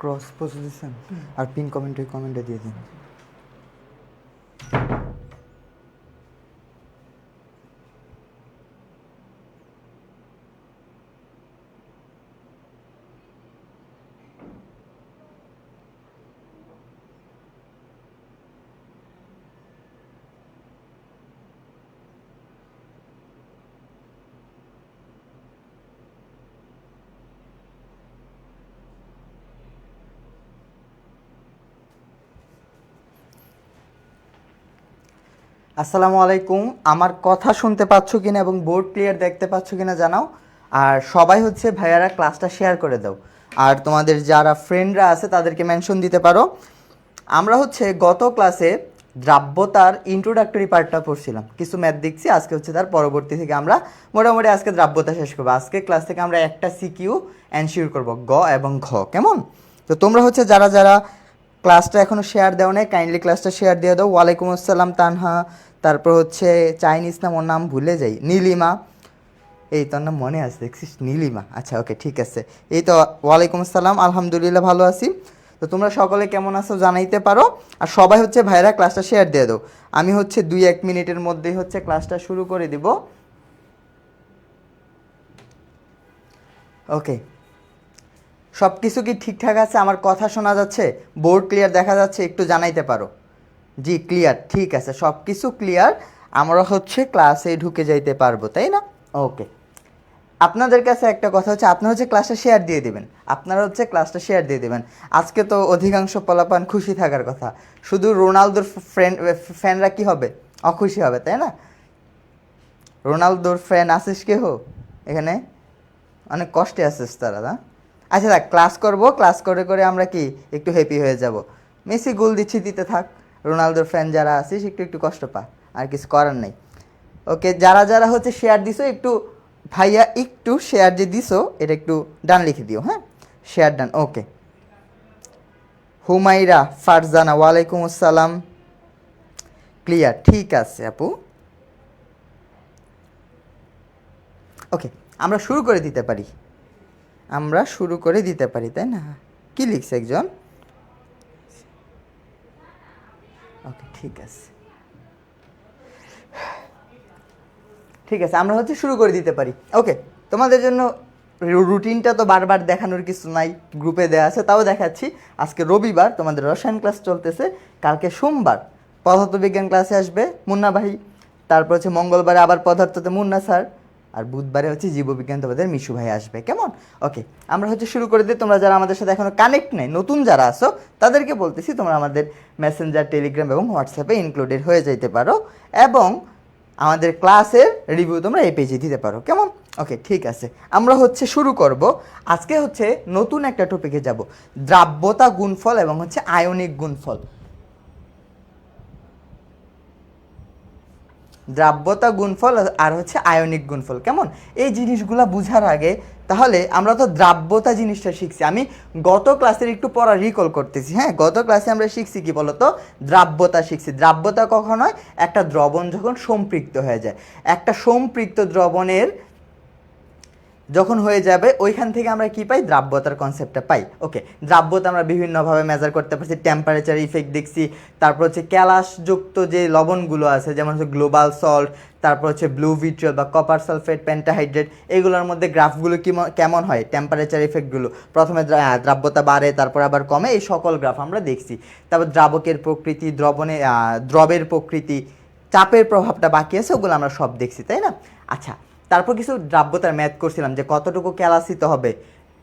Cross position আর pin কমেন্টে দিয়ে দিন। আসসালামু আলাইকুম। আমার কথা শুনতে পাচ্ছ কিনা এবং বোর্ড ক্লিয়ার দেখতে পাচ্ছ কিনা জানাও। আর সবাই হচ্ছে ভাইয়ারা ক্লাসটা শেয়ার করে দাও। আর তোমাদের যারা ফ্রেন্ডরা আছে তাদেরকে মেনশন দিতে পারো। আমরা হচ্ছে গত ক্লাসে দ্রাব্যতার ইন্ট্রোডাক্টরি পার্টটা পড়ছিলাম, কিছু ম্যাথ দেখছি। আজকে হচ্ছে তার পরবর্তী থেকে আমরা মোটামুটি আজকে দ্রাব্যতা শেষ করবো। আজকে ক্লাস থেকে আমরা একটা সিকিউ এনশিওর করবো, গ এবং ঘ। কেমন? তো তোমরা হচ্ছে যারা যারা ক্লাসটা এখনও শেয়ার দেও নাই, কাইন্ডলি ক্লাসটা শেয়ার দিয়ে দাও। ওয়ালাইকুম আসসালাম তানহা, তারপর হচ্ছে চাইনিজ নাম, ওর নাম ভুলে যাই, নীলিমা। এই তোর নাম মনে আছে দেখছিস, নীলিমা। আচ্ছা ওকে, ঠিক আছে। এই তো, ওয়ালাইকুম আসসালাম, আলহামদুলিল্লাহ ভালো আছি। তো তোমরা সকলে কেমন আছো জানাইতে পারো। আর সবাই হচ্ছে ভাইরা ক্লাসটা শেয়ার দিয়ে দাও। আমি হচ্ছে 2-1 মিনিটের মধ্যেই হচ্ছে ক্লাসটা শুরু করে দিব। ওকে, সব কিছু কি ঠিকঠাক আছে? আমার কথা শোনা যাচ্ছে? বোর্ড ক্লিয়ার দেখা যাচ্ছে? একটু জানাইতে পারো। জি ক্লিয়ার, ঠিক আছে, সব কিছু ক্লিয়ার। আমরা হচ্ছে ক্লাসে ঢুকে যাইতে পারবো, তাই না? ওকে, আপনাদের কাছে একটা কথা হচ্ছে, আপনারা হচ্ছে ক্লাসটা শেয়ার দিয়ে দেবেন। আপনারা হচ্ছে ক্লাসটা শেয়ার দিয়ে দেবেন। আজকে তো অধিকাংশ পোলাপান খুশি থাকার কথা, শুধু রোনালদোর ফ্যানরা কি হবে? অখুশি হবে, তাই না? রোনালদোর ফ্যান আসিস কে হো এখানে? অনেক কষ্টে আসিস তারা, না? আচ্ছা দেখ, ক্লাস করব, ক্লাস করে করে আমরা কি একটু হ্যাপি হয়ে যাব। মেসি গোল দিচ্ছি, দিতে থাক। রোনালদোর ফ্যান যারা আছিস একটু একটু কষ্ট পা, আর কিছু করার নেই। ওকে, যারা যারা হচ্ছে শেয়ার দিছো একটু, ভাইয়া একটু শেয়ার যে দিছো এটা একটু ডান লিখে দিও, হ্যাঁ? Share done. ওকে, হুমাইরা ফারজানা, ওয়ালাইকুম আসসালাম। ক্লিয়ার, ঠিক আছে আপু। ওকে, আমরা শুরু করে দিতে পারি। আমরা শুরু করে দিতে পারি, তাই না? কি লিখছে একজন? ওকে, ঠিক আছে, ঠিক আছে, আমরা হচ্ছে শুরু করে দিতে পারি। ওকে, তোমাদের জন্য রুটিনটা তো বারবার দেখানোর কিছু নাই, গ্রুপে দেওয়া আছে, তাও দেখাচ্ছি। আজকে রবিবার, তোমাদের রসায়ন ক্লাস চলতেছে। কালকে সোমবার পদার্থবিজ্ঞান ক্লাসে আসবে মুন্না ভাই। তারপর হচ্ছে মঙ্গলবারে আবার পদার্থতে মুন্না স্যার। আর বুধবারে হচ্ছে জীববিজ্ঞান তোমাদের মিশু ভাই আসবে। কেমন? ওকে, আমরা হচ্ছে শুরু করে দিই। তোমরা যারা আমাদের সাথে এখনো কানেক্ট নেই, নতুন যারা আসো, তাদেরকে বলতেছি তোমরা আমাদের মেসেঞ্জার, টেলিগ্রাম এবং হোয়াটসঅ্যাপে ইনক্লুডেড হয়ে যাইতে পারো, এবং আমাদের ক্লাসের রিভিউ তোমরা এই পেজে দিতে পারো। কেমন? ওকে, ঠিক আছে, আমরা হচ্ছে শুরু করব। আজকে হচ্ছে নতুন একটা টপিকে যাব, দ্রাব্যতা গুণফল এবং হচ্ছে আয়নিক গুণফল। দ্রাব্যতা গুণফল আর হচ্ছে আয়নিক গুণফল। কেমন? এই জিনিসগুলো বুঝার আগে তাহলে আমরা তো দ্রাব্যতা জিনিসটা শিখছি। আমি গত ক্লাসের একটু পড়া রিকল করতেছি। হ্যাঁ, গত ক্লাসে আমরা শিখছি কি বলতো? দ্রাব্যতা শিখছি। দ্রাব্যতা কখন হয়? একটা দ্রবণ যখন সম্পৃক্ত হয়ে যায়। একটা সম্পৃক্ত দ্রবণের যখন হয়ে যাবে, ওইখান থেকে আমরা কি পাই? দ্রাব্যতার কনসেপ্টটা পাই। ওকে, দ্রাব্যতা আমরা বিভিন্নভাবে মেজার করতে পারছি। টেম্পারেচার ইফেক্ট দেখছি, তারপর হচ্ছে ক্যালাসযুক্ত যে লবণগুলো আছে, যেমন হচ্ছে গ্লোবাল সল্ট, তারপর হচ্ছে ব্লু ভিট্রিয়ল বা কপার সালফেট, পেন্টাহাইড্রেট, এগুলোর মধ্যে গ্রাফগুলো কেমন হয়, টেম্পারেচার ইফেক্টগুলো। প্রথমে দ্রাব্যতা বাড়ে, তারপর আবার কমে, এই সকল গ্রাফ আমরা দেখছি। তারপর দ্রাবকের প্রকৃতি, দ্রবের প্রকৃতি, চাপের প্রভাবটা বাকি আছে, ওগুলো আমরা সব দেখছি, তাই না? আচ্ছা, তারপর কিছু দ্রাব্যতার ম্যাথ করছিলাম, যে কতটুকু ক্যালাসিতে হবে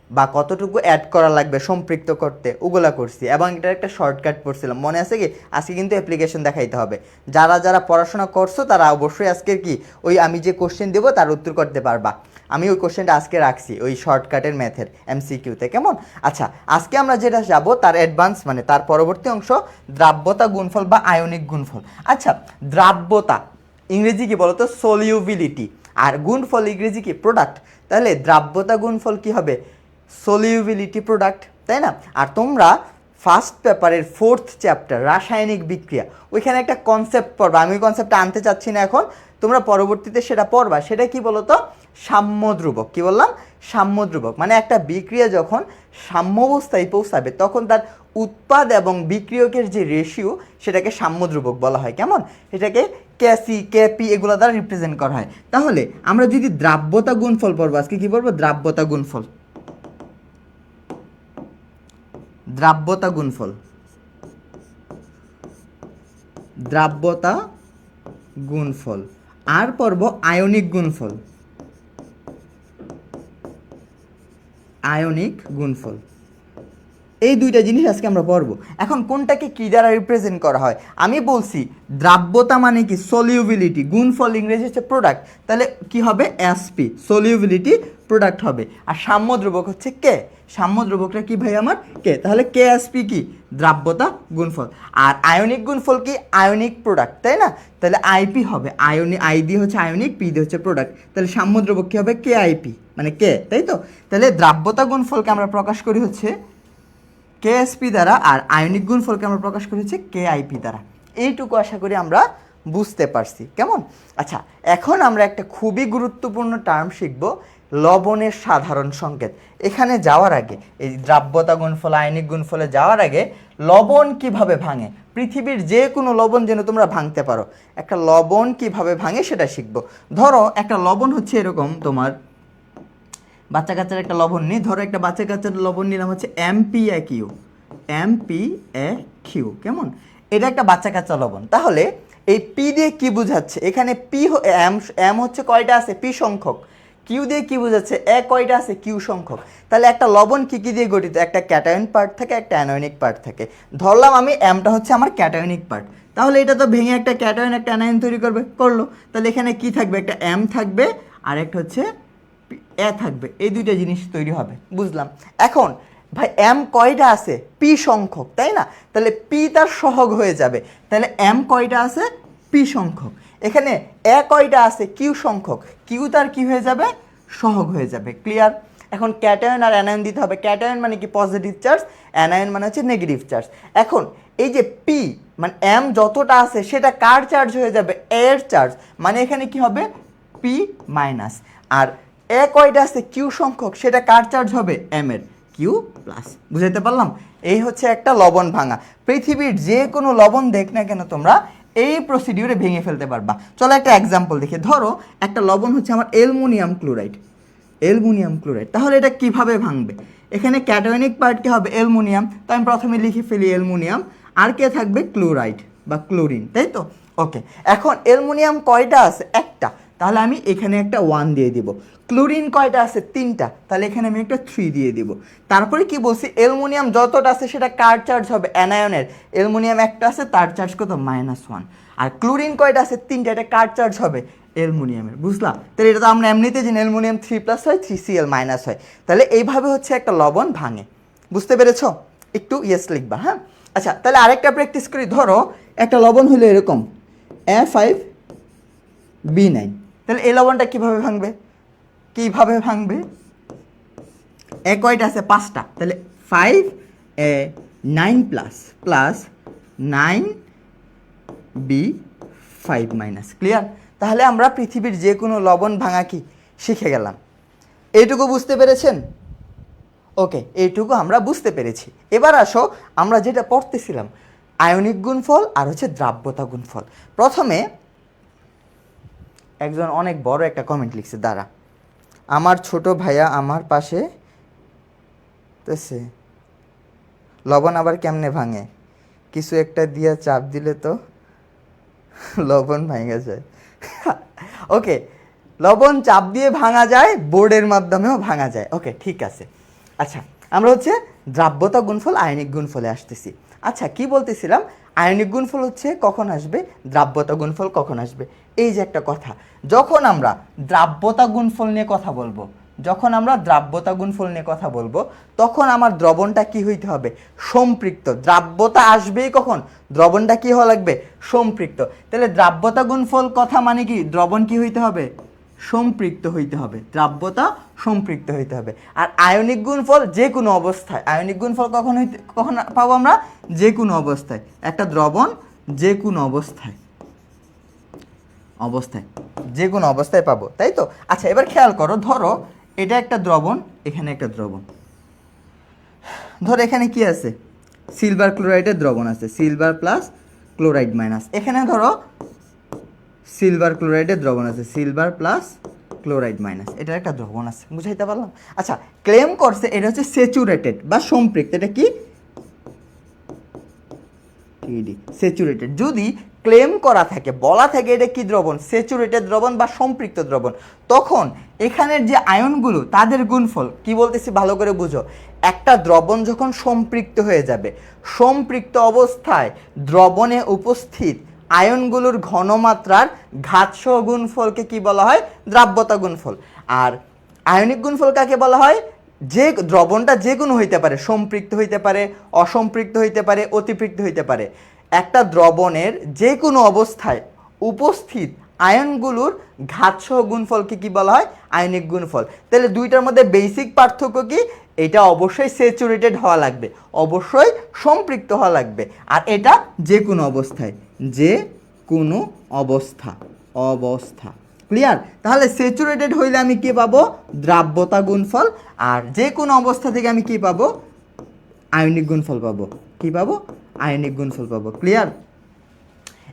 বা কতটুকু অ্যাড করা লাগবে সম্পৃক্ত করতে, ওগুলা করছি। এবং এটার একটা শর্টকাট পড়ছিলাম, মনে আছে কি? আজকে কিন্তু অ্যাপ্লিকেশন দেখাইতে হবে। যারা যারা পড়াশোনা করছো তারা অবশ্যই আজকের কি ওই আমি যে কোশ্চেন দেবো তার উত্তর করতে পারবা। আমি ওই কোশ্চেনটা আজকে রাখছি ওই শর্টকাটের ম্যাথের এমসিকিউতে। কেমন? আচ্ছা, আজকে আমরা যেটা যাব তার অ্যাডভান্স, মানে তার পরবর্তী অংশ, দ্রাব্যতা গুণফল বা আয়নিক গুণফল। আচ্ছা, দ্রাব্যতা ইংরেজি কি বলতো? সলিউবিলিটি। আর গুণফল ইংরেজি কি? প্রোডাক্ট। তাহলে দ্রাব্যতা গুণফল কি হবে? সলিউবিলিটি প্রোডাক্ট, তাই না? আর তোমরা ফার্স্ট পেপারের 4th চ্যাপ্টার রাসায়নিক বিক্রিয়া, ওইখানে একটা কনসেপ্ট পড়বা। আমি ওই কনসেপ্টটা আনতে চাচ্ছি না এখন, তোমরা পরবর্তীতে সেটা পড়বা। সেটা কি বলো তো? সাম্য ধ্রুবক। কি বললাম? সাম্য ধ্রুবক। মানে একটা বিক্রিয়া যখন সাম্য অবস্থায় পৌঁছাবে তখন তার উৎপাদ এবং বিক্রিয়কের যে রেশিও সেটাকে সাম্য ধ্রুবক বলা হয়। কেমন? এটাকে ক্যাসি কেপি এগুলো দ্বারা রিপ্রেজেন্ট করা হয়। তাহলে আমরা যদি দ্রাব্যতা গুণফল পড়বো আজকে, কি পড়বো? দ্রাব্যতা গুণফল। দ্রাব্যতা গুণফল, দ্রাব্যতা গুণফল। আর পড়ব আয়নিক গুণফল, আয়নিক গুণফল। এই দুইটা জিনিস আজকে আমরা পড়ব। এখন কোনটাকে কি দ্বারা রিপ্রেজেন্ট করা হয়? আমি বলছি দ্রাব্যতা মানে কি? সলিউবিলিটি। গুণফল ইংরেজি হচ্ছে প্রোডাক্ট, তাহলে কি হবে? এসপি, সলিউবিলিটি প্রোডাক্ট হবে। আর সাম্য ধ্রুবক হচ্ছে কে। সাম্য ধ্রুবকটা কি ভাই আমার? কে। তাহলে কে এসপি কি? দ্রাব্যতা গুণফল। আর আয়নিক গুণফল কি? আয়নিক প্রোডাক্ট, তাই না? তাহলে আইপি হবে। আই দিয়ে হচ্ছে আয়নিক, পি দিয়ে হচ্ছে প্রোডাক্ট। তাহলে সাম্য ধ্রুবক কি হবে? কে আইপি, মানে কে, তাই তো? তাহলে দ্রাব্যতা গুণফলকে আমরা প্রকাশ করি হচ্ছে কেএসপি দ্বারা, আর আয়নিক গুণফলকে আমরা প্রকাশ করি হচ্ছে কেআইপি দ্বারা। এইটুকু আশা করি আমরা বুঝতে পারছি। কেমন? আচ্ছা, এখন আমরা একটা খুবই গুরুত্বপূর্ণ টার্ম শিখব, লবণের সাধারণ সংকেত। এখানে যাওয়ার আগে, এই দ্রাব্যতা গুণফল আয়নিক গুণফলে যাওয়ার আগে লবণ কিভাবে ভাঙে, পৃথিবীর যে কোনো লবণ যেন তোমরা ভাঙতে পারো, একটা লবণ কিভাবে ভাঙে সেটা শিখব। ধরো একটা লবণ হচ্ছে এরকম, তোমার বাচ্চা কাচ্চার একটা লবণ নিই। ধরো একটা বাচ্চা কাচ্চার লবণ নিলাম হচ্ছে MpAQ, MpAQ। কেমন? এটা একটা বাচ্চা কাচ্চা লবণ। তাহলে এই পি দিয়ে কি বোঝাচ্ছে? এখানে পি এম হচ্ছে কয়টা আছে? পি সংখ্যক। কিউ দিয়ে কি বোঝাচ্ছে? এ কয়টা আছে? কিউ সংখ্যক। তাহলে একটা লবণ কি কি দিয়ে গঠিত? একটা ক্যাটায়ন পার্ট থাকে, একটা অ্যানায়নিক পার্ট থাকে। ধরলাম আমি এমটা হচ্ছে আমার ক্যাটায়নিক পার্ট, তাহলে এটা তো ভেঙে একটা ক্যাটায়ন একটা অ্যানায়ন তৈরি করবে, করলো। তাহলে এখানে কি থাকবে? একটা এম থাকবে আর একটা হচ্ছে এ থাকবে। এই দুইটা জিনিস তৈরি হবে, বুঝলাম। এখন ভাই এম কয়টা আছে? পি সংখ্যক, তাই না? তাহলে পি তার সহগ হয়ে যাবে। তাহলে এম কয়টা আছে? পি সংখ্যক। এখানে এ কয়টা আছে? কিউ সংখ্যক। কিউ তার কি হয়ে যাবে? সহগ হয়ে যাবে। ক্লিয়ার? এখন ক্যাটায়ন আর অ্যানায়ন দিতে হবে। ক্যাটায়ন মানে কি? পজিটিভ চার্জ, অ্যানায়ন মানে হচ্ছে নেগেটিভ চার্জ। এখন এই যে পি মানে এম যতটা আছে সেটা কার চার্জ হয়ে যাবে? এর চার্জ, মানে এখানে কি হবে? P minus. আর এ কয়টা আছে? কিউ সংখ্যক, সেটা কার চার্জ হবে? এম এর, কিউ প্লাস। বুঝাইতে পারলাম? এই হচ্ছে একটা লবণ ভাঙা। পৃথিবীর যে কোনো লবণ দেখ না কেন তোমরা এই প্রসিডিউরে ভেঙে ফেলতে পারবা। চলো একটা এক্সাম্পল দেখি। ধরো একটা লবণ হচ্ছে আমার অ্যালুমিনিয়াম ক্লোরাইড, অ্যালুমিনিয়াম ক্লোরাইড। তাহলে এটা কিভাবে ভাঙবে? এখানে ক্যাটায়নিক পার্ট কি হবে? অ্যালুমিনিয়াম। তো আমি প্রথমে লিখে ফেলি অ্যালুমিনিয়াম, আর কে থাকবে? ক্লোরাইড বা ক্লোরিন, তাই তো? ওকে, এখন অ্যালুমিনিয়াম কয়টা আছে? একটা, তাহলে আমি এখানে একটা 1 দিয়ে দিব। ক্লোরিন কয়টা আছে? 3টা, তাহলে এখানে আমি একটা 3 দিয়ে দিব। তারপরে কি বলছি? অ্যালুমিনিয়াম যতটা আছে সেটা কার চার্জ হবে? অ্যানায়নের। অ্যালুমিনিয়াম একটা আছে, তার চার্জ কত? -1। আর ক্লোরিন কয়টা আছে? 3টা, এটা কার চার্জ হবে? অ্যালুমিনিয়ামের। বুঝলাম? তাহলে এটা তো আমরা এমনিতে জানি অ্যালুমিনিয়াম 3+ হয়, 3Cl- হয়। তাহলে এইভাবে হচ্ছে একটা লবণ ভাঙে। বুঝতে পেরেছো? একটু ইয়েস লিখবা, হ্যাঁ? আচ্ছা, তাহলে আরেকটা প্র্যাকটিস করি। ধরো একটা লবণ হলো এরকম A5B9, তাহলে এই লবণটা কিভাবে ভাঙবে? কিভাবে ভাঙবে? এ কয়টা আছে? 5টা, তাহলে 5A9 প্লাস 9B5 ক্লিয়ার? তাহলে আমরা পৃথিবীর যে কোনো লবণ ভাঙা কি শিখে গেলাম। এইটুকু বুঝতে পেরেছেন? ওকে, এইটুকু আমরা বুঝতে পেরেছি। এবার আসো আমরা যেটা পড়তেছিলাম, আয়নিক গুণফল আর হচ্ছে দ্রাব্যতা গুণফল। প্রথমে একজন অনেক বড় একটা কমেন্ট লিখছে, দাঁড়া, আমার ছোট ভাইয়া আমার পাশে লবণ আবার কেমনে ভাঙে? কিছু একটা দিয়া চাপ দিলে তো লবণ ভাঙা যায়। ওকে, লবণ চাপ দিয়ে ভাঙা যায়, বোর্ডের মাধ্যমেও ভাঙা যায়। ওকে, ঠিক আছে। আচ্ছা, আমরা হচ্ছে দ্রাব্যতা গুণফল আয়নিক গুণফলে আসতেছি। আচ্ছা, কি বলতেছিলাম? আয়নিক গুণফল হচ্ছে কখন আসবে, দ্রাব্যতা গুণফল কখন আসবে। এই যে একটা কথা, যখন আমরা দ্রাব্যতা গুণফল নিয়ে কথা বলবো, তখন আমার দ্রবণটা কি হইতে হবে? সম্পৃক্ত। দ্রাব্যতা আসবেই কখন? দ্রবণটা কি হওয়া লাগবে? সম্পৃক্ত। তাহলে দ্রাব্যতা গুণফল কথা মানে কি? দ্রবণ কি হইতে হবে? সম্পৃক্ত হইতে হবে। দ্রাব্যতা সম্পৃক্ত হইতে হবে। আর আয়নিক গুণফল যে কোনো অবস্থায়। আয়নিক গুণফল কখন পাবো আমরা? যে কোনো অবস্থায়। একটা দ্রবণ যে কোনো অবস্থায় অবস্থায়, যে কোনো অবস্থায় পাবো, তাই তো? আচ্ছা এবার খেয়াল করো, ধরো এটা একটা দ্রবণ, এখানে একটা দ্রবণ, ধরো এখানে কি আছে, সিলভার ক্লোরাইডের দ্রবণ আছে, সিলভার প্লাস ক্লোরাইড মাইনাস, এখানে ধরো সিলভার ক্লোরাইডের দ্রবণ আছে, সিলভার প্লাস ক্লোরাইড মাইনাস, এটার একটা দ্রবণ আছে, বুঝাইতে পারলাম? আচ্ছা ক্লেম করছে এটা হচ্ছে স্যাচুরেটেড বা সম্পৃক্ত, এটা কি স্যাচুরেটেড। যদি ক্লেম করা থাকে, বলা থাকে এটা কি দ্রবণ, স্যাচুরেটেড দ্রবণ বা সম্পৃক্ত দ্রবণ, তখন এখানের যে আয়নগুলো তাদের গুণফল কি বলতেছি ভালো করে বুঝো। একটা দ্রবণ যখন সম্পৃক্ত হয়ে যাবে, সম্পৃক্ত অবস্থায় দ্রবণে উপস্থিত আয়নগুলোর ঘনমাত্রার ঘাতসহ গুণফলকে কি বলা হয়, দ্রাব্যতা গুণফল। আর আয়নিক গুণফল কাকে বলা হয়, যে দ্রবণটা যে কোনো হইতে পারে, সম্পৃক্ত হইতে পারে, অসম্পৃক্ত হইতে পারে, অতিপৃক্ত হইতে পারে, একটা দ্রবণের যে কোনো অবস্থায় উপস্থিত আয়নগুলোর ঘাতসহ গুণফলকে কি বলা হয়, আয়নিক গুণফল। তাহলে দুইটার মধ্যে বেসিক পার্থক্য কি, এটা অবশ্যই স্যাচুরেটেড হওয়া লাগবে, অবশ্যই সম্পৃক্ত হওয়া লাগবে, আর এটা যে কোনো অবস্থায়, যে কোনো অবস্থা ক্লিয়ার? তাহলে স্যাচুরেটেড হইলে আমি কি পাবো, দ্রাব্যতা গুণফল, আর যে কোনো অবস্থা থেকে আমি কি পাবো, আয়নিক গুণফল পাবো। কি পাবো, আয়নিক গুণফল পাবো। ক্লিয়ার?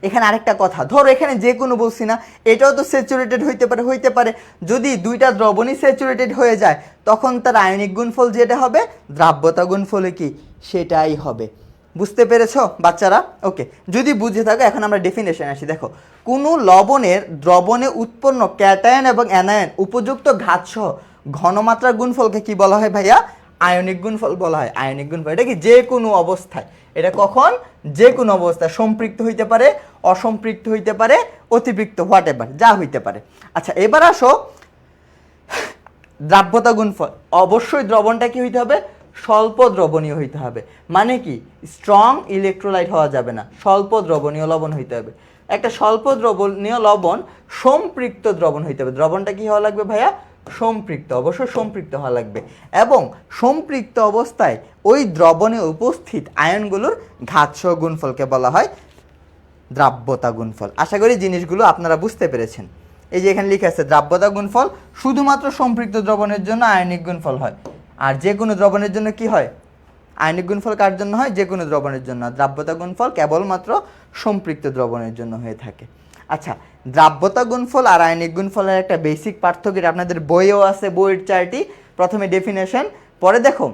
এখানে আরেকটা কথা, ধরো এখানে যে কোনো বলছি না, এটাও তো স্যাচুরেটেড হইতে পারে। যদি দুইটা দ্রবণই স্যাচুরেটেড হয়ে যায় তখন তার আয়নিক গুণফল যেটা হবে, দ্রাব্যতা গুণফলে কি সেটাই হবে। বুঝতে পেরেছো বাচ্চারা? ওকে, যদি বুঝে থাকো এখন আমরা ডেফিনেশন আসি। দেখো, কোনো লবণের দ্রবণে উৎপন্ন ক্যাটায়ন এবং অ্যানায়ন উপযুক্ত ঘাতসহ ঘনমাত্রার গুণফলকে কি বলা হয় ভাইয়া, আয়নিক গুণফল বলা হয়। আয়নিক গুণফল এটা কি যে কোনো অবস্থায়, এটা কখন, যে কোনো অবস্থায় সম্পৃক্ত হইতে পারে, অসম্পৃক্ত হইতে পারে, অতিপৃক্ত, হোয়াট এভার, যা হইতে পারে। আচ্ছা এবার আসো দ্রাব্যতা গুণফল। অবশ্যই দ্রবণটা কি হইতে হবে, স্বল্প দ্রবণীয় হইতে হবে। মানে কি, স্ট্রং ইলেকট্রোলাইট হওয়া যাবে না, স্বল্প দ্রবণীয় লবণ হইতে হবে। একটা স্বল্প দ্রবণীয় লবণ সম্পৃক্ত দ্রবণ হইতে হবে। দ্রবণটা কি হওয়া লাগবে ভাইয়া, সম্পৃক্ত, অবশ্যই সম্পৃক্ত হওয়া লাগবে। এবং সম্পৃক্ত অবস্থায় ওই দ্রবণে উপস্থিত আয়নগুলোর ঘাতসহ গুণফলকে বলা হয় দ্রাব্যতা গুণফল। আশা করি জিনিসগুলো আপনারা বুঝতে পেরেছেন। এই যে এখানে লিখে আছে দ্রাব্যতা গুণফল শুধুমাত্র সম্পৃক্ত দ্রবণের জন্য আয়নিক গুণফল হয়, আর যে কোনো দ্রবণের জন্য কি হয়, আয়নিক গুণফল কার জন্য হয়, যে কোনো দ্রবণের জন্য। দ্রাব্যতা গুণফল কেবলমাত্র সম্পৃক্ত দ্রবণের জন্য হয়ে থাকে। আচ্ছা, দ্রাব্যতা গুণফল আর আয়নিক গুণফলের একটা বেসিক পার্থক্য আপনাদের বইয়েও আছে, বইয়ের চারটি। প্রথমে ডেফিনেশন, পরে দেখো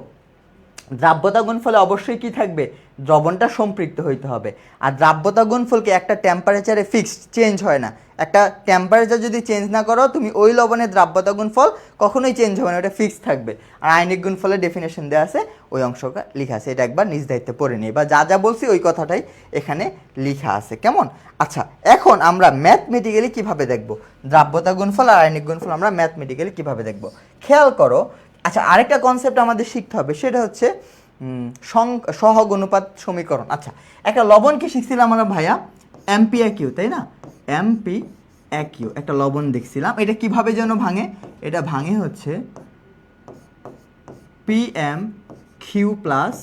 দ্রাব্যতা গুণফলে অবশ্যই কি থাকবে, দ্রবণটা সম্পৃক্ত হইতে হবে। আর দ্রাব্যতা গুণফলকে একটা টেম্পারেচারে ফিক্সড, চেঞ্জ হয় না। একটা টেম্পারেচার যদি চেঞ্জ না করো তুমি, ওই লবণের দ্রাব্যতা গুণফল কখনোই চেঞ্জ হবে না, ওটা ফিক্সড থাকবে। আর আয়নিক গুণফলের ডেফিনেশন দেওয়া আছে, ওই অংশটা লেখা আছে, এটা একবার নিজ দায়িত্বে পড়ে নিই, বা যা যা বলছি ওই কথাটাই এখানে লেখা আছে, কেমন? আচ্ছা এখন আমরা ম্যাথমেটিক্যালি কিভাবে দেখব দ্রাব্যতা গুণফল আর আয়নিক গুণফল, আমরা ম্যাথমেটিক্যালি কিভাবে দেখব, খেয়াল করো। আচ্ছা আরেকটা কনসেপ্ট আমাদের শিখতে হবে, সেটা হচ্ছে সহগ অনুপাত সমীকরণ। আচ্ছা একটা লবণ কি শিখছিলাম আমরা ভাইয়া, এমপি কিউ, তাই না? এমপি কিউ একটা লবণ দেখছিলাম, এটা কিভাবে যেন ভাঙে, এটা ভাঙে হচ্ছে P M Q plus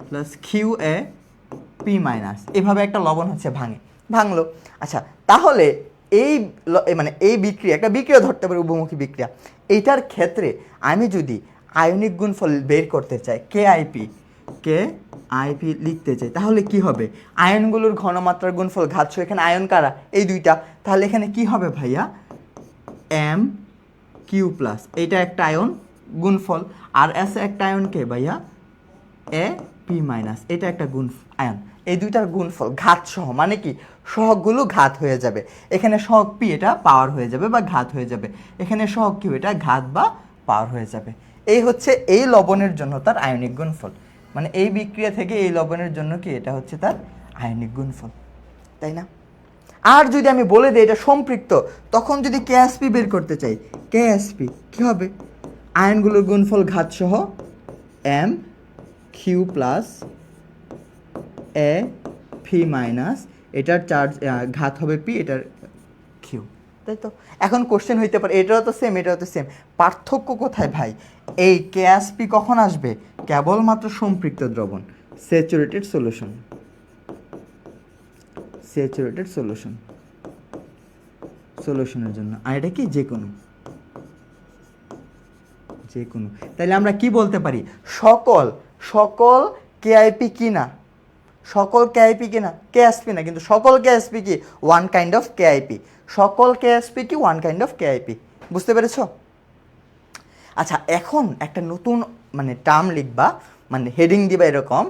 plus Q A P minus, এভাবে একটা লবণ হচ্ছে ভাঙলো। আচ্ছা তাহলে এই বিক্রিয়া, একটা বিক্রিয়া ধরতে পারে, উভমুখী বিক্রিয়া। এইটার ক্ষেত্রে আমি যদি আয়নিক গুণফল বের করতে চাই, কে আইপি লিখতে চাই, তাহলে কি হবে, আয়নগুলোর ঘনমাত্রার গুণফল ঘাতসহ, এখানে আয়ন কারা, এই দুইটা, তাহলে এখানে কি হবে ভাইয়া, এম কিউ প্লাস, এটা একটা আয়ন গুণফল, আর এস একটা আয়ন কে ভাইয়া, এ পি মাইনাস, এটা একটা আয়ন। এই দুইটার গুণফল ঘাতসহ, মানে কি সহগগুলো ঘাত হয়ে যাবে। এখানে সহগ পি এটা পাওয়ার হয়ে যাবে বা ঘাত হয়ে যাবে, এখানে সহগ কিউ এটা ঘাত বা পাওয়ার হয়ে যাবে। এই হচ্ছে এই লবণের জন্য তার আয়নিক গুণফল, মানে এই বিক্রিয়া থেকে এই লবণের জন্য কি এটা হচ্ছে তার আয়নিক গুণফল, তাই না? আর যদি আমি বলে দিই এটা সম্পৃক্ত, তখন যদি কেএসপি বের করতে চাই, কেএসপি কি হবে, আয়নগুলোর গুণফল ঘাতসহ M Q plus A P minus, এটার চার্জ ঘাত হবে পি, এটার কিউ, তাই তো? এখন কোশ্চেন হইতে পারে এটাও তো সেম, এটাও তো সেম, পার্থক্য কোথায় ভাই? এই কেএসপি কখন আসবে, কেবলমাত্র সম্পৃক্ত দ্রবণ, স্যাচুরেটেড সলিউশন, সলিউশনের জন্য, আর এটা কি যে কোনো। তাহলে আমরা কি বলতে পারি, সকল সকল কেআইপি কি না, সকল কেআইপি কি না, কেএসপি না, কিন্তু সকল কেএসপি কি ওয়ান কাইন্ড অফ কেআইপি, সকল কেএসপি কি ওয়ান কাইন্ড অফ কেআইপি। বুঝতে পেরেছো? আচ্ছা, এখন একটা নতুন মানে টার্ম লিখবা, মানে হেডিং দিবা এরকম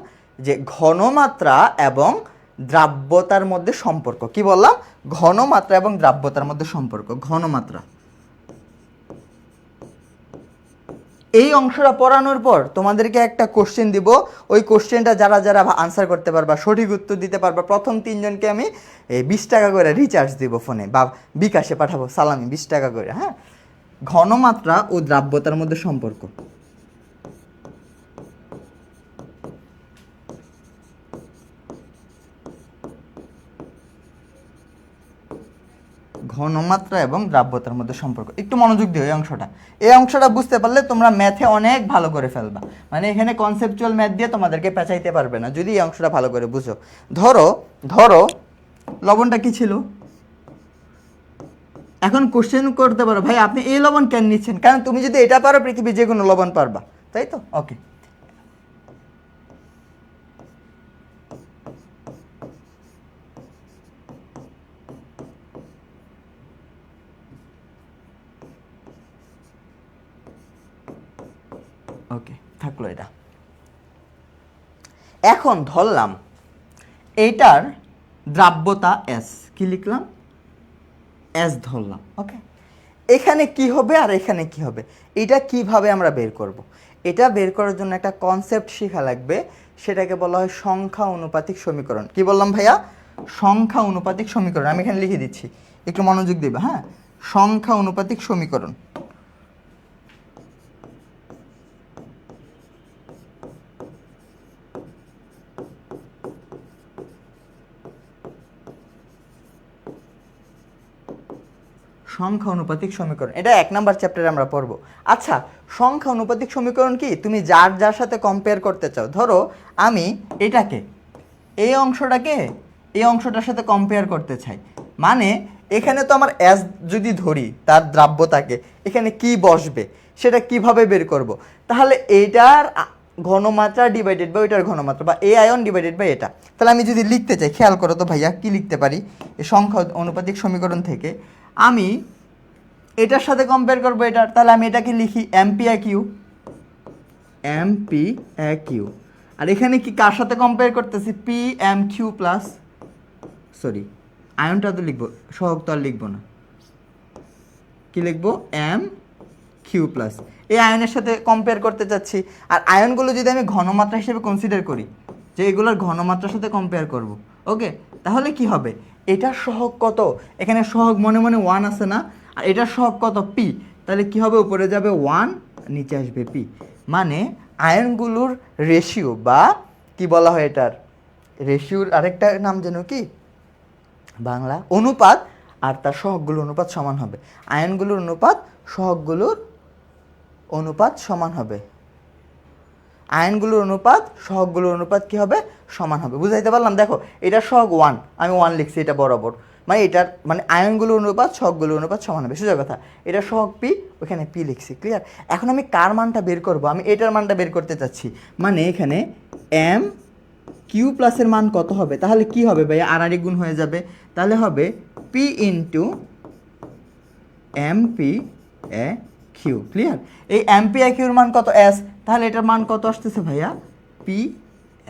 যে ঘনমাত্রা এবং দ্রাব্যতার মধ্যে সম্পর্ক। কি বললাম? ঘনমাত্রা এবং দ্রাব্যতার মধ্যে সম্পর্ক। ঘনমাত্রা। এই অংশটা পড়ানোর পর তোমাদেরকে একটা কোশ্চেন দিব, ওই কোশ্চেনটা যারা যারা আনসার করতে পারবা, সঠিক উত্তর দিতে পারবা, প্রথম 3 জনকে আমি 20 টাকা করে রিচার্জ দিব ফোনে বা বিকাশে পাঠাবো সালামি 20 টাকা করে। হ্যাঁ, ঘনমাত্রা ও দ্রাব্যতার মধ্যে সম্পর্ক। ঘনমাত্রা এবং দ্রাব্যতার মধ্যে সম্পর্ক। একটু মনোযোগ দিও এই অংশটা বুঝতে পারলে তোমরা ম্যাথে অনেক ভালো করে ফেলবা। মানে এখানে কনসেপচুয়াল ম্যাথ দিয়ে তোমাদেরকে পেঁচাইতে পারবে না যদি এই অংশটা ভালো করে বুঝো। ধরো ধরো লবণটা কি ছিল, এখন কোশ্চেন করতে পারো ভাই আপনি এই লবণ কেন নিচ্ছেন, কারণ তুমি যদি এটা পারো পৃথিবীর যে কোনো লবণ পারবা, তাই তো? ওকে, ওকে থাকলো এটা। এখন ধরলাম এইটার দ্রাব্যতা এস, কি লিখলাম? এস ধরলাম। ওকে, এখানে কি হবে আর এখানে কি হবে, এটা কিভাবে আমরা বের করব? এটা বের করার জন্য একটা কনসেপ্ট শেখা লাগবে, সেটাকে বলা হয় সংখ্যা অনুপাতিক সমীকরণ। কি বললাম ভাইয়া? সংখ্যা অনুপাতিক সমীকরণ। আমি এখানে লিখে দিচ্ছি, একটু মনোযোগ দিবে। হ্যাঁ, সংখ্যা অনুপাতিক সমীকরণ। সংখ্যা অনুপাতিক সমীকরণ, এটা 1 নাম্বার চ্যাপ্টারে আমরা পড়বো। আচ্ছা, সংখ্যা অনুপাতিক সমীকরণ কি? তুমি যার যার সাথে কম্পেয়ার করতে চাও, ধরো আমি এটাকে এই অংশটাকে এই অংশটার সাথে কম্পেয়ার করতে চাই, মানে এখানে তো আমার এস যদি ধরি তার দ্রাব্যতাকে, এখানে কি বসবে সেটা কিভাবে বের করব? তাহলে এইটার ঘনমাত্রা ডিভাইডেড বাই ওইটার ঘনমাত্রা, বা এ আয়ন ডিভাইডেড বাই এটা। তাহলে আমি যদি লিখতে চাই, খেয়াল করো তো ভাইয়া কি লিখতে পারি এই সংখ্যা অনুপাতিক সমীকরণ থেকে? আমি এটার সাথে কম্পেয়ার করবো এটার, তাহলে আমি এটাকে লিখি এমপি কিউ। আর এখানে কি কার সাথে কম্পেয়ার করতেছি? P M Q plus, sorry আয়নটা তো লিখবো, সহগ তো আর লিখবো না, কি লিখবো? M Q plus. এই আয়নের সাথে কম্পেয়ার করতে চাচ্ছি। আর আয়নগুলো যদি আমি ঘনমাত্রা হিসেবে কনসিডার করি, যে এগুলোর ঘনমাত্রার সাথে কম্পেয়ার করব, ওকে, তাহলে কি হবে? এটার সহগ কত? এখানে সহগ মনে মনে 1 আছে না, আর এটার সহগ কত? পি। তাহলে কি হবে? উপরে যাবে 1, নিচে আসবে পি। মানে আয়নগুলোর রেশিও, বা কি বলা হয় এটার রেশিওর আরেকটা নাম যেন কি বাংলা, অনুপাত, আর তার সহগগুলোর অনুপাত সমান হবে। আয়নগুলোর অনুপাত সহগগুলোর অনুপাত সমান হবে। আয়নগুলোর অনুপাত সহগগুলোর অনুপাত কি হবে? সমান হবে। বুঝাইতে পারলাম? দেখো এটা সহগ 1, আমি 1 লিখছি এটা বরাবর, মানে এটার মানে আয়নগুলোর অনুপাত সহগগুলোর অনুপাত সমান হবে, সোজা কথা। এটা সহগ পি, ওখানে পি লিখছি, ক্লিয়ার? এখন আমি কার মানটা বের করব? আমি এটার মানটা বের করতে চাচ্ছি, মানে এখানে এম কিউ প্লাসের মান কত হবে? তাহলে কি হবে ভাইয়া? আর গুণ হয়ে যাবে, তাহলে হবে P into M P A Q, clear? এই এম পি এ কিউর মান কত? এস। তাহলে এটার মান কত আসতেছে ভাইয়া? P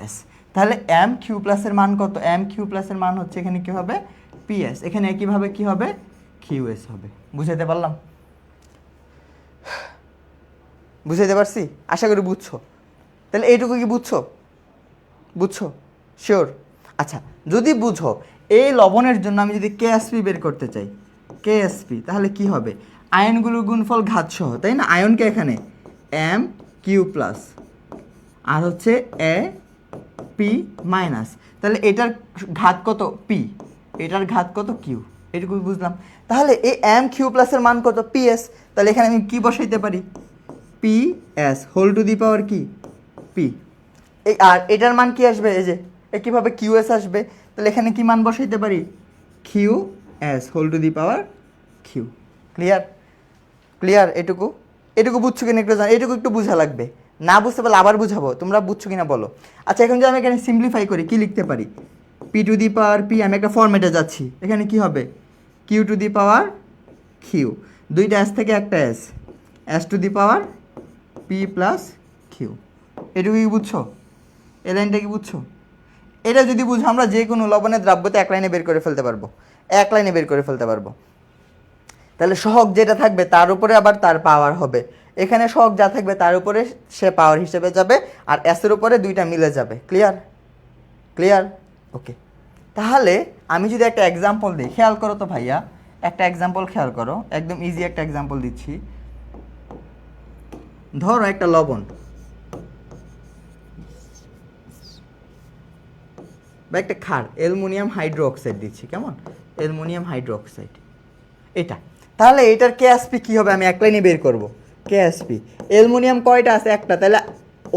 S. তাহলে এম কিউ প্লাসের মান কত? এম কিউ প্লাসের মান হচ্ছে এখানে কি হবে? P S. এখানে একইভাবে কি হবে? কিউ এস হবে। বুঝাইতে পারলাম? বুঝাইতে পারছি? আশা করি বুঝছো। তাহলে এইটুকু কি বুঝছো? শিওর? আচ্ছা, যদি বুঝো, এই লবণের জন্য আমি যদি কেএসপি বের করতে চাই, কেএসপি, তাহলে কি হবে? আয়নগুলোর গুণফল ঘাতসহ, তাই না? আয়নকে এখানে এম কিউ প্লাস আর হচ্ছে এ পি মাইনাস, তাহলে এটার ঘাত কত? পি, এটার ঘাত কত? কিউ। এটুকু বুঝলাম। তাহলে এই এম কিউ প্লাসের মান কত? P S. তাহলে এখানে আমি কি বসাইতে পারি? P S whole to the power কি? পি। এই আর এটার মান কি আসবে? এই যে একইভাবে কিউ এস আসবে। তাহলে এখানে কি মান বসাইতে পারি? Q S whole to the power Q. Clear? Clear? এটুকু এটুকু বুঝছো কিনা একটু জানো, এটুকু একটু বোঝা লাগবে, না বুঝতে পারলে আবার বুঝাবো, তোমরা বুঝছো কিনা বলো। আচ্ছা এখন যদি আমি এখানে সিম্পলিফাই করি কি লিখতে পারি, P to the power P, আমি একটা ফর্মেটে যাচ্ছি, এখানে কি হবে Q to the power Q, দুইটা এস থেকে একটা S, S to the power P plus Q. এটুকু কি বুঝছো? এই লাইনটা কি বুঝছো? এটা যদি বুঝো আমরা যে কোনো লবণের দ্রাব্যতা এক লাইনে বের করে ফেলতে পারবো, এক লাইনে বের করে ফেলতে পারবো। তাহলে সহগ যেটা থাকবে তার উপরে আবার তার পাওয়ার হবে, এখানে সহগ যা থাকবে তার উপরে সে পাওয়ার হিসেবে যাবে, আর এসের উপরে দুইটা মিলে যাবে। ক্লিয়ার? ক্লিয়ার? ওকে। তাহলে আমি যদি একটা এক্সাম্পল দিই, খেয়াল করো তো ভাইয়া, একটা এক্সাম্পল খেয়াল করো, একদম ইজি একটা এক্সাম্পল দিচ্ছি। ধরো একটা লবণ বা একটা ক্ষার, অ্যালুমিনিয়াম হাইড্রো অক্সাইড দিচ্ছি, কেমন, অ্যালুমিনিয়াম হাইড্রো অক্সাইড এটা। তাহলে এটার কেএসপি কী হবে আমি এক লাইনে বের করবো। কেএসপি অ্যালুমিনিয়াম কয়টা আছে? একটা, তাহলে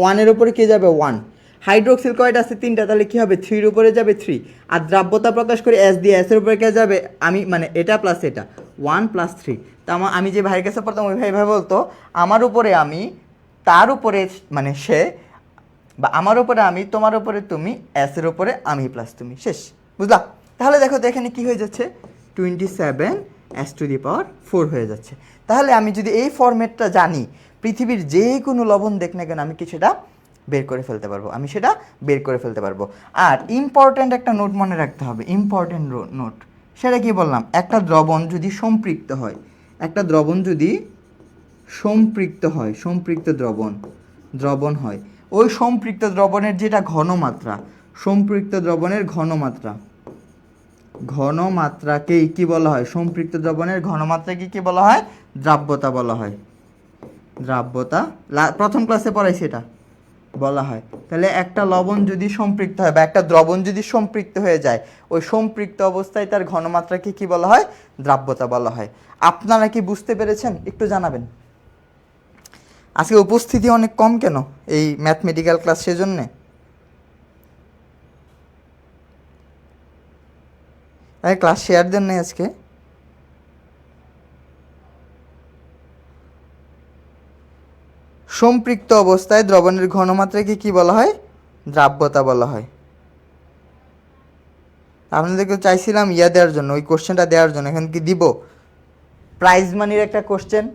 ওয়ানের উপরে কী যাবে? ওয়ান। হাইড্রোক্সিল কয়টা আছে? তিনটা, তাহলে কী হবে? থ্রির উপরে যাবে থ্রি। আর দ্রাব্যতা প্রকাশ করে এস দিয়ে, এসের উপরে কে যাবে? আমি মানে এটা প্লাস এটা, ওয়ান প্লাস থ্রি। তা আমি যে ভাইয়ের কাছে পড়তাম ওই ভাই বলতো আমার উপরে আমি, তার উপরে মানে সে, বা আমার উপরে আমি, তোমার উপরে তুমি, এসের উপরে আমি প্লাস তুমি, শেষ। বুঝলা? তাহলে দেখো তো এখানে কী হয়ে যাচ্ছে, 27 এস টু দি পাওয়ার 4 হয়ে যাচ্ছে। তাহলে আমি যদি এই ফরম্যাটটা জানি, পৃথিবীর যে কোনো লবণ দেখ না কেন আমি কি সেটা বের করে ফেলতে পারবো, আমি সেটা বের করে ফেলতে পারবো। আর ইম্পর্ট্যান্ট একটা নোট মনে রাখতে হবে, ইম্পর্ট্যান্ট নোট, সেটা কি বললাম, একটা দ্রবণ যদি সম্পৃক্ত হয়, একটা দ্রবণ যদি সম্পৃক্ত হয়, সম্পৃক্ত দ্রবণ হয়, ওই সম্পৃক্ত দ্রবণের যেটা ঘনমাত্রা, সম্পৃক্ত দ্রবণের ঘনমাত্রাকেই কি বলা হয়, সম্পৃক্ত দ্রবণের ঘনমাত্রাকে কি বলা হয়? দ্রাব্যতা বলা হয়। দ্রাব্যতা প্রথম ক্লাসে পড়াইছি, এটা বলা হয়। তাহলে একটা লবণ যদি সম্পৃক্ত হয় বা একটা দ্রবণ যদি সম্পৃক্ত হয়ে যায়, ওই সম্পৃক্ত অবস্থায় তার ঘনমাত্রাকে কি বলা হয়? দ্রাব্যতা বলা হয়। আপনারা কি বুঝতে পেরেছেন? একটু জানাবেন। আজকে উপস্থিতি অনেক কম কেন এই ম্যাথমেটিক্যাল ক্লাস? সেজন্যে ক্লাস শেয়ার দেন নাই আজকে? সম্পৃক্ত অবস্থায় দ্রবণের ঘনমাত্রাকে কি বলা হয়? দ্রাব্যতা বলা হয়। আপনাদেরকে চাইছিলাম ইয়া দেওয়ার জন্য, ওই কোশ্চেনটা দেওয়ার জন্য। এখানে কি দিব? প্রাইজ মানির একটা কোশ্চেন,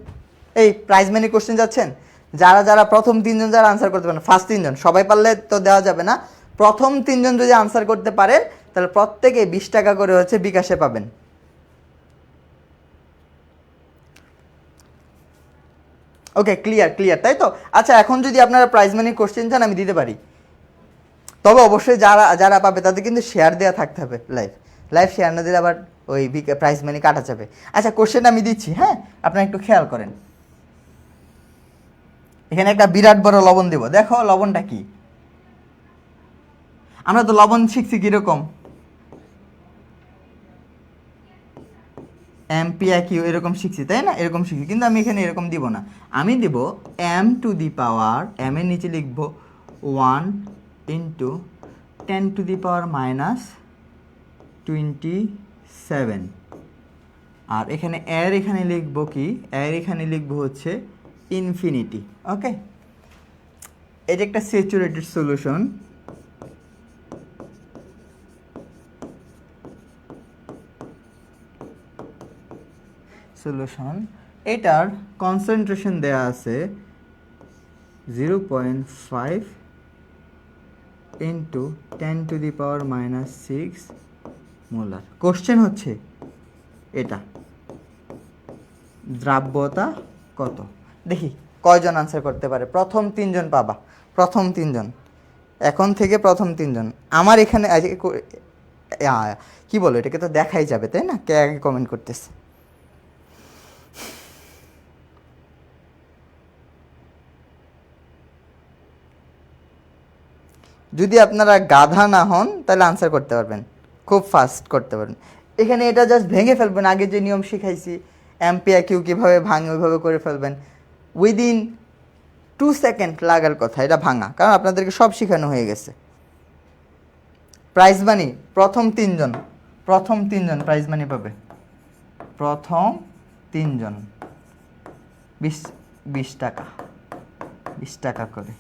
এই প্রাইজ মানি কোশ্চেন যাচ্ছেন যারা যারা প্রথম তিনজন যারা আনসার করতে পারেন, ফার্স্ট তিনজন, সবাই পারলে তো দেওয়া যাবে না, প্রথম তিনজন যদি আনসার করতে পারেন তাহলে প্রত্যেকে 20 টাকা করে হচ্ছে বিকাশে পাবেন। ওকে, ক্লিয়ার? ক্লিয়ার, তাই তো? আচ্ছা এখন যদি আপনারা প্রাইজ মানির কোশ্চেন চান আমি দিতে পারি, তবে অবশ্যই যারা যারা পাবে তাদের কিন্তু শেয়ার দেওয়া থাকতে হবে। লাইভ শেয়ার না দিলে আবার ওই প্রাইজ মানি কাটা যাবে। আচ্ছা কোশ্চেন আমি দিচ্ছি, হ্যাঁ, আপনারা একটু খেয়াল করেন। এখানে একটা বিরাট বড় লবণ দেব, দেখো লবণটা কি। আমরা তো লবণ শিখছি কিরকম, এমপিআইকিউ এরকম শিখছি, তাই না? এরকম শিখছি, কিন্তু আমি এখানে এরকম দিব না, আমি দেব M to the power, M এর নিচে লিখব 1 into 10 to the power minus 27, আর এখানে এর এখানে লিখব কি, এর এখানে লিখব হচ্ছে ইনফিনিটি। ওকে, এটা একটা স্যাচুরেটেড সলিউশন। এটার কনসেন্ট্রেশন দেয়া আছে 0.5 into 10 to the power minus 6 molar. Question হচ্ছে এটা দ্রাব্যতা কত? দেখি কয়জন আনসার করতে পারে। প্রথম তিনজন পাবা, প্রথম তিনজন, এখন থেকে প্রথম তিনজন। আমার এখানে কি বলো, এটাকে তো দেখাই যাবে, তাই না? কে আগে কমেন্ট করতেছে? যদি আপনারা গাধা না হন তাহলে আনসার করতে পারবেন, খুব ফাস্ট করতে পারবেন। এখানে এটা জাস্ট ভেঙে ফেলবেন, আগে যে নিয়ম শিখাইছি এমপিআইকিউ কীভাবে ভাঙে ওইভাবে করে ফেলবেন। উইদিন 2 সেকেন্ড লাগার কথা এটা ভাঙা, কারণ আপনাদেরকে সব শেখানো হয়ে গেছে। প্রাইজ মানি প্রথম তিনজন প্রাইজ মানি পাবে, প্রথম 3 জন 20 টাকা 20 টাকা করে।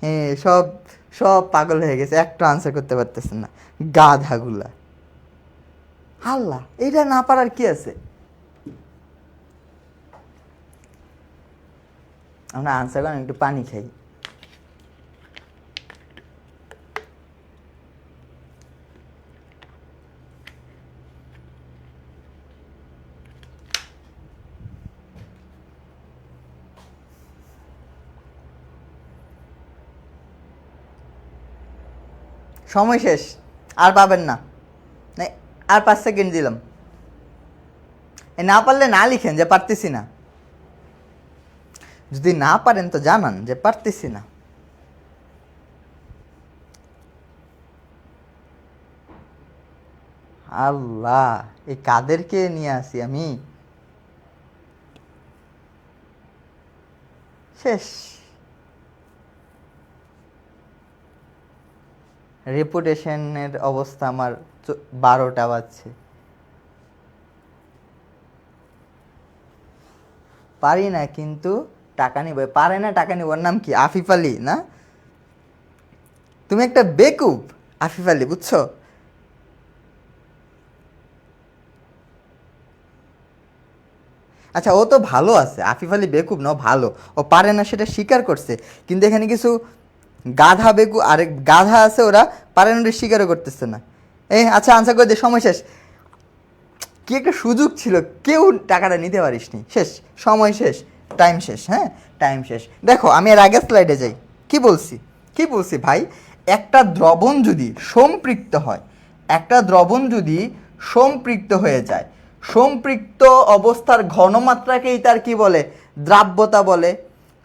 হ্যাঁ, সব সব পাগল হয়ে গেছে, একটা আনসার করতে পারতেছেন না, গাধাগুলা। আল্লাহ, এটা না পারার কি আছে? আমরা আনসার করেন, একটু পানি খাই। সময় শেষ, আর পাবেন না। আর 5 সেকেন্ড দিলাম। না পারলে না লিখেন যে পারতেছি না। যদি না পারেন তো জানান যে পারতেছি না। আল্লাহ, এই কাদেরকে নিয়ে আসি আমি? শেষ। রেপুটেশনের অবস্থা আমার 12টা বাজছে। পারি না কিন্তু টাকা নিব। পারে না টাকা নিব। ওর নাম কি? আফিফ আলী না? তুমি একটা বেকুব আফিফ আলী, বুঝছো? আচ্ছা, ও তো ভালো আছে, আফিফ আলী বেকুব না, ও ভালো। ও পারে না সেটা স্বীকার করছে, কিন্তু এখানে কিছু গাধা বেকু আরেক গাধা আছে, ওরা পারে না স্বীকারও করতেছে না। আচ্ছা, আনসার করে দে, সময় শেষ। কি একটা সুযোগ ছিল, কেউ টাকাটা নিতে পারিসনি। শেষ, সময় শেষ, টাইম শেষ। হ্যাঁ, টাইম শেষ। দেখো, আমি এর আগের স্লাইডে যাই। কি বলছি ভাই? একটা দ্রবণ যদি সম্পৃক্ত হয়, একটা দ্রবণ যদি সম্পৃক্ত হয়ে যায়, সম্পৃক্ত অবস্থার ঘনমাত্রাকেই তার কি বলে? দ্রাব্যতা বলে।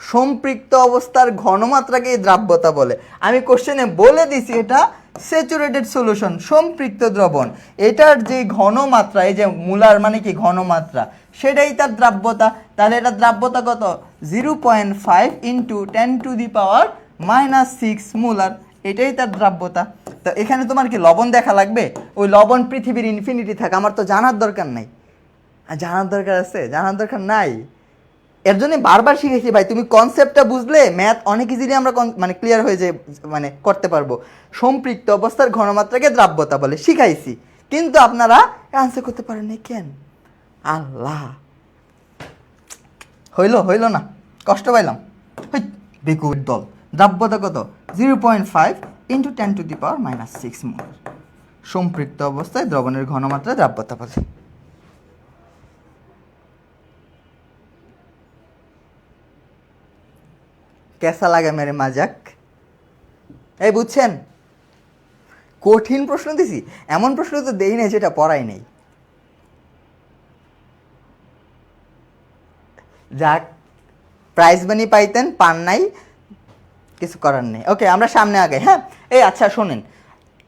সম্পৃক্ত অবস্থার ঘনমাত্রাকেই দ্রাব্যতা বলে। আমি কোশ্চেনে বলে দিছি এটা স্যাচুরেটেড সলিউশন, সম্পৃক্ত দ্রবণ। এটার যে ঘনমাত্রা, এই যে মোলার মানে কি ঘনমাত্রা, সেটাই তার দ্রাব্যতা। তাহলে এটা দ্রাব্যতা কত? 0.5 × 10⁻⁻6 মোলার। এটাই তার দ্রাব্যতা। তো এখানে তোমার কি লবণ দেখা লাগবে? ওই লবণ পৃথিবীর ইনফিনিটি থাকে, আমার তো জানার দরকার নাই। জানার দরকার আছে? জানার দরকার নাই। এর জন্য বারবার শিখেছি ভাই, তুমি কনসেপ্টটা বুঝলে ম্যাথ অনেক ইজিলি আমরা মানে ক্লিয়ার হয়ে যায়, মানে করতে পারবো। সম্পৃক্ত অবস্থার ঘনমাত্রাকে দ্রাব্যতা বলে, শিখাইছি, কিন্তু আপনারা আনসার করতে পারেননি কেন? আল্লাহ, হইল না, কষ্ট পাইলাম। বেকুব দল। দ্রাব্যতা কত? 0.5 × 10⁻⁻6 মোল। সম্পৃক্ত অবস্থায় দ্রবণের ঘনমাত্রা দ্রাব্যতা বলে। কেসা লাগে মেরে মাজাক? এই বুঝছেন? কঠিন প্রশ্ন দিছি, এমন প্রশ্ন তো দেই নাই যেটা পড়াই নেই। যাক, প্রাইজ মানি পাইতেন, পান নাই, কিছু করার নেই। ওকে, আমরা সামনে আগে। হ্যাঁ, আচ্ছা শোনেন,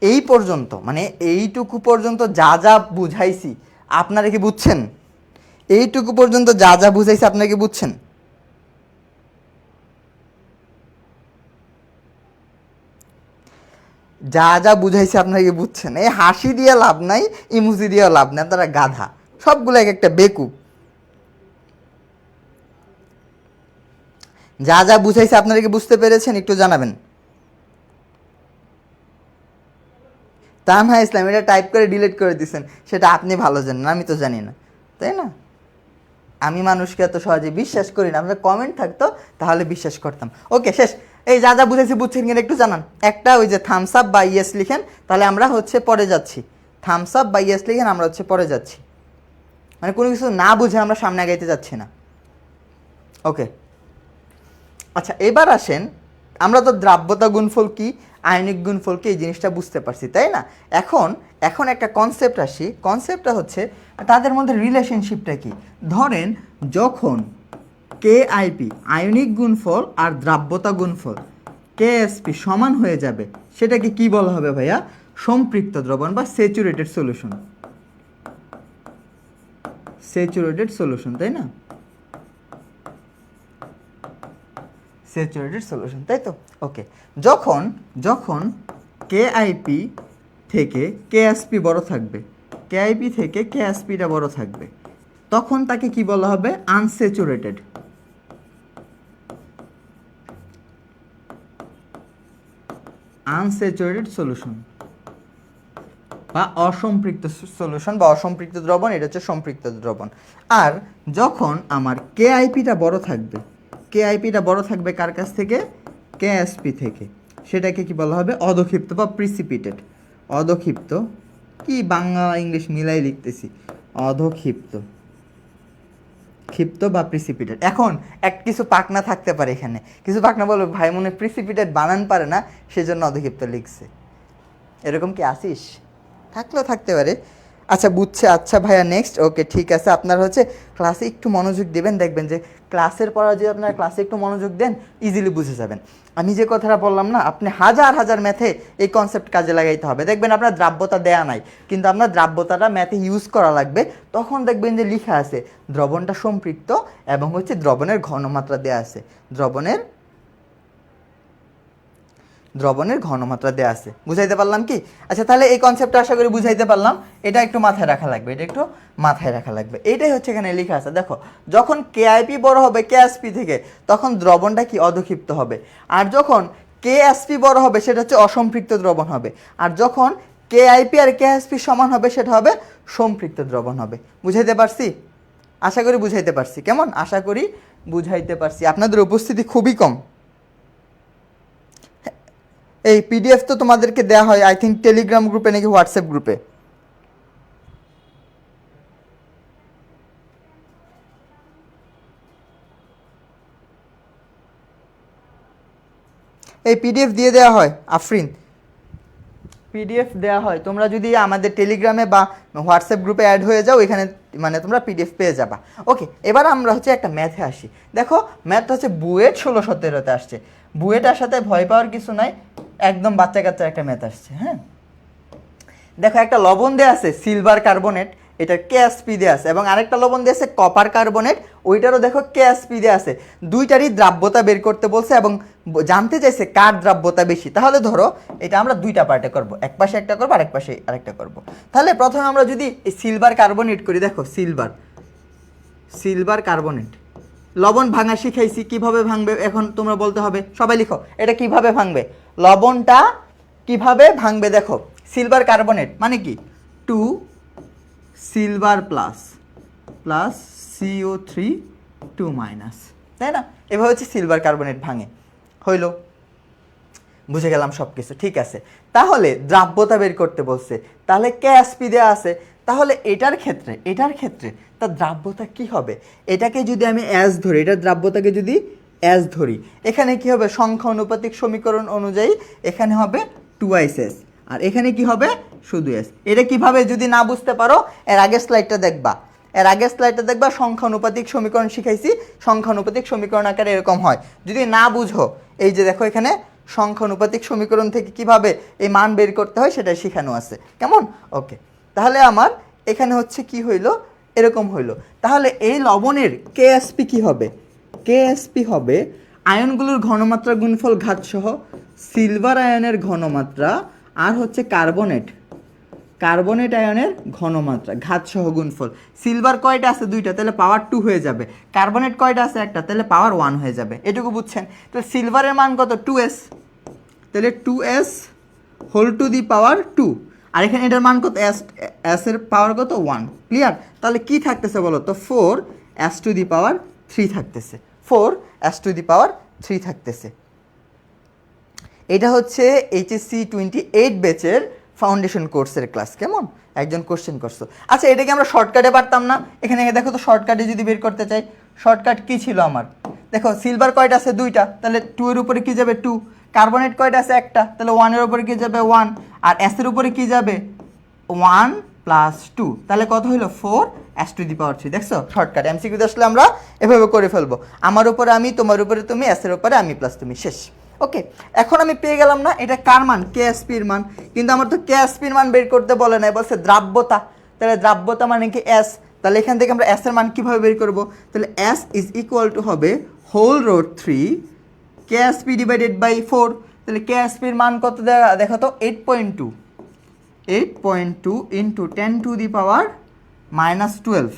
এই পর্যন্ত মানে এইটুকু পর্যন্ত যা যা বুঝাইছি আপনারা কি বুঝছেন? এইটুকু পর্যন্ত যা যা বুঝাইছি আপনারা কি বুঝছেন? যা যা বুঝাইছি আপনারা কি বুঝছেন? এই হাসি দিয়ে লাভ নাই, ইমোজি দিয়ে লাভ নাই, আপনারা গাধা সবগুলো, এক একটা বেকুব। যা যা বুঝাইছি আপনারা কি বুঝতে পেরেছেন? একটু জানাবেন। তানহা ইসলাম এটা টাইপ করে ডিলিট করে দিচ্ছেন, সেটা আপনি ভালো জানেন, আমি তো জানি না, তাই না? আমি মানুষকে এত সহজে বিশ্বাস করি না। আপনার কমেন্ট থাকতো তাহলে বিশ্বাস করতাম। ওকে, শেষ। এই যা যা বুঝেছি বুঝছেন কিনা একটু জানান। একটা ওই যে থামস আপ বা ইয়েস লিখেন, তাহলে আমরা হচ্ছে পরে যাচ্ছি। থামস আপ বা ইয়েস লিখেন, আমরা হচ্ছে পরে যাচ্ছি। মানে কোনো কিছু না বুঝে আমরা সামনে আগাইতে যাচ্ছি না। ওকে, আচ্ছা এবার আসেন, আমরা তো দ্রাব্যতা গুণফল কি, আয়নিক গুণফল কি, এই জিনিসটা বুঝতে পারছি, তাই না? এখন একটা কনসেপ্ট আসি। কনসেপ্টটা হচ্ছে তাদের মধ্যে রিলেশনশিপটা কি। ধরেন যখন কেআইপি আয়নিক গুণফল আর দ্রাব্যতা গুণফল কেএসপি সমান হয়ে যাবে, সেটাকে কি বলা হবে ভাইয়া? সম্পৃক্ত দ্রবণ বা স্যাচুরেটেড সলিউশন। স্যাচুরেটেড সলিউশন, তাই না? স্যাচুরেটেড সলিউশন, তাই তো? ওকে, যখন কেআইপি থেকে কেএসপি বড় থাকবে, কেআইপি থেকে কেএসপিটা বড় থাকবে, তখন তাকে কি বলা হবে? আনস্যাচুরেটেড। আনস্যাচুরেটেড সলিউশন বা অসম্পৃক্ত সলিউশন বা অসম্পৃক্ত দ্রবণ, এটা হচ্ছে সম্পৃক্ত দ্রবণ। আর যখন আমার কেআইপিটা বড় থাকবে, কেআইপিটা বড় থাকবে কার কাছ থেকে? কেএসপি থেকে, সেটাকে কি বলা হবে? অধক্ষিপ্ত বা প্রিসিপিটেড। অধক্ষিপ্ত, কি বাংলা ইংলিশ মিলাই লিখতেছি, অধক্ষিপ্ত, ক্ষিপ্ত বা প্রিসিপিটেড। এখন কিছু পাকনা থাকতে পারে এখানে, কিছু পাকনা বলবে ভাই মনে প্রিসিপিটেড বানান পারে না, সেজন্য অধক্ষিপ্ত লিখছে। এরকম কি আসিস? থাকলেও থাকতে পারে। আচ্ছা বুঝছে, আচ্ছা ভাইয়া নেক্সট। ওকে ঠিক আছে, আপনারা হচ্ছে ক্লাসে একটু মনোযোগ দেবেন, দেখবেন যে ক্লাসের পড়া যদি আপনারা ক্লাসে একটু মনোযোগ দেন ইজিলি বুঝে যাবেন। আমি যে কথাটা বললাম না, আপনি হাজার হাজার ম্যাথে এই কনসেপ্ট কাজে লাগাইতে হবে। দেখবেন আপনার দ্রাব্যতা দেয়া নাই, কিন্তু আপনার দ্রাব্যতাটা ম্যাথে ইউজ করা লাগবে, তখন দেখবেন যে লেখা আছে দ্রবণটা সম্পৃক্ত এবং হচ্ছে দ্রবণের ঘনমাত্রা দেয়া আছে, দ্রবণের ঘনমাত্রা দেওয়া আছে। বুঝাইতে পারলাম কি? আচ্ছা তাহলে এই কনসেপ্টটা আশা করি বুঝাইতে পারলাম। এটা একটু মাথায় রাখা লাগবে, এটা একটু মাথায় রাখা লাগবে। এইটাই হচ্ছে এখানে লেখা আছে। দেখো, যখন কেআইপি বড় হবে কেএসপি থেকে, তখন দ্রবণটা কি? অধক্ষিপ্ত হবে। আর যখন কেএসপি বড় হবে, সেটা হচ্ছে অসম্পৃক্ত দ্রবণ হবে। আর যখন কেআইপি আর কেএসপি সমান হবে, সেটা হবে সম্পৃক্ত দ্রবণ হবে। বুঝাইতে পারছি? আশা করি বুঝাইতে পারছি। কেমন? আশা করি বুঝাইতে পারছি। আপনাদের উপস্থিতি খুবই কম। এই পিডিএফ তো তোমাদেরকে দেওয়া হয় আই থিঙ্ক টেলিগ্রাম গ্রুপে নাকি হোয়াটসঅ্যাপ গ্রুপে। এই পিডিএফ দিয়ে দেওয়া হয় আফরিন, পিডিএফ দেওয়া হয়। তোমরা যদি আমাদের টেলিগ্রামে বা হোয়াটসঅ্যাপ গ্রুপে অ্যাড হয়ে যাও, এখানে মানে তোমরা পিডিএফ পেয়ে যাবা। ওকে, এবার আমরা হচ্ছে একটা ম্যাথে আসি। দেখো ম্যাথটা হচ্ছে বুয়েট 16-17-তে আসছে। বুয়েটার সাথে ভয় পাওয়ার কিছু নাই, একদম বাচ্চা কাচ্চার একটা ম্যাথ আসছে। হ্যাঁ, দেখো একটা লবণ দেওয়া আছে সিলভার কার্বনেট, এটা কেএসপি দেওয়া আছে, এবং আরেকটা লবণ দেওয়া আছে কপার কার্বনেট, ওইটারও দেখো কেএসপি দেওয়া আছে। দুইটারই দ্রাব্যতা বের করতে বলছে এবং জানতে চাইছে কার দ্রাব্যতা বেশি। তাহলে ধরো এটা আমরা দুইটা পার্টে করব, এক পাশে একটা করবো, আরেক পাশে আরেকটা করব। তাহলে প্রথমে আমরা যদি এই সিলভার কার্বনেট করি, দেখো সিলভার কার্বনেট, লবণ ভাঙা শিখাইছি, কিভাবে ভাঙবে এখন তোমরা বলতে হবে। সবাই লিখো এটা কিভাবে ভাঙবে, লবণটা কিভাবে ভাঙবে। দেখো সিলভার কার্বনেট মানে কি? 2 সিলভার প্লাস CO3 2 মাইনাস, তাই না? এভাবে হচ্ছে সিলভার কার্বনেট ভাঙে। হইল, বুঝে গেলাম সব কিছু, ঠিক আছে। তাহলে দ্রাব্যতা বের করতে বলছে, তাহলে কেএসপি দেওয়া আছে। তাহলে এটার ক্ষেত্রে তার দ্রাব্যতা কি হবে? এটাকে যদি আমি অ্যাস ধরি, এটার দ্রাব্যতাকে যদি অ্যাস ধরি, এখানে কি হবে? সংখ্যা অনুপাতিক সমীকরণ অনুযায়ী এখানে হবে 2s, আর এখানে কি হবে? শুধু s। এটা কিভাবে যদি না বুঝতে পারো, এর আগের স্লাইডটা দেখবা, সংখ্যা অনুপাতিক সমীকরণ শিখাইছি। সংখ্যা অনুপাতিক সমীকরণ আকারে এরকম হয়। যদি না বুঝো, এই যে দেখো এখানে সংখ্যা অনুপাতিক সমীকরণ থেকে কিভাবে এই মান বের করতে হয় সেটা শেখানো আছে। কেমন? ওকে, তাহলে আমার এখানে হচ্ছে কি হইলো? এরকম হইলো। তাহলে এই লবণের কেএসপি কি হবে? কেএসপি হবে আয়নগুলোর ঘনমাত্রা গুণফল ঘাতসহ সিলভার আয়নের ঘনমাত্রা আর হচ্ছে কার্বনেট আয়নের ঘনমাত্রা ঘাতসহ গুণফল। সিলভার কয়টা আছে? 2টা, তাহলে পাওয়ার 2 হয়ে যাবে। কার্বনেট কয়টা আছে? 1টা, তাহলে পাওয়ার 1 হয়ে যাবে। এটুকু বুঝছেন? তাহলে সিলভারের মান কত? 2s, তাহলে 2s whole to the power 2। আর এখানে এটার মান কত? s এর পাওয়ার কত? 1। ক্লিয়ার? তাহলে কি থাকতেছে বলো তো? 4s টু দি পাওয়ার 3 থাকতেছে। 4s টু দি পাওয়ার 3 থাকতেছে। এটা হচ্ছে HSC 28 ব্যাচের ফাউন্ডেশন কোর্সের ক্লাস। কেমন? একজন কোশ্চেন করছো। আচ্ছা এটাকে আমরা শর্টকাটে পারতাম না? এখানে দেখো তো, শর্টকাটে যদি বের করতে চাই, শর্টকাট কি ছিল আমার? দেখো সিলভার কয়টা আছে? 2টা, তাহলে 2 এর উপরে কি যাবে? 2। কার্বনেট কয়টা আছে? 1টা, তাহলে 1 এর উপরে কি যাবে? 1। আর s এর উপরে কি যাবে? 1 প্লাস 2, তাহলে কত হলো? 4s to the power 3। দেখছো শর্টকাট? এমসিকিউতে আসলে আমরা এভাবে করে ফেলবো, আমার উপরে আমি, তোমার উপরে তুমি, s এর উপরে আমি প্লাস তুমি, শেষ। ওকে, এখন আমি পেয়ে গেলাম না এটা কার মান? কেএসপির মান। কিন্তু আমার তো কেএসপির মান বের করতে বলে নাই, বলছে দ্রাব্যতা। তাহলে দ্রাব্যতা মানে কি? s। তাহলে এখান থেকে আমরা s এর মান কিভাবে বের করব? তাহলে s ইজ ইকুয়াল টু হবে whole root 3 KSP divided by 4। তাহলে কেএসপির মান কত দেখো তো? 8.2। 8.2 ইন্টু 10⁻⁻12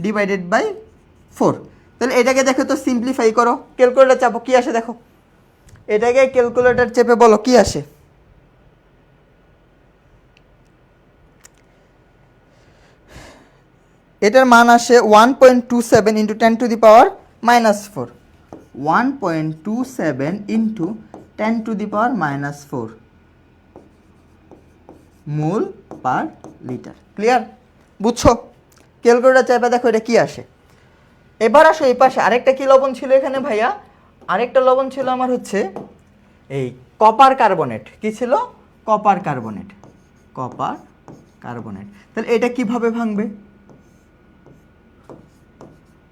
ডিভাইডেড বাই 4। তাহলে এটাকে দেখো তো, সিম্পলিফাই করো, ক্যালকুলেটর চাপো, কি আসে দেখো। এটাকে ক্যালকুলেটর চেপে বলো কি আসে। এটার মান আসে 1.27 ইন্টু 10⁻⁻4। 1.27 ইন্টু 10⁻⁻4 মোল পার লিটার। ক্লিয়ার? বুঝছো? ক্যালকুলেটর চাইবে দেখো এটা কি আসে। এবার আসো এই পাশে আরেকটা কি লবণ ছিল এখানে ভাইয়া, আরেকটা লবণ ছিল আমার হচ্ছে এই কপার কার্বনেট। কি ছিল? Copper carbonate. Copper carbonate. তাহলে এটা কিভাবে ভাঙবে?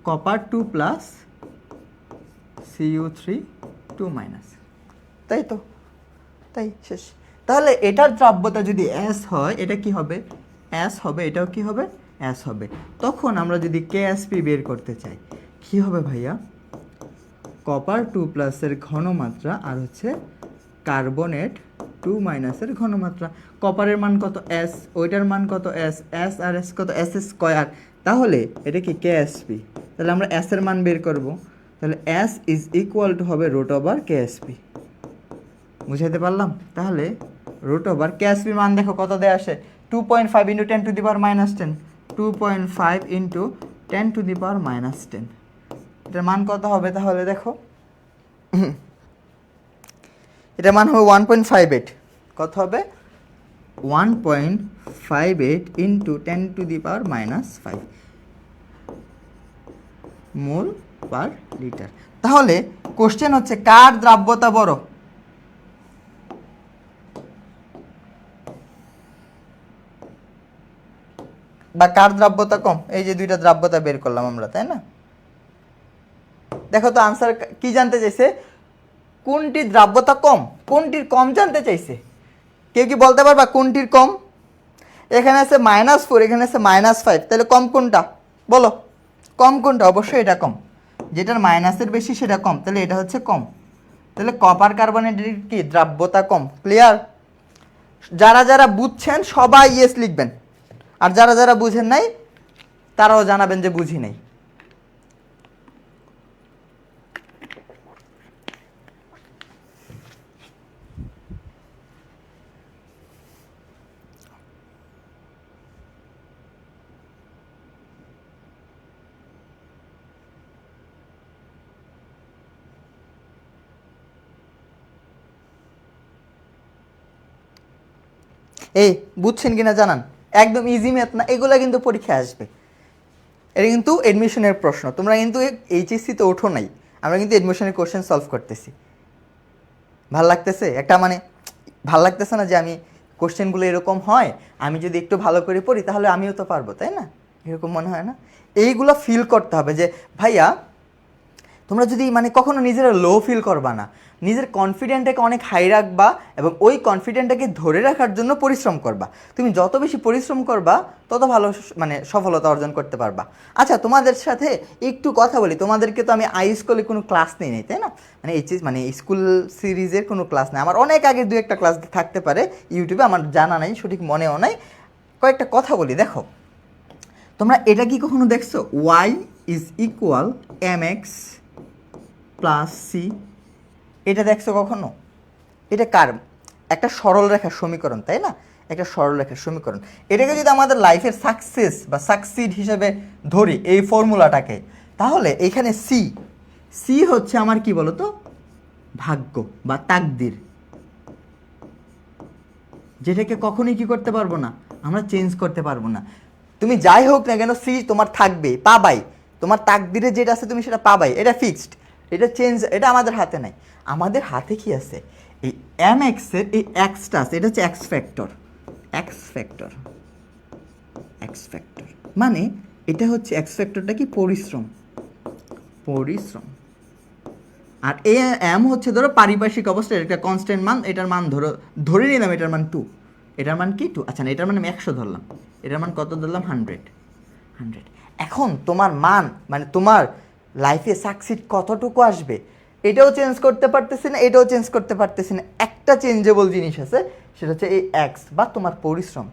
কপার 2 প্লাস Cu3 2 মাইনাস, তাই তো? তাই, শেষ। তাহলে এটার দ্রাব্যতা যদি S হয়, এটা কি হবে? S হবে। এটাও কি হবে? S হবে। তখন আমরা যদি KSP বের করতে চাই, কি হবে ভাইয়া? কপার 2 প্লাসের ঘনমাত্রা আর হচ্ছে কার্বনেট 2 মাইনাসের ঘনমাত্রা। কপারের মান কত? S, ওইটার মান কত? S, S আর S কত? S square. তাহলে এটা কি KSP। তাহলে আমরা S এর মান বের করব। তাহলে S ইজ ইকুয়াল টু হবে √KSP। বুঝাইতে পারলাম? তাহলে √KSP মান দেখো কত দেয়া আসে, 2.5 ইন্টু 10⁻10। 2.5 ইন্টু 10⁻10। এটার মান কত হবে তাহলে দেখো? এটার মান হবে 1.58। কত হবে? 1.58 ইন্টু 10⁻5 মোল পার লিটার। তাহলে কোশ্চেন হচ্ছে কার দ্রাব্যতা বড়? বা কার দ্রাব্যতা কম? এই যে দুইটা দ্রাব্যতা বের করলাম আমরা, তাই না? দেখো তো আনসার কি জানতে চাইছে? কোনটির দ্রাব্যতা কম, কোনটির কম জানতে চাইছে। কেউ কি বলতে পারবা কোনটির কম? এখানে আছে -4, এখানে আছে -5, তাহলে কম কোনটা বলো? কম কোনটা? অবশ্যই এটা কম। যেটার মাইনাসের বেশি সেটা কম, তাহলে এটা হচ্ছে কম। তাহলে কপার কার্বনেটের কি দ্রাব্যতা কম। ক্লিয়ার? যারা যারা বুঝছেন সবাই ইয়েস লিখবেন, আর যারা যারা বুঝেন নাই তারাও জানাবেন যে বুঝি নাই। এই বুঝছেন কিনা জানান। একদম ইজি ম্যাথ না, এগুলা কিন্তু পরীক্ষায় আসবে। এটা কিন্তু এডমিশনের প্রশ্ন। তোমরা কিন্তু এইচএসসিতে ওঠো নাই, আমরা কিন্তু এডমিশনের কোশ্চেন সলভ করতেছি। ভাল লাগতেছে? একটা মানে ভাল লাগতেছে না যে আমি কোশ্চেনগুলো এরকম হয়, আমি যদি একটু ভালো করে পড়ি তাহলে আমিও তো পারবো, তাই না? এরকম মনে হয় না? এইগুলো ফিল করতে হবে যে ভাইয়া তোমরা যদি মানে কখনো নিজেরা লো ফিল করবা না, নিজের কনফিডেন্টটাকে অনেক হাই রাখবা এবং ওই কনফিডেন্টটাকে ধরে রাখার জন্য পরিশ্রম করবা। তুমি যত বেশি পরিশ্রম করবা তত ভালো মানে সফলতা অর্জন করতে পারবা। আচ্ছা তোমাদের সাথে একটু কথা বলি, তোমাদেরকে তো আমি স্কুলে কোনো ক্লাস নেই নাই, তাই না? মানে এইচএস মানে স্কুল সিরিজের কোনো ক্লাস নেই আমার। অনেক আগে দু একটা ক্লাস থাকতে পারে ইউটিউবে, আমার জানা নাই, সঠিক মনেও নাই। কয়েকটা কথা বলি, দেখো তোমরা এটা কি কখনো দেখছো? y is equal mx plus C, এটা দেখছো কখনো? এটা কার? একটা সরল রেখার সমীকরণ, তাই না? একটা সরল রেখার সমীকরণ। এটাকে যদি আমাদের লাইফের সাকসেস বা সাকসিড হিসেবে ধরি এই ফর্মুলাটাকে, তাহলে এখানে সি, সি হচ্ছে আমার কি বলতো? ভাগ্য বা তাকদির, যেটাকে কখনোই কি করতে পারবো না, আমরা চেঞ্জ করতে পারবো না। তুমি যাই হোক না কেন সি তোমার থাকবে, পাবাই। তোমার তাকদিরে যেটা আছে তুমি সেটা পাবাই, এটা ফিক্সড। এটা চেঞ্জ, এটা আমাদের হাতে নাই। আমাদের হাতে কি আছে? এই এম এক্সের এই এক্সটা আছে, এটা হচ্ছে x factor. X factor, x factor মানে এটা হচ্ছে এক্স ফ্যাক্টরটা কি? পরিশ্রম, পরিশ্রম। আর এ এম হচ্ছে ধরো পারিপার্শ্বিক অবস্থা, এটা কনস্ট্যান্ট মান, এটার মান ধরে নিলাম এটার মান 2, এটার মান কি 2। আচ্ছা না, এটার মান আমি 100 ধরলাম, এটার মান কত ধরলাম? 100। এখন তোমার মান মানে তোমার লাইফে সাকসিড কতটুকু আসবে এটাও চেঞ্জ করতে পারতেছি না, এটাও চেঞ্জ করতে পারতেছি না। একটা চেঞ্জেবল জিনিস আছে, সেটা হচ্ছে এই এক্স বা তোমার পরিশ্রম।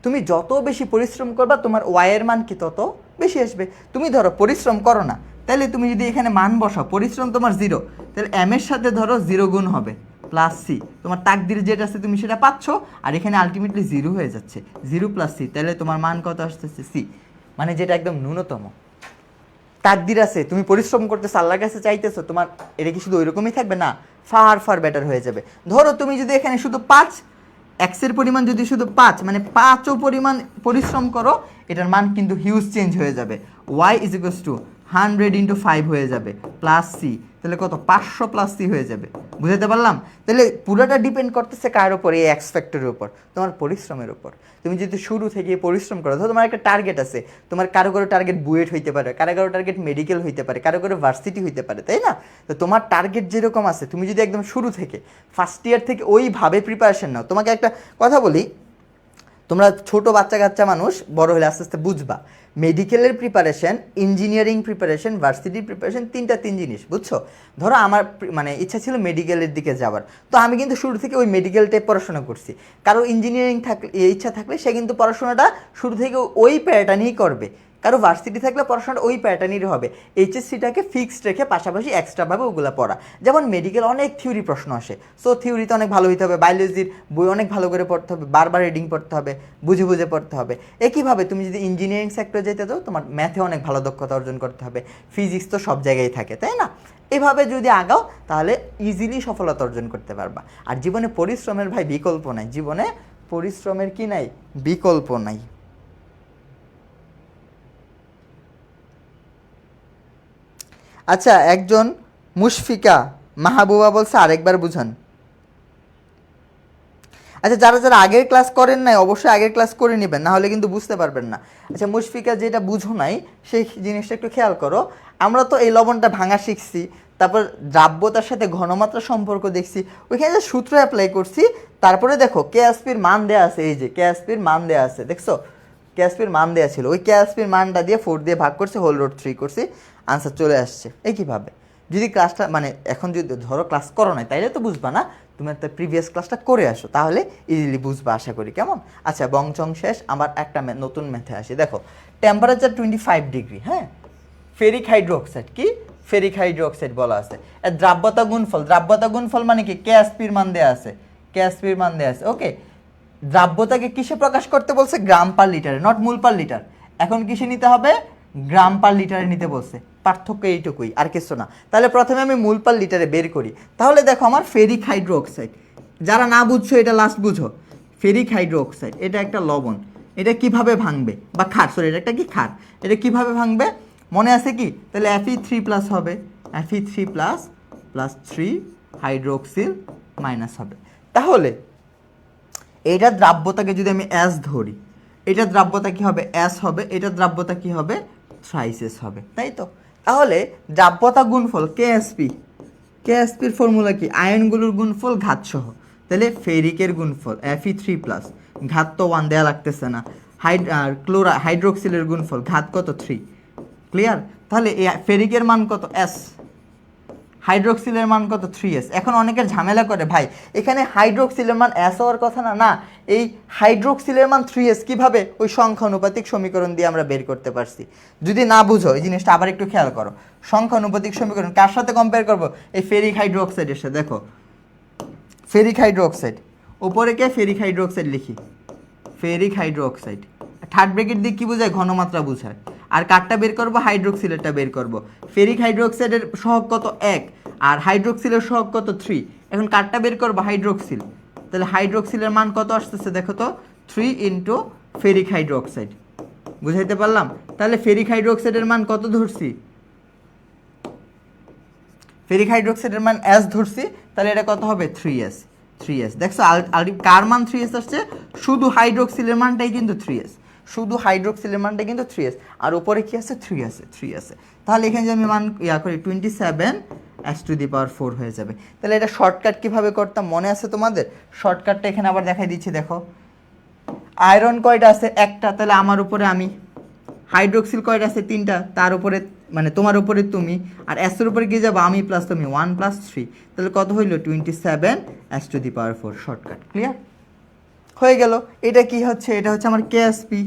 তুমি যত বেশি পরিশ্রম করবা তোমার ওয়াইয়ের মান কি তত বেশি আসবে। তুমি ধরো পরিশ্রম করো না, তাহলে তুমি যদি এখানে মান বসাও, পরিশ্রম তোমার 0, তাহলে এম এর সাথে ধরো 0 গুণ হবে প্লাস সি, তোমার তাকদির যেটা আছে তুমি সেটা পাচ্ছ, আর এখানে আলটিমেটলি 0 হয়ে যাচ্ছে, 0 প্লাস সি, তাহলে তোমার মান কত আসতেছে সি, মানে যেটা একদম ন্যূনতম। তাকদির আছে, তুমি পরিশ্রম করতেছো, আল্লাহর কাছে চাইতেছো, তোমার এটা কি শুধু ওইরকমই থাকবে না, ফার ফার বেটার হয়ে যাবে। ধরো তুমি যদি এখানে শুধু 5, এক্সের পরিমাণ যদি শুধু 5, মানে 5ও পরিমাণ পরিশ্রম করো, এটার মান কিন্তু হিউজ চেঞ্জ হয়ে যাবে। Y is equals to 100 into 5 হয়ে যাবে প্লাস সি, তাহলে কত 500 প্লাস সি হয়ে যাবে। বুঝাতে পারলাম? তাহলে পুরোটা ডিপেন্ড করতেছে কার উপর, এই এক্স ফ্যাক্টরের উপর, তোমার পরিশ্রমের উপর। তুমি যদি শুরু থেকে পরিশ্রম করো, ধরো তোমার একটা টার্গেট আছে, তোমার কারো কারো টার্গেট বুয়েট হইতে পারে, কারো কারো টার্গেট মেডিকেল হইতে পারে, কারো কারো ভার্সিটি হইতে পারে, তাই না? তো তোমার টার্গেট যেরকম আছে, তুমি যদি একদম শুরু থেকে ফার্স্ট ইয়ার থেকে ওইভাবে প্রিপারেশন নাও। তোমাকে একটা কথা বলি, তোমরা ছোট বাচ্চা কাচ্চা মানুষ, বড় হলে আস্তে আস্তে বুঝবা, মেডিকেলের প্রিপারেশন, ইঞ্জিনিয়ারিং প্রিপারেশন, ভার্সিটির প্রিপারেশন, তিন জিনিস, বুঝছো? ধরো আমার মানে ইচ্ছা ছিল মেডিকেলের দিকে যাওয়ার, তো আমি কিন্তু শুরু থেকে ওই মেডিকেলটাই পড়াশোনা করছি। কারো ইঞ্জিনিয়ারিং থাকলে, ইচ্ছা থাকলে সে কিন্তু পড়াশোনাটা শুরু থেকে ওই প্যাটার্নই করবে। কারো ভার্সিটি থাকলে পড়াশোনাটা ওই প্যাটার্নেরই হবে, এইচএসসিটাকে ফিক্সড রেখে পাশাপাশি এক্সট্রাভাবে ওগুলো পড়া। যেমন মেডিকেল অনেক থিওরি প্রশ্ন আসে, সো থিওরিতে অনেক ভালো হইতে হবে, বায়োলজির বই অনেক ভালো করে পড়তে হবে, বারবার রিডিং পড়তে হবে, বুঝে বুঝে পড়তে হবে। একইভাবে তুমি যদি ইঞ্জিনিয়ারিং সেক্টরে যেতে চাও, তোমার ম্যাথে অনেক ভালো দক্ষতা অর্জন করতে হবে, ফিজিক্স তো সব জায়গায় থাকে, তাই না? এভাবে যদি আগাও তাহলে ইজিলি সফলতা অর্জন করতে পারবা। আর জীবনে পরিশ্রমের ভাই বিকল্প নাই, জীবনে পরিশ্রমের কি নাই, বিকল্প নাই। আচ্ছা, একজন মুশফিকা মাহবুবা বলছে আরেকবার বুঝান। আচ্ছা, যারা যারা আগের ক্লাস করেন নাই অবশ্যই আগের ক্লাস করে নেবেন, না হলে কিন্তু বুঝতে পারবেন না। আচ্ছা, মুশফিকা যেটা বুঝো নাই সেই জিনিসটা একটু খেয়াল করো। আমরা তো এই লবণটা ভাঙা শিখছি, তারপর দ্রাব্যতার সাথে ঘনমাত্রা সম্পর্ক দেখছি, ওইখানে যে সূত্র অ্যাপ্লাই করছি, তারপরে দেখো কেএসপির মান দেওয়া আছে, এই যে কেএসপির মান দেওয়া আছে, দেখছো কেএসপির মান দেওয়া ছিল, ওই কেএসপির মানটা দিয়ে 4 দিয়ে ভাগ করছে, হোল রুট 3 করছি, আনসার চলে আসছে। একইভাবে যদি ক্লাসটা মানে এখন যদি ধরো ক্লাস করো নাই, তাইলে তো বুঝবা না, তুমি একটা প্রিভিয়াস ক্লাসটা করে আসো, তাহলে ইজিলি বুঝবা আশা করি। কেমন? আচ্ছা, বংচং শেষ, আবার একটা নতুন ম্যাথে আসি। দেখো, টেম্পারেচার 25 ডিগ্রি, হ্যাঁ, ফেরিক হাইড্রোক্সাইড, কি ফেরিক হাইড্রোক্সাইড বলা আছে, এর দ্রাব্যতা গুণফল, দ্রাব্যতা গুণফল মানে কি, কেএসপির মান দেওয়া আছে, কেএসপির মান দেওয়া আছে, ওকে। দ্রাব্যতাকে কিসে প্রকাশ করতে বলছে, গ্রাম পার লিটারে, নট মোল পার লিটার। এখন কিসে নিতে হবে, গ্রাম পার লিটারে নিতে বলছে, পার্থক্য এইটুকুই, আর কিছু না। তাহলে প্রথমে আমি মোল পার লিটারে বের করি। তাহলে দেখো আমার ফেরিক হাইড্রোক্সাইড, যারা না বুঝছো এটা লাস্ট বুঝো, ফেরিক হাইড্রোক্সাইড এটা একটা লবণ, এটা কিভাবে ভাঙবে, বা ক্ষার, সরি এটা একটা কি ক্ষার, এটা কিভাবে ভাঙবে মনে আছে কি? তাহলে Fe3+ হবে, Fe3+ প্লাস 3 হাইড্রোক্সিল মাইনাস হবে। তাহলে এইটা দ্রাব্যতাকে যদি আমি অ্যাস ধরি, এটা দ্রাব্যতা কি হবে, অ্যাস হবে, এটা দ্রাব্যতা কি হবে, থ্রাইসেস হবে, তাই তো? তাহলে দ্রাব্যতা গুণফল কেএসপি, কেএসপির ফর্মুলা কি, আয়নগুলোর গুণফল ঘাতসহ, তাহলে ফেরিকের গুণফল Fe3+, ঘাত তো 1 দেয়া লাগতেছে না, হাইড্রোক্সিলের গুণফল ঘাত কত 3, ক্লিয়ার? তাহলে ফেরিকের মান কত এস, হাইড্রোক্সিলের মান কত 3s। এখন অনেকের ঝামেলা করে, ভাই এখানে হাইড্রোক্সিলের মান এস হওয়ার কথা না, না এই হাইড্রোক্সিলের মান 3s কিভাবে, ওই সংখ্যানুপাতিক সমীকরণ দিয়ে আমরা বের করতে পারছি। যদি না বুঝো এই জিনিসটা আবার একটু খেয়াল করো, সংখ্যানুপাতিক সমীকরণ কার সাথে কম্পেয়ার করবো, এই ফেরিক হাইড্রোক্সাইডের সাথে। দেখো ফেরিক হাইড্রোক্সাইড, উপরে কে ফেরিক হাইড্রোক্সাইড লিখি, ফেরিক হাইড্রোক্সাইড, থার্ড ব্র্যাকেট দিয়ে কী বোঝায়, ঘনমাত্রা বোঝায়। আর কারটা বের করবো, হাইড্রোক্সিলেরটা বের করবো। ফেরিক হাইড্রোক্সাইডের সহগ কত 1, আর হাইড্রোক্সিলের সহগ কত 3। এখন কারটা বের করবো, হাইড্রোক্সিল, তাহলে হাইড্রোক্সিলের মান কত আসতেছে দেখো তো, 3 ইন্টু ফেরিক হাইড্রোক্সাইড। বুঝাইতে পারলাম? তাহলে ফেরিক হাইড্রোক্সাইডের মান কত ধরছি, ফেরিক হাইড্রোক্সাইডের মান এস ধরছি, তাহলে এটা কত হবে 3s। দেখছো কার মান 3s আসছে, শুধু হাইড্রোক্সিলের মানটাই কিন্তু 3s, শুধু হাইড্রোক্সিলের মানটাই কিন্তু 3s, আর উপরে কি আছে 3 আছে। তাহলে এখানে যদি আমি মান করি 27s⁴ হয়ে যাবে। তাহলে এটা শর্টকাট কিভাবে করতাম মনে আছে তোমাদের? শর্টকাটটা এখানে আবার দেখাই দিচ্ছি, দেখো আয়রন কয়টা আছে, একটা, তাহলে আমার উপরে আমি, হাইড্রোক্সিল কয়টা আছে 3টা, তার উপরে মানে তোমার উপরে তুমি, আর এস এর উপরে গিয়ে যাবো আমি প্লাস তুমি, 1 + 3, তাহলে কত হইলো 27s⁴ শর্টকাট। ক্লিয়ার হয়ে গেল। এটা কি হচ্ছে, এটা হচ্ছে আমার কেএসপি,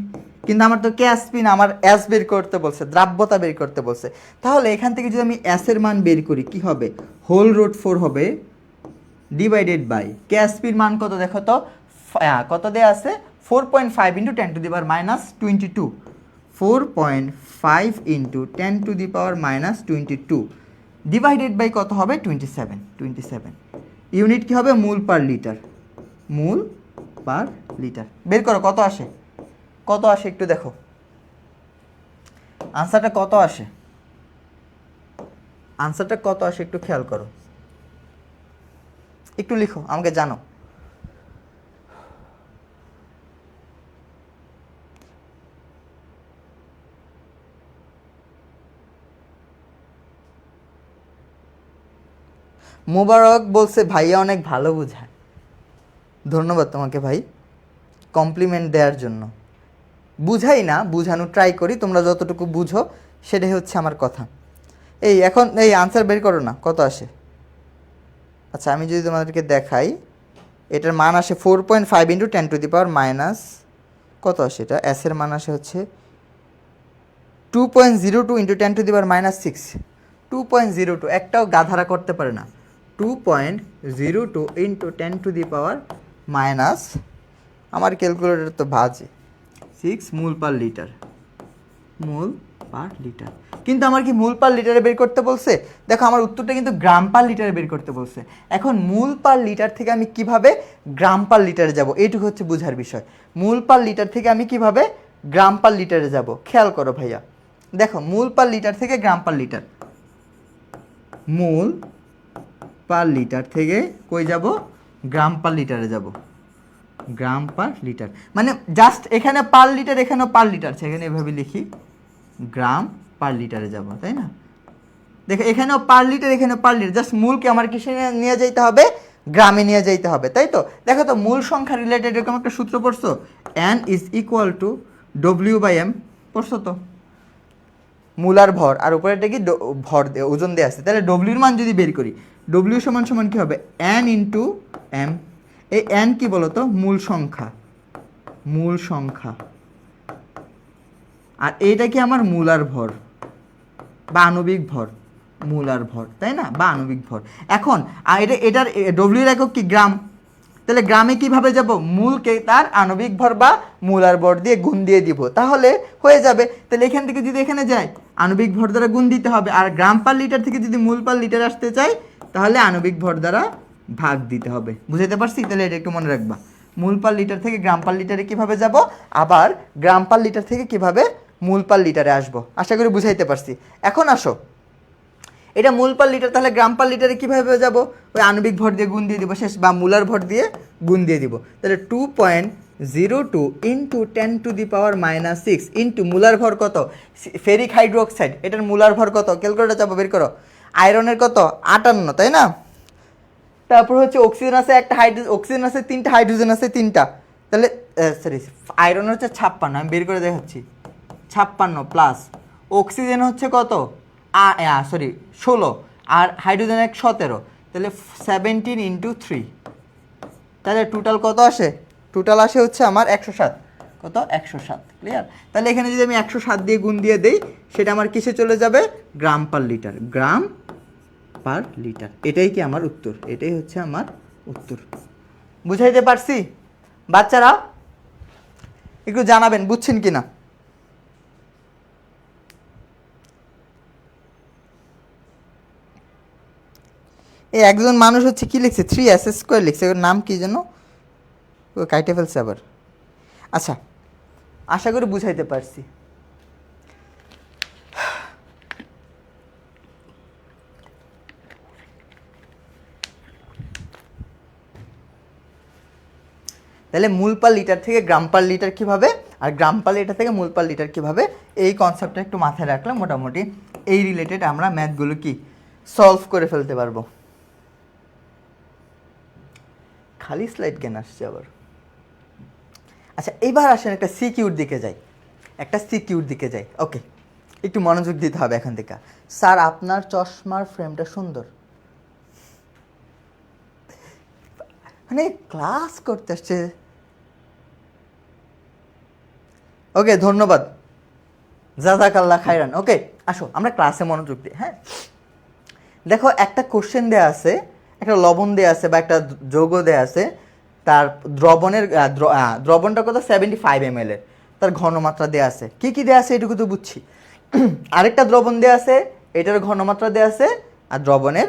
কিন্তু আমার তো কেএসপি না, আমার এস বের করতে বলছে, দ্রাব্যতা বের করতে বলছে। তাহলে এখান থেকে যদি আমি এস এর মান বের করি কি হবে, √4 হবে ডিভাইডেড বাই কেএসপির মান কত দেখো তো, কত দেয়া আছে 4.5 × 10⁻22, 4.5 × 10⁻22 ডিভাইডেড বাই কত হবে 27 ইউনিট কি হবে মোল পার লিটার, মোল পার লিটার। বের করো কত আসে, কত আসে একটু দেখো আনসারটা কত আসে, আনসারটা কত আসে একটু খেয়াল করো, একটু লিখো আমাকে জানো। মুবারক বলছে ভাইয়া অনেক ভালো বোঝায়, ধন্যবাদ তোমাকে ভাই কমপ্লিমেন্ট দেওয়ার জন্য। বুঝাই না, বুঝানো ট্রাই করি, তোমরা যতটুকু বুঝো সেটাই হচ্ছে আমার কথা। এই এখন এই আনসার বের করো না কত আসে। আচ্ছা আমি যদি তোমাদেরকে দেখাই, এটার মান আসে 4.5 × 10⁻⁻, কত আসে এটা, এস এর মান আসে হচ্ছে 2.02 × 10⁻⁻6, 2.02, একটাও গাধারা করতে পারে না, 2.02 × 10⁻⁻, আমার ক্যালকুলেটর তো বাজে, 6 মোল পার লিটার, মোল পার লিটার। কিন্তু আমার কি মোল পার লিটারে বের করতে বলছে, দেখো আমার উত্তরটা কিন্তু গ্রাম পার লিটারে বের করতে বলছে। এখন মোল পার লিটার থেকে আমি কিভাবে গ্রাম পার লিটারে যাব, এইটুকু হচ্ছে বোঝার বিষয়। মোল পার লিটার থেকে আমি কিভাবে গ্রাম পার লিটারে যাব, খেয়াল করো ভাইয়া, দেখো মোল পার লিটার থেকে গ্রাম পার লিটার, মোল পার লিটার থেকে কই যাব, গ্রাম পার লিটারে যাব, গ্রাম পার লিটার, মানে জাস্ট এখানে পার লিটার এখানেও পার লিটার, সেখানে এভাবে লিখি গ্রাম পার লিটারে যাব, তাই না। দেখো এখানেও পার লিটার এখানেও পার লিটার, জাস্ট মূলকে আমার কিসে নিয়ে যেতে হবে, গ্রামে নিয়ে যেতে হবে, তাই তো। দেখো তো মূল সংখ্যা রিলেটেড এরকম একটা সূত্র পড়ছো, n = W/m, পড়ছো তো, মূল আর ভর, আর উপরেটা কি ভর দিয়ে ওজন দেওয়া আছে, তাহলে ডব্লিউর মান যদি বের করি, ডব্লিউ সমান কি হবে n × m, এই n কি বলতো মূল সংখ্যা, মূল সংখ্যা, আর এইটা কি আমার মূল আর ভর বা আণবিক ভর, মূল আর ভর, তাই না, বা আণবিক ভর। এখন এটার ডব্লিউর একক কি গ্রাম, তাহলে গ্রামে কিভাবে যাব, মূলকে তার আণবিক ভর বা মূল আর ভর দিয়ে গুণ দিয়ে দিব, তাহলে হয়ে যাবে। তাহলে এখান থেকে যদি এখানে যায় আণবিক ভর দ্বারা গুণ দিতে হবে, আর গ্রাম পার লিটার থেকে যদি মূল পার লিটার আসতে চাই তাহলে আণবিক ভর দ্বারা ভাগ দিতে হবে। বুঝতে পারছি, তাহলে এটা একটু মনে রাখবা, মূল পার লিটার থেকে গ্রাম পার লিটারে কিভাবে যাব, আবার গ্রাম পার লিটার থেকে কিভাবে মূল পার লিটারে আসবো। আশা করি বুঝাইতে পারছি। এখন আসো, এটা মূল পার লিটার, তাহলে গ্রাম পার লিটারে কীভাবে যাব, ওই আণবিক ভর দিয়ে গুণ দিয়ে দিব শেষ, বা মূলার ভর দিয়ে গুণ দিয়ে দিব। তাহলে 2.02 × 10⁻⁻6 ইন্টু মূলার ভর কত, ফেরিক হাইড্রোক্সাইড, এটার মূলার ভর কত, ক্যালকুলেটর যাবো বের করো, আয়রনের কত 58, তাই না। তারপর হচ্ছে অক্সিজেন আছে একটা, অক্সিজেন আছে 3টা, হাইড্রোজেন আছে 3টা, তাহলে সরি আয়রন হচ্ছে 56, আমি বের করে দেখাচ্ছি, 56 প্লাস অক্সিজেন হচ্ছে কত 16, আর হাইড্রোজেন 17, তাহলে 17 × 3, তাহলে টোটাল কত আসে, টোটাল আসে হচ্ছে আমার 107, কত 107। ক্লিয়ার, তাহলে এখানে যদি আমি 107 দিয়ে গুণ দিয়ে দেই, সেটা আমার কিসে চলে যাবে, গ্রাম পার লিটার, গ্রাম পার লিটার। এটাই কি আমার উত্তর, এটাই হচ্ছে আমার উত্তর। বুঝাইতে পারছি বাচ্চারা, একটু জানাবেন বুঝছেন কিনা। এই একজন মানুষ হচ্ছে কি লিখছে, 3s² লিখছে, ওর নাম কি যেন, ও কাইটে ফেলছে আবার। আচ্ছা আশা করি বুঝাইতে পারছি। তাহলে মূল পার লিটার থেকে গ্রাম পার লিটার কীভাবে, আর গ্রাম পার লিটার থেকে মূল পার লিটার কীভাবে, এই কনসেপ্টটা একটু মাথায় রাখলে মোটামুটি এই রিলেটেড আমরা ম্যাথগুলো কি সলভ করে ফেলতে পারবো। খালি স্লাইড কেন আসছে আবার। আচ্ছা এবার আসেন একটা সিকিউর দিকে যাই, একটা সিকিউর দিকে যাই। ওকে একটু মনোযোগ দিতে হবে এখান থেকে। স্যার আপনার চশমার ফ্রেমটা সুন্দর, মানে ক্লাস করতে আসছে। ওকে, ধন্যবাদ, জাজাকাল্লাহ খাইরান। ওকে, আসো আমরা ক্লাসে মনোযোগ দিই। হ্যাঁ, দেখো একটা কোশ্চেন দেয়া আছে, একটা লবণ দেয়া আছে বা একটা যৌগ দেয়া আছে, তার দ্রবণের দ্রবণটা কত 75 ml এর, তার ঘনমাত্রা দেয়া আছে। কি কি দেয়া আছে এটুকু তো বুঝছি। আরেকটা দ্রবণ দেয়া আছে, এটার ঘনমাত্রা দেয়া আছে, আর দ্রবণের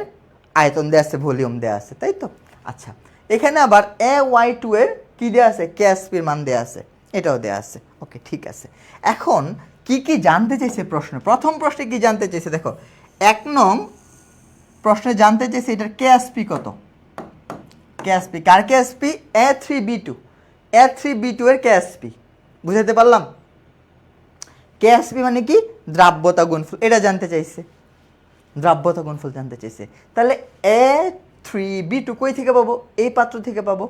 আয়তন দেয়া আছে, ভলিউম দেয়া আছে, তাই তো? আচ্ছা, এখানে আবার AY2 এর কি দেয়া আছে, KSP-র মান দেয়া আছে, এটাও দেয়া আছে। ওকে, ঠিক আছে। এখন কি কি জানতে চাইছে প্রশ্ন? প্রথম প্রশ্নে কি জানতে চাইছে দেখো, 1 নং প্রশ্নে জানতে চাইছে এটার KSP কত। KSP কার KSP? A3B2, A3B2 এর KSP। বুঝাতে পারলাম? KSP মানে কি? দ্রাব্যতা গুণফল, এটা জানতে চাইছে, দ্রাব্যতা গুণফল জানতে চাইছে। তাহলে A3B2 কই থেকে পাবো? এই পাত্র থেকে পাবো।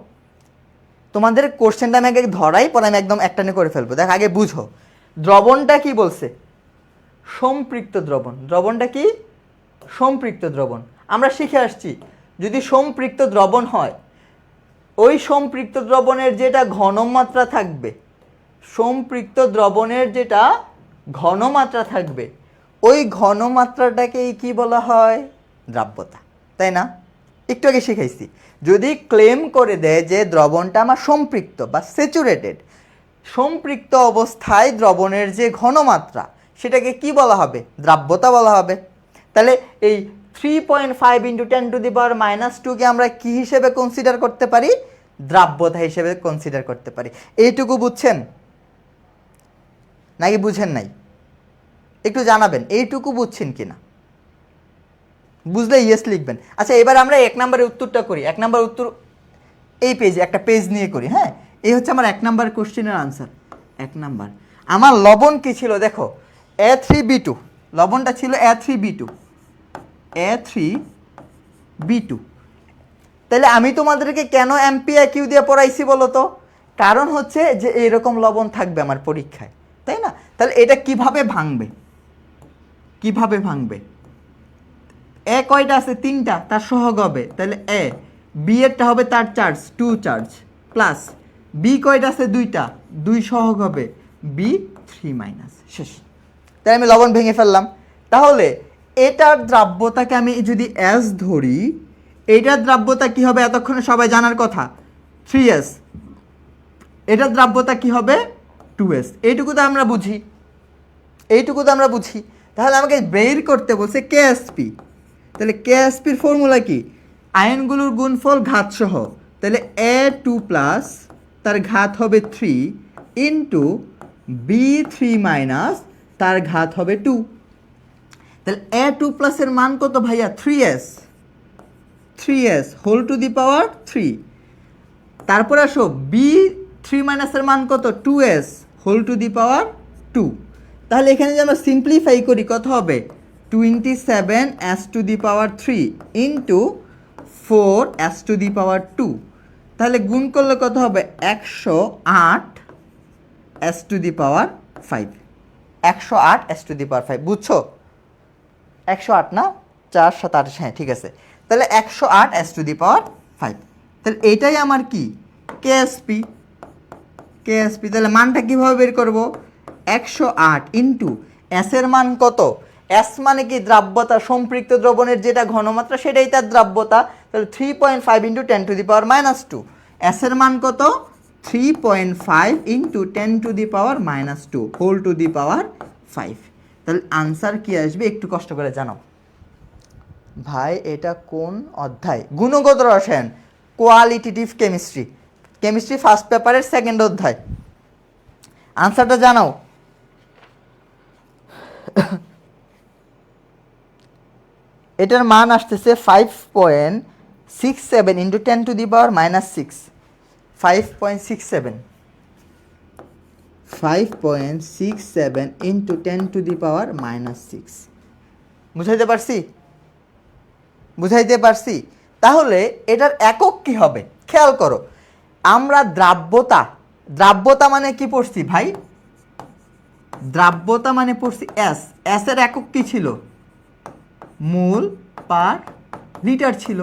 তোমাদের কোশ্চেনটা আমি আগে ধরাই, পরে আমি একদম একটানে করে ফেলবো। দেখ, আগে বুঝো দ্রবণটা কি বলছে, সম্পৃক্ত দ্রবণ। দ্রবণটা কি? সম্পৃক্ত দ্রবণ। আমরা শিখে আসছি যদি সম্পৃক্ত দ্রবণ হয়, ওই সম্পৃক্ত দ্রবণের যেটা ঘনমাত্রা থাকবে, সম্পৃক্ত দ্রবণের যেটা ঘনমাত্রা থাকবে, ওই ঘনমাত্রাটাকেই কি বলা হয়? দ্রাব্যতা, তাই না? একটু আগে শিখাইছি। যদি ক্লেম করে দেয় যে দ্রবণটা আমার সম্পৃক্ত বা স্যাচুরেটেড, সম্পৃক্ত অবস্থায় দ্রবণের যে ঘনমাত্রা, সেটাকে কি বলা হবে? দ্রাব্যতা বলা হবে। তাহলে এই 3.5 × 10⁻²কে আমরা কি হিসেবে কনসিডার করতে পারি? দ্রাব্যতা হিসেবে কনসিডার করতে পারি। এইটুকু বুঝছেন নাকি বুঝেন নাই? একটু জানাবেন এইটুকু বুঝছেন কিনা। বুঝলে ইয়েস লিখবেন। আচ্ছা, এবার আমরা 1 নম্বরের উত্তরটা করি। 1 নম্বর উত্তর এই পেজে, একটা পেজ নিয়ে করি। হ্যাঁ, এই হচ্ছে আমার 1 নম্বর কোশ্চেনের আনসার। 1 নম্বর আমার লবণ কি ছিল দেখো, A3B2, লবণটা ছিল A3B2, A3B2। তাহলে আমি তোমাদেরকে কেন MPIQ দিয়ে পড়াইছি বলো তো? কারণ হচ্ছে যে এরকম লবণ থাকবে আমার পরীক্ষায়, তাই না? তাহলে এটা কিভাবে ভাঙবে, কিভাবে ভাঙবে? এ কয়টা আছে? 3টা, তার সহগ হবে তাহলে এ। বি এরটা হবে তার চার্জ 2 চার্জ প্লাস বি কয়টা আছে? 2টা, 2 সহগ হবে বি 3 শেষ। তাই আমি লবণ ভেঙে ফেললাম। তাহলে এটার দ্রাব্যতাকে আমি যদি এস ধরি, এটার দ্রাব্যতা কি হবে? এতক্ষণে সবাই জানার কথা, 3s। এটার দ্রাব্যতা কি হবে? 2s। এইটুকু তো আমরা বুঝি, এইটুকু তো আমরা বুঝি। তাহলে আমাকে বের করতে বলছে কেএসপি। তাহলে কেএসপির ফর্মুলা কি? আয়নগুলোর গুণফল ঘাত সহ। তাহলে A2 প্লাস তার ঘাত হবে 3 ইন্টু B3 মাইনাস তার ঘাত হবে 2। তাহলে A2 প্লাসের মান কত ভাইয়া? 3s, 3s whole to the power 3। তারপরে আসো B3 মাইনাসের মান কত? 2s whole to the power 2। তাহলে এখানে যদি আমরা সিম্পলিফাই করি কত হবে? 27s to the power 3 into 4s to the power 2। তাহলে গুণ করলে কত হবে? 108s two the power 5। 108s two the power 5, বুঝছো? 108 না, 4 7 28, হ্যাঁ ঠিক আছে। তাহলে 108s টু দি পাওয়ার 5। তাহলে এইটাই আমার কি? কেএসপি। কেএসপি তাহলে মানটা কীভাবে বের করব? 108 ইন্টু এস এর মান কত? এস মানে কি? দ্রাব্যতা। সম্পৃক্ত দ্রবণের যেটা ঘনমাত্রা সেটাই তার দ্রাব্যতা। তাহলে 3.5 into 10 to the power -2। S এর মান কত? 3.5 into 10 to the power -2 whole to the power 5। তাহলে আনসার কি আসবে একটু কষ্ট করে জানাও ভাই। এটা কোন অধ্যায়? গুণগত রসায়ন, কোয়ালিটেটিভ কেমিস্ট্রি, কেমিস্ট্রি ফার্স্ট পেপারের 2nd অধ্যায়। আনসারটা জানাও। এটার মান আসতেছে 5.67 into 10 to the power -6। 5.67 5.67 into 10 to the power -6। বুঝাইতে পারছি? বুঝাইতে পারছি? তাহলে এটার একক কি হবে? খেয়াল করো, আমরা দ্রাব্যতা, দ্রাব্যতা মানে কি পড়ছি ভাই? দ্রাব্যতা মানে পড়ছি এস, এস এর একক কি ছিল? মোল পার লিটার ছিল।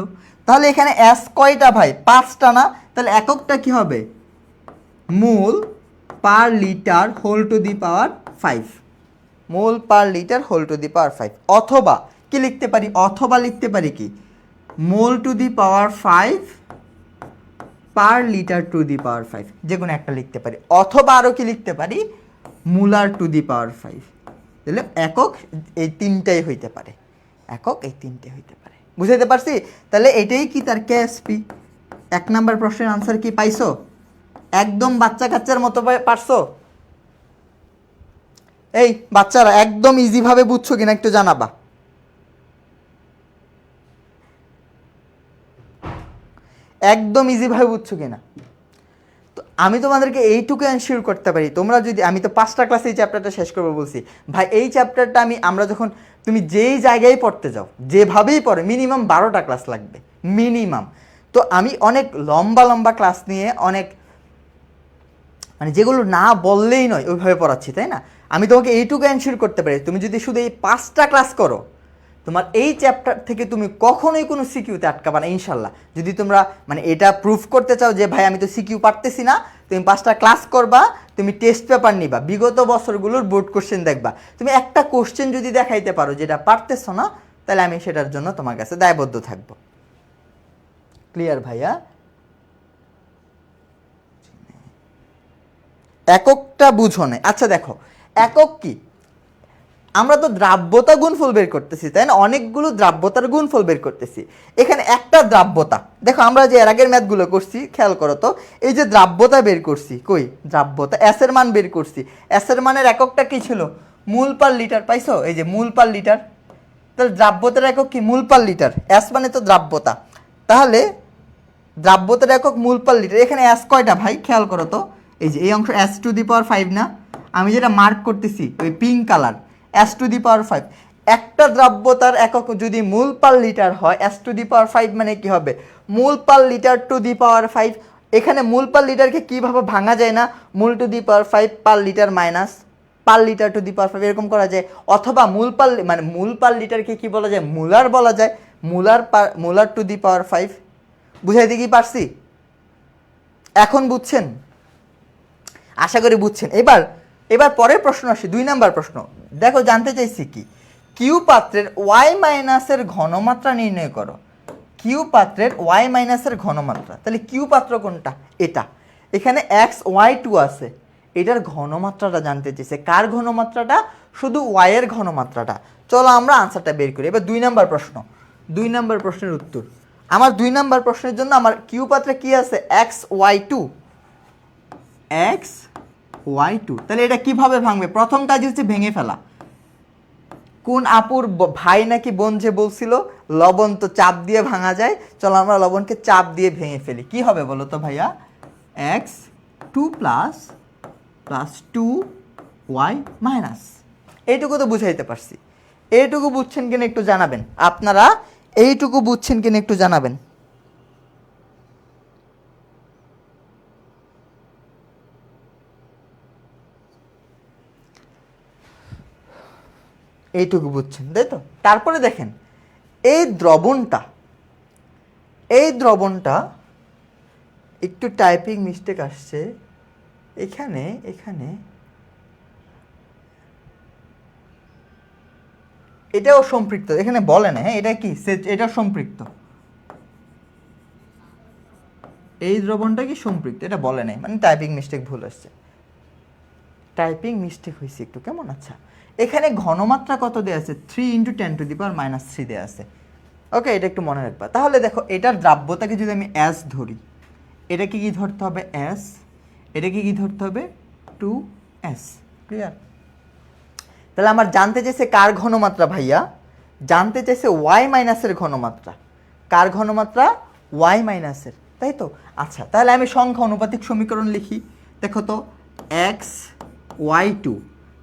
তাহলে এখানে এস কয়টা ভাই? 5টা না? তাহলে এককটা কি হবে? Mole per litre whole to the power 5, mole per litre whole to the power 5। অথবা কি লিখতে পারি? অথবা লিখতে পারি কি mole to the power 5 per litre to the power 5, যে কোনো একটা লিখতে পারি। অথবা আরও কি লিখতে পারি? Molar two the power 5। তাহলে একক এই তিনটাই হইতে পারে, একক এই তিনটে হইতে পারে। বুঝাইতে পারছি? তাহলে এটাই কি তার কেএসপি। 1 নাম্বার প্রশ্নের আনসার কি পাইছো? একদম বাচ্চা কাচ্চার মতো পারছো? এই বাচ্চারা একদম ইজিভাবে বুঝছো কিনা একটু জানাবা। একদম ইজিভাবে বুঝছো কিনা? তো আমি তোমাদেরকে এইটুকু এনশিওর করতে পারি, তোমরা যদি, আমি তো 5টা ক্লাসে এই চ্যাপ্টারটা শেষ করবো বলছি ভাই, এই চ্যাপ্টারটা আমরা যখন তুমি যেই জায়গায় পড়তে যাও, যেভাবেই পড়ে, মিনিমাম 12টা ক্লাস লাগবে মিনিমাম। তো আমি অনেক লম্বা লম্বা ক্লাস নিয়ে অনেক মানে যেগুলো না বললেই নয় ওইভাবে পড়াচ্ছি, তাই না? আমি তোমাকে এইটুকু এনশিওর করতে পারি, তুমি যদি শুধু এই 5টা ক্লাস করো, তোমার এই চ্যাপ্টার থেকে তুমি কখনোই কোনো সিকিউতে আটকাবা না ইনশাল্লাহ। যদি তোমরা মানে এটা প্রুফ করতে চাও যে ভাই আমি তো সিকিউ পারতেছি না, তুমি 5টা ক্লাস করবা, তুমি টেস্ট পেপার নিবা, বিগত বছরগুলোর বোর্ড কোশ্চেন দেখবা, তুমি একটা কোশ্চেন যদি দেখাইতে পারো যেটা পারতেছো না, তাহলে আমি সেটার জন্য তোমার কাছে দায়বদ্ধ থাকবো। ক্লিয়ার ভাইয়া? এককটা বুঝো না। আচ্ছা দেখো, একক কি? আমরা তো দ্রাব্যতা গুণফল বের করতেছি, তাই না? অনেকগুলো দ্রাব্যতার গুণফল বের করতেছি। এখানে একটা দ্রাব্যতা, দেখো আমরা যে এর আগের ম্যাথগুলো করছি খেয়াল করো তো, এই যে দ্রাব্যতা বের করছি, কই দ্রাব্যতা, এস এর মান বের করছি, এস এর মানের এককটা কি ছিল? মোল পার লিটার, পাইছো? এই যে মোল পার লিটার। তাহলে দ্রাব্যতার একক কি? মোল পার লিটার। এস মানে তো দ্রাব্যতা, তাহলে দ্রাব্যতার একক মোল পার লিটার। এখানে এস কয়টা ভাই খেয়াল করো তো, এই যে এই অংশ এস টু দি পাওয়ার 5 না? আমি যেটা মার্ক করতেছি ওই pink colour, S to the power 5। একটা দ্রাব্যতার একক যদি মোল পার লিটার হয়, এস টু দি পাওয়ার 5 মানে কি হবে? Mole per litre to the power 5। এখানে মোল পার লিটারকে কীভাবে ভাঙা যায় না? Mole to the power 5 per litre minus per litre to the power 5 এরকম করা যায়। অথবা মোল পার মানে মোল পার লিটারকে কি বলা যায়? মোলার বলা যায়, মোলার টু দি পাওয়ার 5। বুঝাইতে কি পারছি? এখন বুঝছেন? আশা করি বুঝছেন। এবার পরের প্রশ্ন আসে, 2 নাম্বার প্রশ্ন। দেখো জানতে চাইছি কি, কিউ পাত্রের ওয়াই মাইনাসের ঘনমাত্রা নির্ণয় করো। কিউ পাত্রের ওয়াই মাইনাসের ঘনমাত্রা, তাহলে কিউ পাত্র কোনটা? এটা। এখানে এক্স ওয়াই টু আছে, এটার ঘনমাত্রাটা জানতে চেয়েছে। কার ঘনমাত্রাটা? শুধু ওয়াই এর ঘনমাত্রাটা। চলো আমরা আনসারটা বের করি। এবার 2 নাম্বার প্রশ্ন, 2 নাম্বার প্রশ্নের উত্তর। আমার 2 নাম্বার প্রশ্নের জন্য আমার কিউ পাত্রে কি আছে? X Y two, X Y two. তাহলে এটা কিভাবে ভাঙবে? প্রথম কাজ হচ্ছে ভেঙে ফেলা। কোন আপুর ভাই নাকি বোন যে বলছিল লবণ তো চাপ দিয়ে ভাঙা যায়, চলো আমরা লবণকে চাপ দিয়ে ভেঙে ফেলি। কি হবে বলো তো ভাইয়া? X two plus two Y minus. এইটুকু তো বুঝাইতে পারছি। এইটুকু বুঝছেন কিনা একটু জানাবেন আপনারা, এইটুকু বুঝছেন কিনা একটু জানাবেন। এইটুকু বুঝছেন তাই তো? তারপরে দেখেন এই দ্রবণটা একটু টাইপিং মিস্টেক আসছে এখানে এটাও সম্পৃক্ত, এখানে বলে না। হ্যাঁ, এটা কি? এটা সম্পৃক্ত, এই দ্রবণটা কি সম্পৃক্ত এটা বলে নাই, মানে টাইপিং মিস্টেক ভুল আসছে, টাইপিং মিস্টেক হয়েছে একটু, কেমন? আচ্ছা, এখানে ঘনমাত্রা কত দেওয়া আছে? 3 × 10⁻³ দেওয়া আছে। ওকে, এটা একটু মনে রাখবা। তাহলে দেখো এটার দ্রাব্যতাকে যদি আমি এস ধরি, এটাকে কি ধরতে হবে? এস। এটাকে কি ধরতে হবে? 2s। ক্লিয়ার? তাহলে আমার জানতে চাইছে কার ঘনমাত্রা ভাইয়া? জানতে চাইছে ওয়াই মাইনাসের ঘনমাত্রা। কার ঘনমাত্রা? ওয়াই মাইনাসের, তাই তো? আচ্ছা, তাহলে আমি সংখ্যা অনুপাতিক সমীকরণ লিখি। দেখো তো, X Y two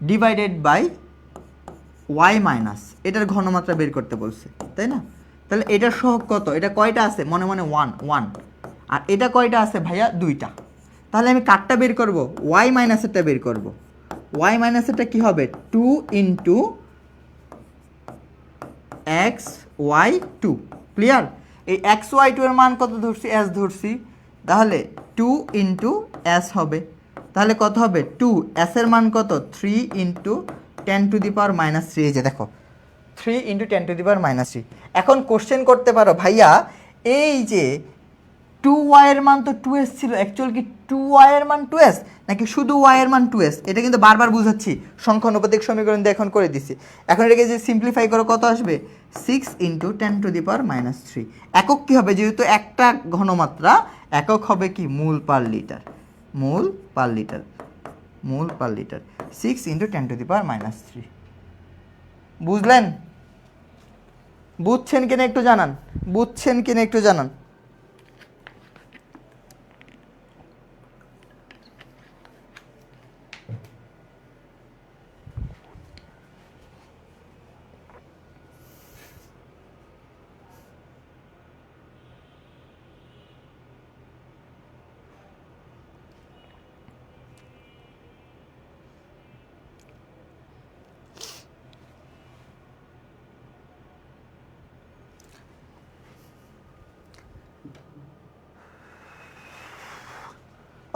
divided by Y minus, এটার ঘনমাত্রা বের করতে বলছে, তাই না? তাহলে এটার সহগ কত? এটা কয়টা আছে? মনে মনে 1 আর এটা কয়টা আছে ভাইয়া? 2টা। তাহলে আমি কারটা বের করব? ওয়াই মাইনাসেরটা বের করব। ওয়াই মাইনাসেরটা কী হবে 2 into X Y two. Clear? এই এক্স ওয়াই টু এর মান কত ধরছি? এস ধরছি, তাহলে 2 ইন্টু এস হবে। তাহলে কত হবে 2, এস এর মান কত 3 ইন্টু 10⁻³ এই যে দেখো 3 ইন্টু 10⁻³। এখন কোশ্চেন করতে পারো ভাইয়া এই যে 2y এর মান তো 2s ছিল, অ্যাকচুয়াল কি 2y এর মান 2s নাকি শুধু y এর মান 2s? এটা কিন্তু বারবার বুঝাচ্ছি, সংখ্যা অনুপাতিক সমীকরণ দিয়ে এখন করে দিছি। এখন এটাকে যদি সিম্পলিফাই করো কত আসবে 6 ইন্টু 10⁻³ একক কী হবে? যেহেতু একটা ঘনমাত্রা, একক হবে কি মোল পার লিটার, মোল পার লিটার, মোল পার লিটার। 6 ইন্টু 10⁻³ বুঝলেন? বুঝছেন কিনা একটু জানান, বুঝছেন কিনা একটু জানান।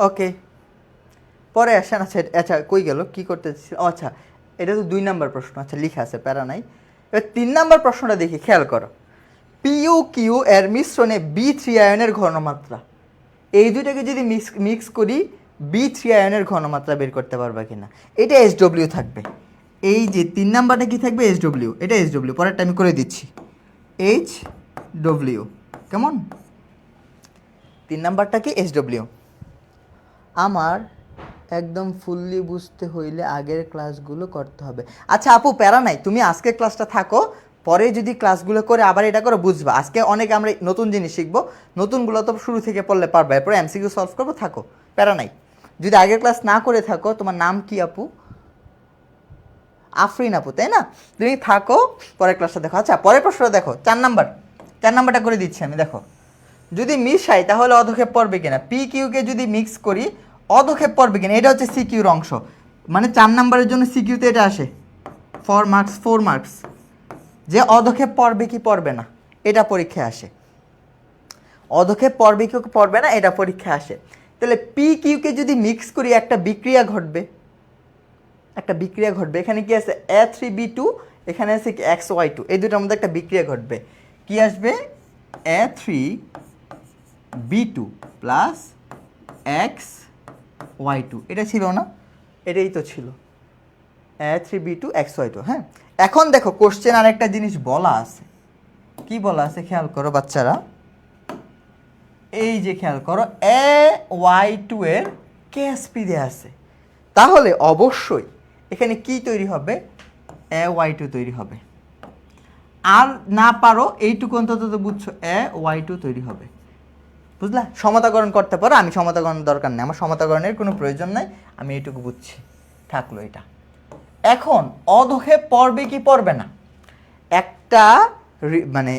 ওকে, পরে আসেন। আচ্ছা আচ্ছা কই গেল, কী করতেছি? আচ্ছা এটা তো 2 নাম্বার প্রশ্ন, আচ্ছা লিখা আছে, প্যারা নাই। এবার 3 নাম্বার প্রশ্নটা দেখি, খেয়াল করো। পিইউ কিউ এর মিশ্রণে B3 আয়নের ঘনমাত্রা, এই দুইটাকে যদি মিক্স করি B3 আয়নের ঘনমাত্রা বের করতে পারবা কিনা? এটা SW থাকবে। এই যে 3 নাম্বারটা কি থাকবে? SW, এটা SW, পরেরটা আমি করে দিচ্ছি HW। কেমন? 3 নাম্বারটা কি SW। আমার একদম ফুললি বুঝতে হইলে আগের ক্লাসগুলো করতে হবে। আচ্ছা আপু প্যারা নাই, তুমি আজকের ক্লাসটা থাকো, পরে যদি ক্লাসগুলো করে আবার এটা করে বুঝবা। আজকে অনেক আমরা নতুন জিনিস শিখবো, নতুনগুলো তো শুরু থেকে পড়লে পারবে, এরপরে MCQ সলভ করবো, থাকো, প্যারা নাই। যদি আগের ক্লাস না করে থাকো, তোমার নাম কি আপু? আফরিন আপু, তাই না? তুমি থাকো, পরের ক্লাসটা দেখো। আচ্ছা পরের প্রশ্নটা দেখো, 4 নাম্বারটা করে দিচ্ছি আমি। দেখো যদি মিশাই তাহলে অধক্ষেপ পড়বে কিনা, পি কিউকে যদি মিক্স করি অধক্ষেপ পড়বে কিনা, এটা হচ্ছে সিকিউর অংশ। মানে 4 নাম্বারের জন্য সিকিউতে এটা আসে 4 মার্কস, যে অধক্ষেপ পড়বে কি পড়বে না এটা পরীক্ষায় আসে, অধক্ষেপ পড়বে কি পড়বে না এটা পরীক্ষায় আসে। তাহলে পি কিউকে যদি মিক্স করি একটা বিক্রিয়া ঘটবে, এখানে কি আছে A3B2, এখানে আছে কি XY2, এই দুটোর মধ্যে একটা বিক্রিয়া ঘটবে। কি আসবে? A3B2 প্লাস XY2, এটা ছিল না? এটাই তো ছিল A3B2 XY2। হ্যাঁ, এখন দেখো কোশ্চেন আরেকটা জিনিস বলা আছে। কি বলা আছে খেয়াল করো বাচ্চারা, এই যে খেয়াল করো AY2 এর KSP দেয়া আছে, তাহলে অবশ্যই এখানে কি তৈরি হবে? AY2 তৈরি হবে। আর না পারো এইটুকু অন্তত তো বুঝছো, AY2 তৈরি হবে। বুঝলা? সমতাকরণ করতে পারো, আমি সমতাকরণের দরকার নেই, আমার সমতাকরণের কোনো প্রয়োজন নাই, আমি এইটুকু বুঝছি, থাকলো এটা। এখন অধক্ষেপ পড়বে কি পড়বে না, একটা মানে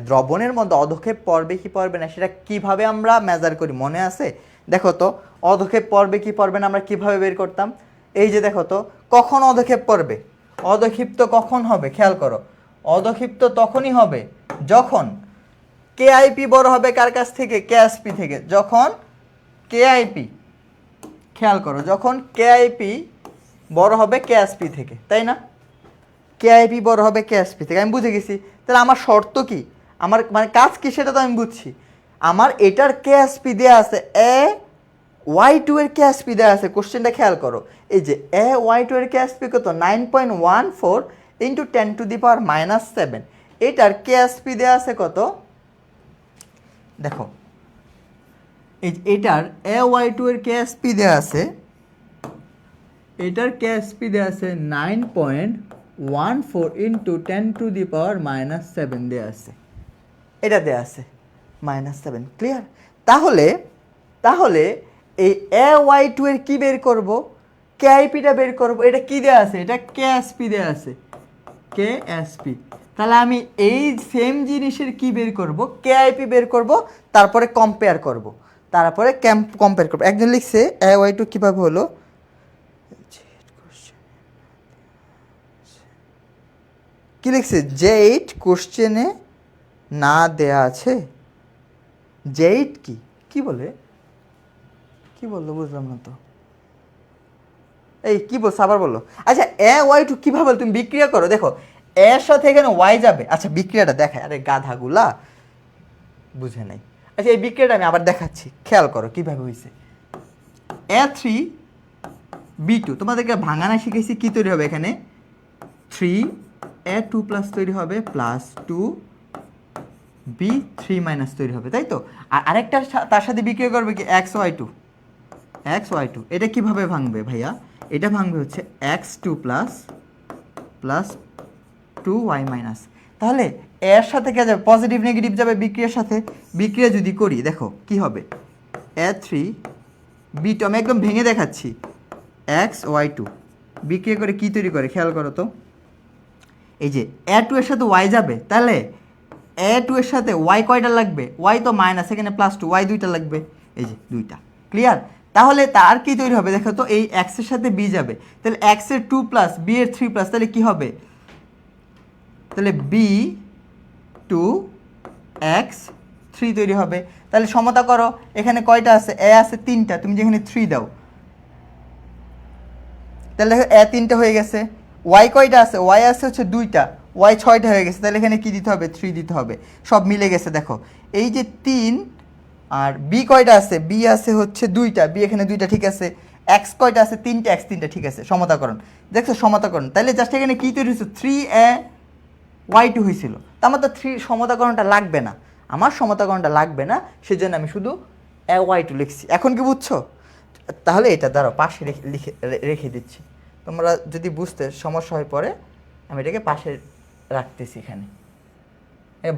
দ্রবণের মধ্যে অধক্ষেপ পড়বে কি পড়বে না সেটা কিভাবে আমরা মেজার করি মনে আছে? দেখো তো অধক্ষেপ পড়বে কি পড়বে না আমরা কিভাবে বের করতাম? এই যে দেখো তো, কখন অধক্ষেপ পড়বে? অধক্ষিপ্ত কখন হবে খেয়াল করো, অধক্ষিপ্ত তখনই হবে যখন কেআইপি বড় হবে কার কাছ থেকে? কেএসপি থেকে। যখন কেআইপি, খেয়াল করো, যখন কেআইপি বড় হবে কেএসপি থেকে, তাই না? কেআইপি বড় হবে কেএসপি থেকে, আমি বুঝে গেছি। তাহলে আমার শর্ত কি, আমার মানে কাজ কি সেটা তো আমি বুঝছি। আমার এটার কেএসপি দেওয়া আছে, AY2 এর কেএসপি দেওয়া আছে। কোশ্চেনটা খেয়াল করো, এই যে AY2 এর কেএসপি কত? 9.14 ইন্টু 10⁻⁷। এটার কেএসপি দেওয়া আছে কত? দেখো এটার AY2 এর কেএসপি দেওয়া আছে, এটার কেএসপি দেওয়া আছে 9.14 ইন্টু 10⁻⁷ দেওয়া আছে, এটা দেওয়া আছে -7। ক্লিয়ার? তাহলে এই AY2 এর কি বের করব? কেআইপিটা বের করব। এটা কি দেওয়া আছে? এটা কেএসপি দেওয়া আছে, কেএসপি। তাহলে আমি এই সেম জিনিসের কি বের করব? কেআইপি বের করব, তারপরে কম্পেয়ার করব, একজন লিখছে AY2 কীভাবে হলো, কি লিখছে জেড কোশ্চেনে না দেয়া আছে। জেড কি কি বলে, কি বললো বুঝলাম না তো, এই কি বলছো আবার বললো। আচ্ছা এ ওয়াই টু কীভাবে তুমি বিক্রিয়া করো, দেখো এর সাথে এখানে ওয়াই যাবে। আচ্ছা বিক্রিয়াটা দেখায়, আরে গাধাগুলা বুঝে নাই। আচ্ছা এই বিক্রিয়াটা আমি আবার দেখাচ্ছি, খেয়াল করো কীভাবে হয়েছে। এ থ্রি বি টু, তোমাদেরকে ভাঙানা শিখেছি, কী তৈরি হবে এখানে থ্রি এ টু প্লাস তৈরি হবে plus two B three minus তৈরি হবে, তাই তো। আর আরেকটা তার সাথে বিক্রিয়া করবে কি X Y two, X Y two. এটা কীভাবে ভাঙবে ভাইয়া, এটা ভাঙবে হচ্ছে X two plus plus two Y minus. তাহলে এর সাথে কে যাবে, পজিটিভ নেগেটিভ যাবে বিক্রিয়ার সাথে। বিক্রিয়া যদি করি দেখো কি হবে, এ থ্রি বি টু, আমি একদম ভেঙে দেখাচ্ছি, এক্স ওয়াই টু বিক্রিয়া করে কী তৈরি করে খেয়াল করো তো। এই যে এ টু এর সাথে ওয়াই যাবে, তাহলে এ টু এর সাথে ওয়াই কয়টা লাগবে, ওয়াই তো মাইনাস, এখানে প্লাস টু, ওয়াই দুইটা লাগবে, এই যে দুইটা, ক্লিয়ার। তাহলে তার কি তৈরি হবে দেখো তো, এই এক্সের সাথে বি যাবে, তাহলে এক্সের টু প্লাস বি এর থ্রি প্লাস, তাহলে কী হবে, তাহলে বি টু এক্স থ্রি তৈরি হবে। তাহলে সমতা করো, এখানে কয়টা আছে, এ আছে তিনটা, তুমি যেখানে থ্রি দাও, তাহলে দেখো এ তিনটা হয়ে গেছে। ওয়াই কয়টা আছে, ওয়াই আছে হচ্ছে দুইটা, ওয়াই ছয়টা হয়ে গেছে, তাহলে এখানে কী দিতে হবে, থ্রি দিতে হবে। সব মিলে গেছে দেখো, এই যে তিন, আর বি কয়টা আছে, বি আছে হচ্ছে দুইটা, বি এখানে দুইটা, ঠিক আছে। এক্স কয়টা আছে, তিনটা, এক্স তিনটা, ঠিক আছে। সমতাকরণ দেখছো, সমতাকরণ, তাহলে জাস্ট এখানে কী তৈরি হয়েছে, থ্রি এ ওয়াই টু হয়েছিল। তা আমার তো থ্রি সমতাকরণটা লাগবে না, আমার সমতাকরণটা লাগবে না, সেজন্য আমি শুধু এ ওয়াই টু লিখছি। এখন কি বুঝছো, তাহলে এটা দাঁড়াও পাশে রেখে দিচ্ছি, তোমরা যদি বুঝতে সমস্যা হয় পরে আমি এটাকে পাশে রাখতেছি, এখানে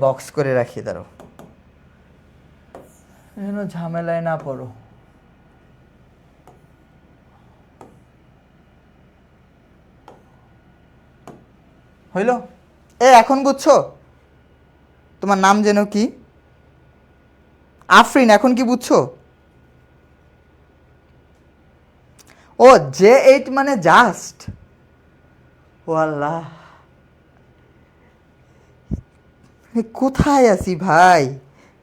বক্স করে রাখি, দাঁড়াও যেন ঝামেলায় না পড়ো। হইল, এখন বুঝছো, তোমার নাম যেন কি, আফরিন, এখন কি বুঝছো। ও জে এইট মানে জাস্ট, ও আল্লাহ কোথায় আছি ভাই,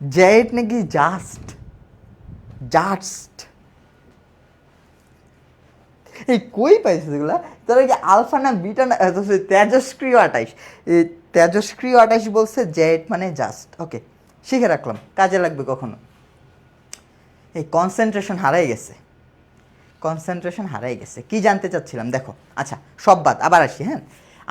জে এইট নাকি জাস্ট, জাস্ট এই কই পাইছে এগুলা, তাহলে কি আলফা না বিটা না, তেজস্ক্রিয় 28, এই তেজস্ক্রিয় 28 বলছে, জেড মানে জাস্ট। ওকে শিখে রাখলাম, কাজে লাগবে কখনো। এই কনসেন্ট্রেশন হারাই গেছে, কনসেন্ট্রেশন হারাই গেছে। কি জানতে চাচ্ছিলাম দেখো, আচ্ছা সব বাদ, আবার আসি। হ্যাঁ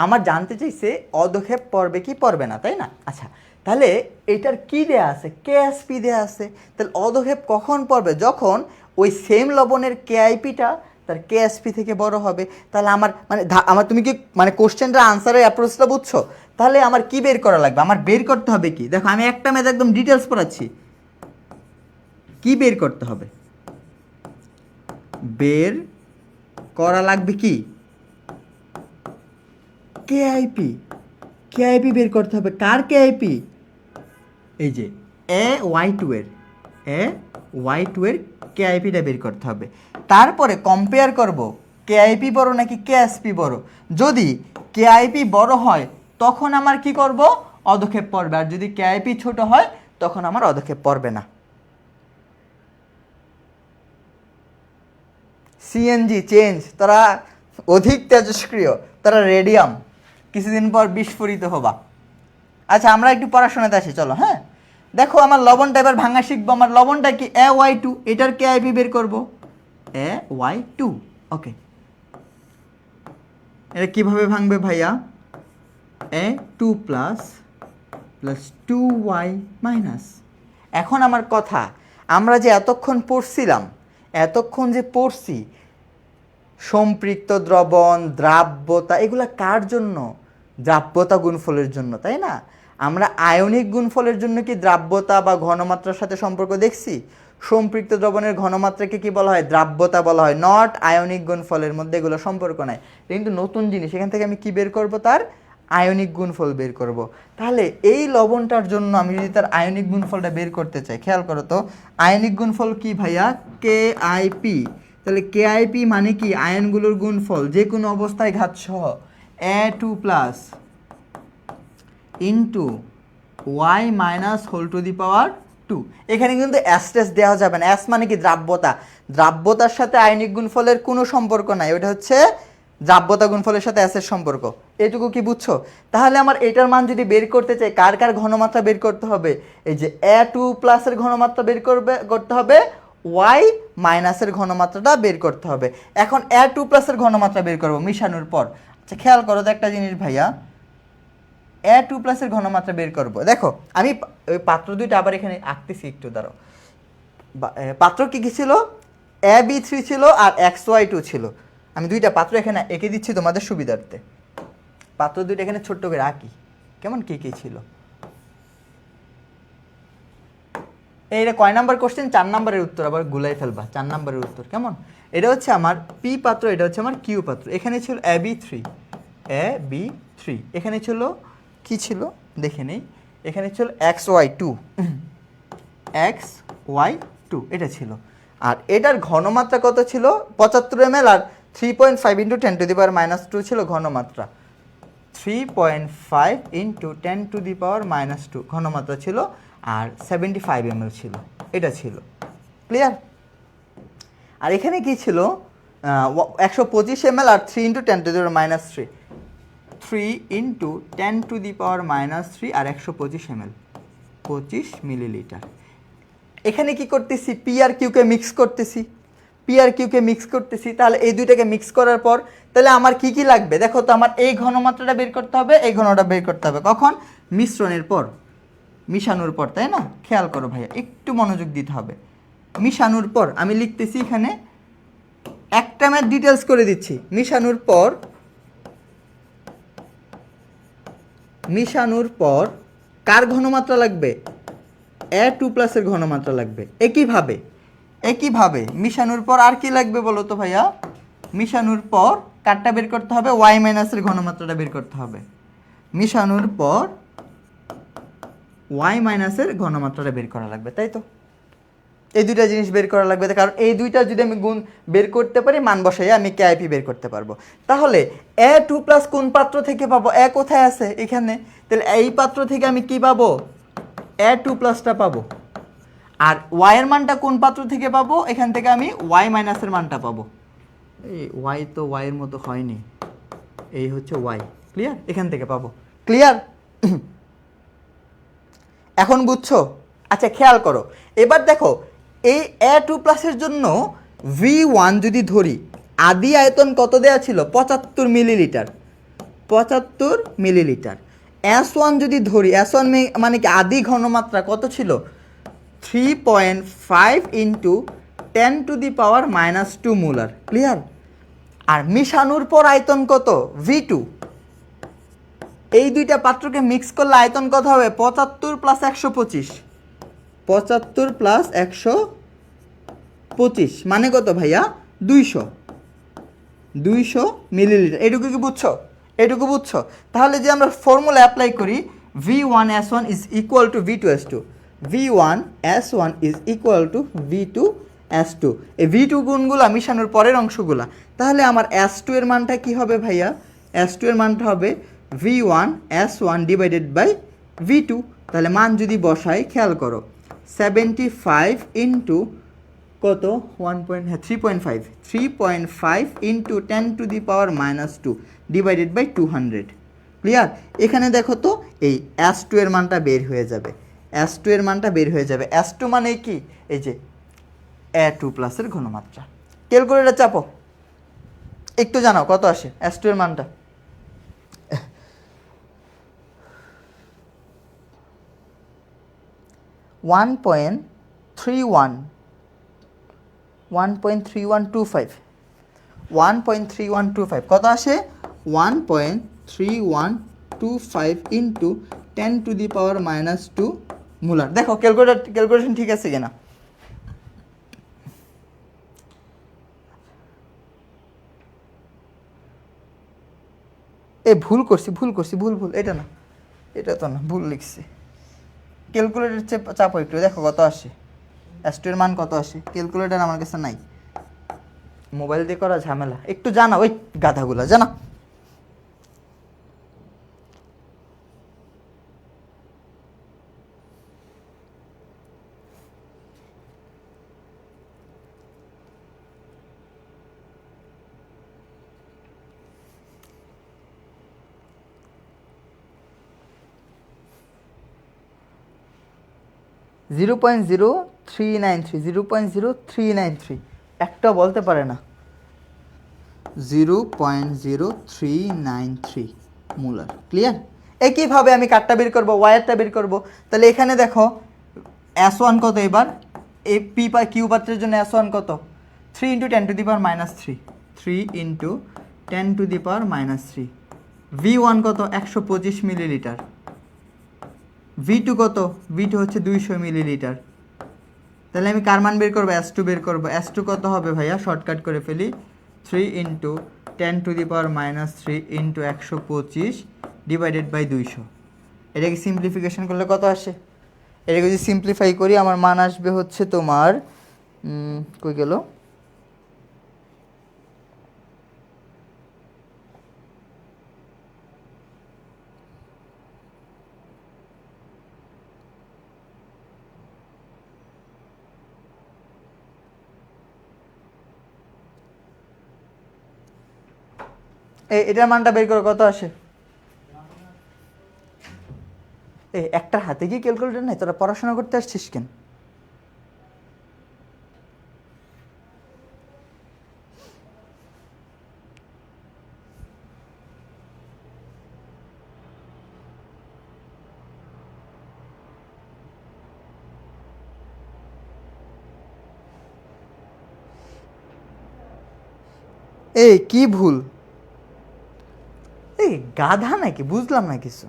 আমার জানতে চাইছে অদক্ষেপ পড়বে কি পড়বে না, তাই না। আচ্ছা তাহলে এটার কি দেয়া আছে, কেএসপি দেয়া আছে, তাহলে অদক্ষেপ কখন পড়বে, যখন ওই সেম লবণের কেআইপিটা তার কেএসপি থেকে বড় হবে। তাহলে আমার মানে আমার, তুমি কি মানে কোশ্চেনটা আনসারের অ্যাপ্রোচটা বুঝছো, তাহলে আমার কি বের করা লাগবে, আমার বের করতে হবে কি, দেখো আমি একটা ম্যাথ একদম ডিটেলস পড়াচ্ছি, কি বের করতে হবে, বের করা লাগবে কি কেআইপি, কেআইপি বের করতে হবে। কার কেআইপি, এই যে এ ওয়াই টু এর, এ ওয়াই টু এর কেআইপিটা বের করতে হবে। তারপরে কম্পেয়ার করব কেআইপি বড় নাকি কেএসপি বড়। যদি কেআইপি বড় হয় তখন আমার কি করব, অদক্ষেপ পড়বে, আর যদি কেআইপি ছোট হয় তখন আমার অদক্ষেপ পড়বে না। সিএনজি চেঞ্জ, তারা অধিক তেজস্ক্রিয়, তারা রেডিয়াম, কিছুদিন পর বিস্ফোরিত হবা। আচ্ছা আমরা একটু পড়াশোনাতে আসি, চলো। হ্যাঁ দেখো আমার লবণটা এবার ভাঙা শিখবো। আমার লবণটা কি এ ওয়াই টু, এটার কেআইপি বের করবো এ ওয়াই টু। ওকে এটা কীভাবে ভাঙবে ভাইয়া, A two plus plus two Y minus. এখন আমার কথা, আমরা যে এতক্ষণ পড়ছিলাম, এতক্ষণ যে পড়ছি সম্পৃক্ত দ্রবণ, দ্রাব্যতা, এগুলা কার জন্য, দ্রাব্যতা গুণফলের জন্য, তাই না। আমরা আয়নিক গুণফলের জন্য কি দ্রাব্যতা বা ঘনমাত্রার সাথে সম্পর্ক দেখছি। সম্পৃক্ত দ্রবণের ঘনমাত্রাকে কি বলা হয়, দ্রাব্যতা বলা হয়, নট আয়নিক গুণফলের মধ্যে এগুলো সম্পর্ক নাই। কিন্তু নতুন জিনিস, এখান থেকে আমি কি বের করব, তার আয়নিক গুণফল বের করব। তাহলে এই লবণটার জন্য আমি যদি তার আয়নিক গুণফলটা বের করতে চাই, খেয়াল করো তো আয়নিক গুণফল কি ভাইয়া, কে আইপি। তাহলে কেআইপি মানে কি, আয়নগুলোর গুণফল যে কোনো অবস্থায় ঘাত সহ, A two plus into Y minus whole to the power 2। এখানে কিন্তু অ্যাস টেস দেওয়া যাবে না। অ্যাস মানে কি? দ্রাব্যতা। দ্রাব্যতার সাথে আয়নিক গুণফলের কোনো সম্পর্ক নাই, ওটা হচ্ছে দ্রাব্যতা গুণফলের সাথে অ্যাসের সম্পর্ক। এটুকু কি বুঝছো? তাহলে আমার এটার মান যদি বের করতে চাই, কার কার ঘনমাত্রা বের করতে হবে? এই যে A2+ এর ঘনমাত্রা বের করতে হবে, ওয়াই মাইনাসের ঘনমাত্রাটা বের করতে হবে। এখন A2+ এর ঘনমাত্রা বের করবো মিশানোর পর। আচ্ছা খেয়াল করো তো একটা জিনিস ভাইয়া, A2+ এর ঘনমাত্রা বের করব। দেখো আমি ওই পাত্র দুইটা আবার এখানে আঁকতেছি, একটু দাঁড়াও। পাত্র কি কি ছিল? AB3 ছিল আর XY2 ছিল। আমি দুইটা পাত্র এখানে এঁকে দিচ্ছি তোমাদের সুবিধার্থে। পাত্র দুইটা এখানে ছোট্ট করে আঁকি, কেমন কি কি ছিল। এইটা কয় নাম্বার কোশ্চেন? 4 নাম্বারের উত্তর, আবার গুলাই ফেলবা 4 নাম্বারের উত্তর, কেমন? এটা হচ্ছে আমার পি পাত্র, এটা হচ্ছে আমার কিউ পাত্র। এখানে ছিল AB3, এখানে ছিল কি ছিল দেখে নেই, এখানে ছিল XY2, এটা ছিল। আর এটার ঘনমাত্রা কত ছিল? 75 ml আর 3.5 × 10⁻² ছিল ঘনমাত্রা। 3.5 × 10⁻² ঘনমাত্রা ছিল, আর 75 ml ছিল, এটা ছিল। ক্লিয়ার? আর এখানে কি ছিল? 125 ml আর 3 × 10⁻³ 3 × 10⁻³ আর 125 ml 25 মিলিলিটার। এখানে কি করতেছি? পি আর কিউকে মিক্স করতেছি। তাহলে এই দুইটাকে মিক্স করার পর তাহলে আমার কি কি লাগবে? দেখো তো, আমার এই ঘনমাত্রাটা বের করতে হবে, এই ঘনটা বের করতে হবে। কখন? মিশ্রণের পর, মিশানোর পর, তাই না? খেয়াল করো ভাইয়া, একটু মনোযোগ দিতে হবে। মিশানোর পর আমি লিখতেছি এখানে একটা ম্যাথ ডিটেলস করে দিচ্ছি। মিশানোর পর কার ঘনমাত্রা লাগবে? A2+ এর ঘনমাত্রা লাগবে। একইভাবে মিশানোর পর আর কি লাগবে বলো তো ভাইয়া? মিশানোর পর কারটা বের করতে হবে? ওয়াই মাইনাসের ঘনমাত্রাটা বের করতে হবে। মিশানোর পর ওয়াই মাইনাসের ঘনমাত্রাটা বের করা লাগবে, তাই তো? এই দুইটা জিনিস বের করা লাগবে, কারণ এই দুইটা যদি আমি গুণ বের করতে পারি, মান বসাই আমি কেআইপি বের করতে পারবো। তাহলে A2+ কোন পাত্র থেকে পাবো? এ কোথায় আছে? এখানে। তাহলে এই পাত্র থেকে আমি কি পাবো? A2+টা পাবো। আর ওয়াই এর মানটা কোন পাত্র থেকে পাবো? এখান থেকে আমি ওয়াই মাইনাসের মানটা পাবো। এই ওয়াই তো ওয়াই এর মতো হয়নি, এই হচ্ছে ওয়াই। ক্লিয়ার? এখান থেকে পাবো। ক্লিয়ার? এখন বুঝছো? আচ্ছা খেয়াল করো, এবার দেখো এই A2+ এর জন্য V1 যদি ধরি, আদি আয়তন কত দেয়া ছিল? 75 মিলিলিটার। 75 মিলিলিটার। S1 যদি ধরি, S1 মানে কি আদি ঘনমাত্রা কত ছিল? 3.5 × 10⁻² মোলার। ক্লিয়ার? আর মিশানোর পর আয়তন কত? V2। এই দুইটা পাত্রকে মিক্স করলে আয়তন কত হবে? 75 + 125। 75 + 125 মানে কত ভাইয়া? 200 মিলিলিটার। এটুকু কি বুঝছো? তাহলে যে আমরা ফর্মুলা অ্যাপ্লাই করি, V1S1 = V2S2, V1S1 = V2S2। এই V2 গুণগুলা মিশানোর পরের অংশগুলা। তাহলে আমার S2 এর মানটা কি হবে ভাইয়া? S2 এর মানটা হবে V1S1 / V2। তাহলে মান যদি বসাই, খেয়াল করো, 75 × কত? 3.5 × 10⁻² / 200। ক্লিয়ার? এখানে দেখো তো, এই S2 এর মানটা বের হয়ে যাবে। S2 মানে কি? এই যে A2+ এর ঘনমাত্রা। ক্যালকুলেটর চাপো, একটু জানাও কত আসে S2 এর মানটা। 1.3125 কত আসে? 1.3125 × 10⁻² মোলার। দেখো ক্যালকুলেশন ঠিক আছে কিনা। ভুল করছি, ভুল এটা না, এটা তো না, ভুল লিখছি। ক্যালকুলেটর চাপো একটু, দেখো কত আসে, S2 এর মান কত আসে। ক্যালকুলেটর আমার কাছে নাই, মোবাইল দিয়ে করা ঝামেলা। একটু জানা ওই গাধাগুলা, জানা। 0.0393, 0.0393, একটাও বলতে পারে না। 0.0393 মোলার। ক্লিয়ার? একইভাবে আমি কারটা বের করবো, ওয়ারটা বের করবো। তাহলে এখানে দেখো S1 কত, এবার এই পি বা কিউ পাত্রের জন্য S1 কত, 3 × 10⁻³ 3 × 10⁻³ V1 কত, 125 মিলিলিটার। V2 কত, V2 হচ্ছে 200 মিলিলিটার। তাহলে আমি কার মান বের করবো, S2 বের করবো। S2 কত হবে ভাইয়া, শর্টকাট করে ফেলি, 3 × 10⁻³ × 125 /200। এটাকে সিম্পলিফিকেশন করলে কত আসে? এটাকে যদি সিম্পলিফাই করি আমার মান আসবে হচ্ছে তোমার কই গেল, এটার মানটা বের করে কত আসে? একটার হাতে কি ক্যালকুলেটর নাই? তোরা পড়াশোনা করতে আসছিস কেন? কি ভুল? গাধা নাকি, বুঝলাম না কিছু।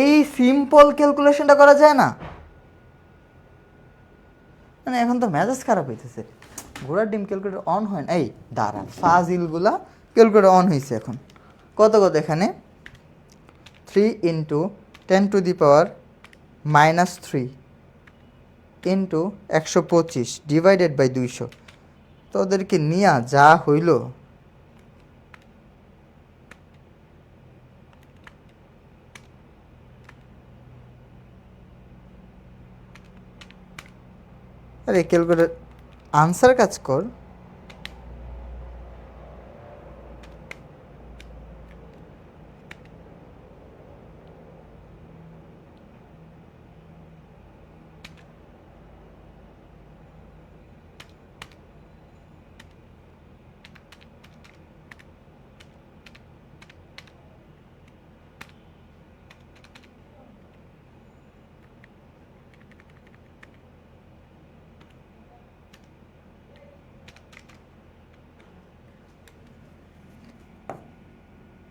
এই সিম্পল ক্যালকুলেশনটা করা যায় না? মানে এখন তো মেজাজ খারাপ হইতেছে। ঘোড়ার ডিম ক্যালকুলেটর অন হয় না। দাঁড়া, ফাজিলগুলা, ক্যালকুলেটর অন হয়েছে এখন। কত কত এখানে, 3 × 10⁻³ × 125 /200। তোদেরকে নিয়া যা হইল। আরে ক্যালকুলেটর আনসার কাজ কর।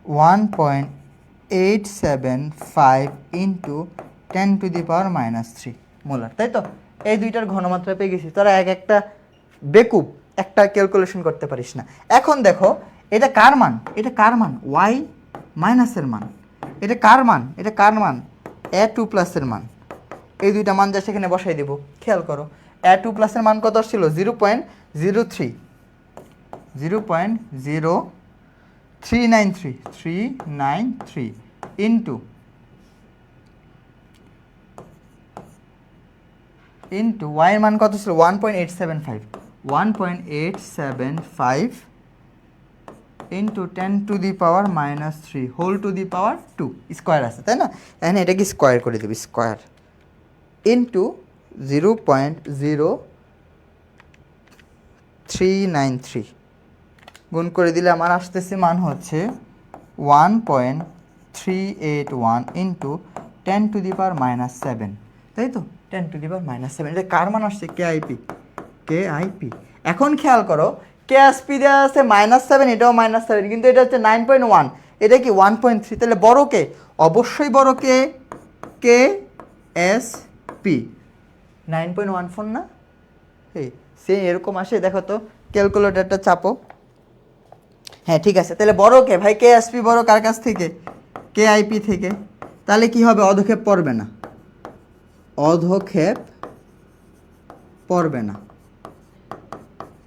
ওয়ান 1.875 × 10⁻³ মোলার, তাই তো? এই দুইটার ঘনমাত্রা পেয়ে গেছি। তোরা একটা বেকুব, একটা ক্যালকুলেশন করতে পারিস না। এখন দেখো এটা কার মান, এটা কার মান, ওয়াই মাইনাসের মান। এটা কার মান, এটা কার মান, A2 প্লাসের মান। এই দুইটা মান যা সেখানে বসাই দেব। খেয়াল করো, A2 প্লাসের মান কত ছিল, 0.03, 0.0393 ইন্টু ওয়াইয়ের মান কত ছিল, 1.875, 1.875 into 10⁻³ whole to the power 2 square আছে, তাই না? এখানে এটাকে স্কোয়ার করে দেবে, স্কোয়ার ইন্টু 0.0393 গুণ করে দিলে আমার আসতেছে মান হচ্ছে 1.381 ইন্টু 10⁻⁷, তাই তো? 10⁻⁷, এটা কার মান আসছে, কেআইপি। এখন খেয়াল করো, কেএসপি দেওয়া আছে -7, এটাও -7, কিন্তু এটা হচ্ছে 9.1, এটা কি 1.3, তাহলে বড় কে, অবশ্যই বড় কে এস পি 9.14 না? সে এরকম আসে, দেখো তো ক্যালকুলেটরটা চাপো। হ্যাঁ ঠিক আছে, তাহলে বড় কে ভাই, কেএসপি বড় কার কাছ থেকে, কেআইপি থেকে। তাহলে কি হবে, অধক্ষেপ পড়বে না, অধক্ষেপ পড়বে না,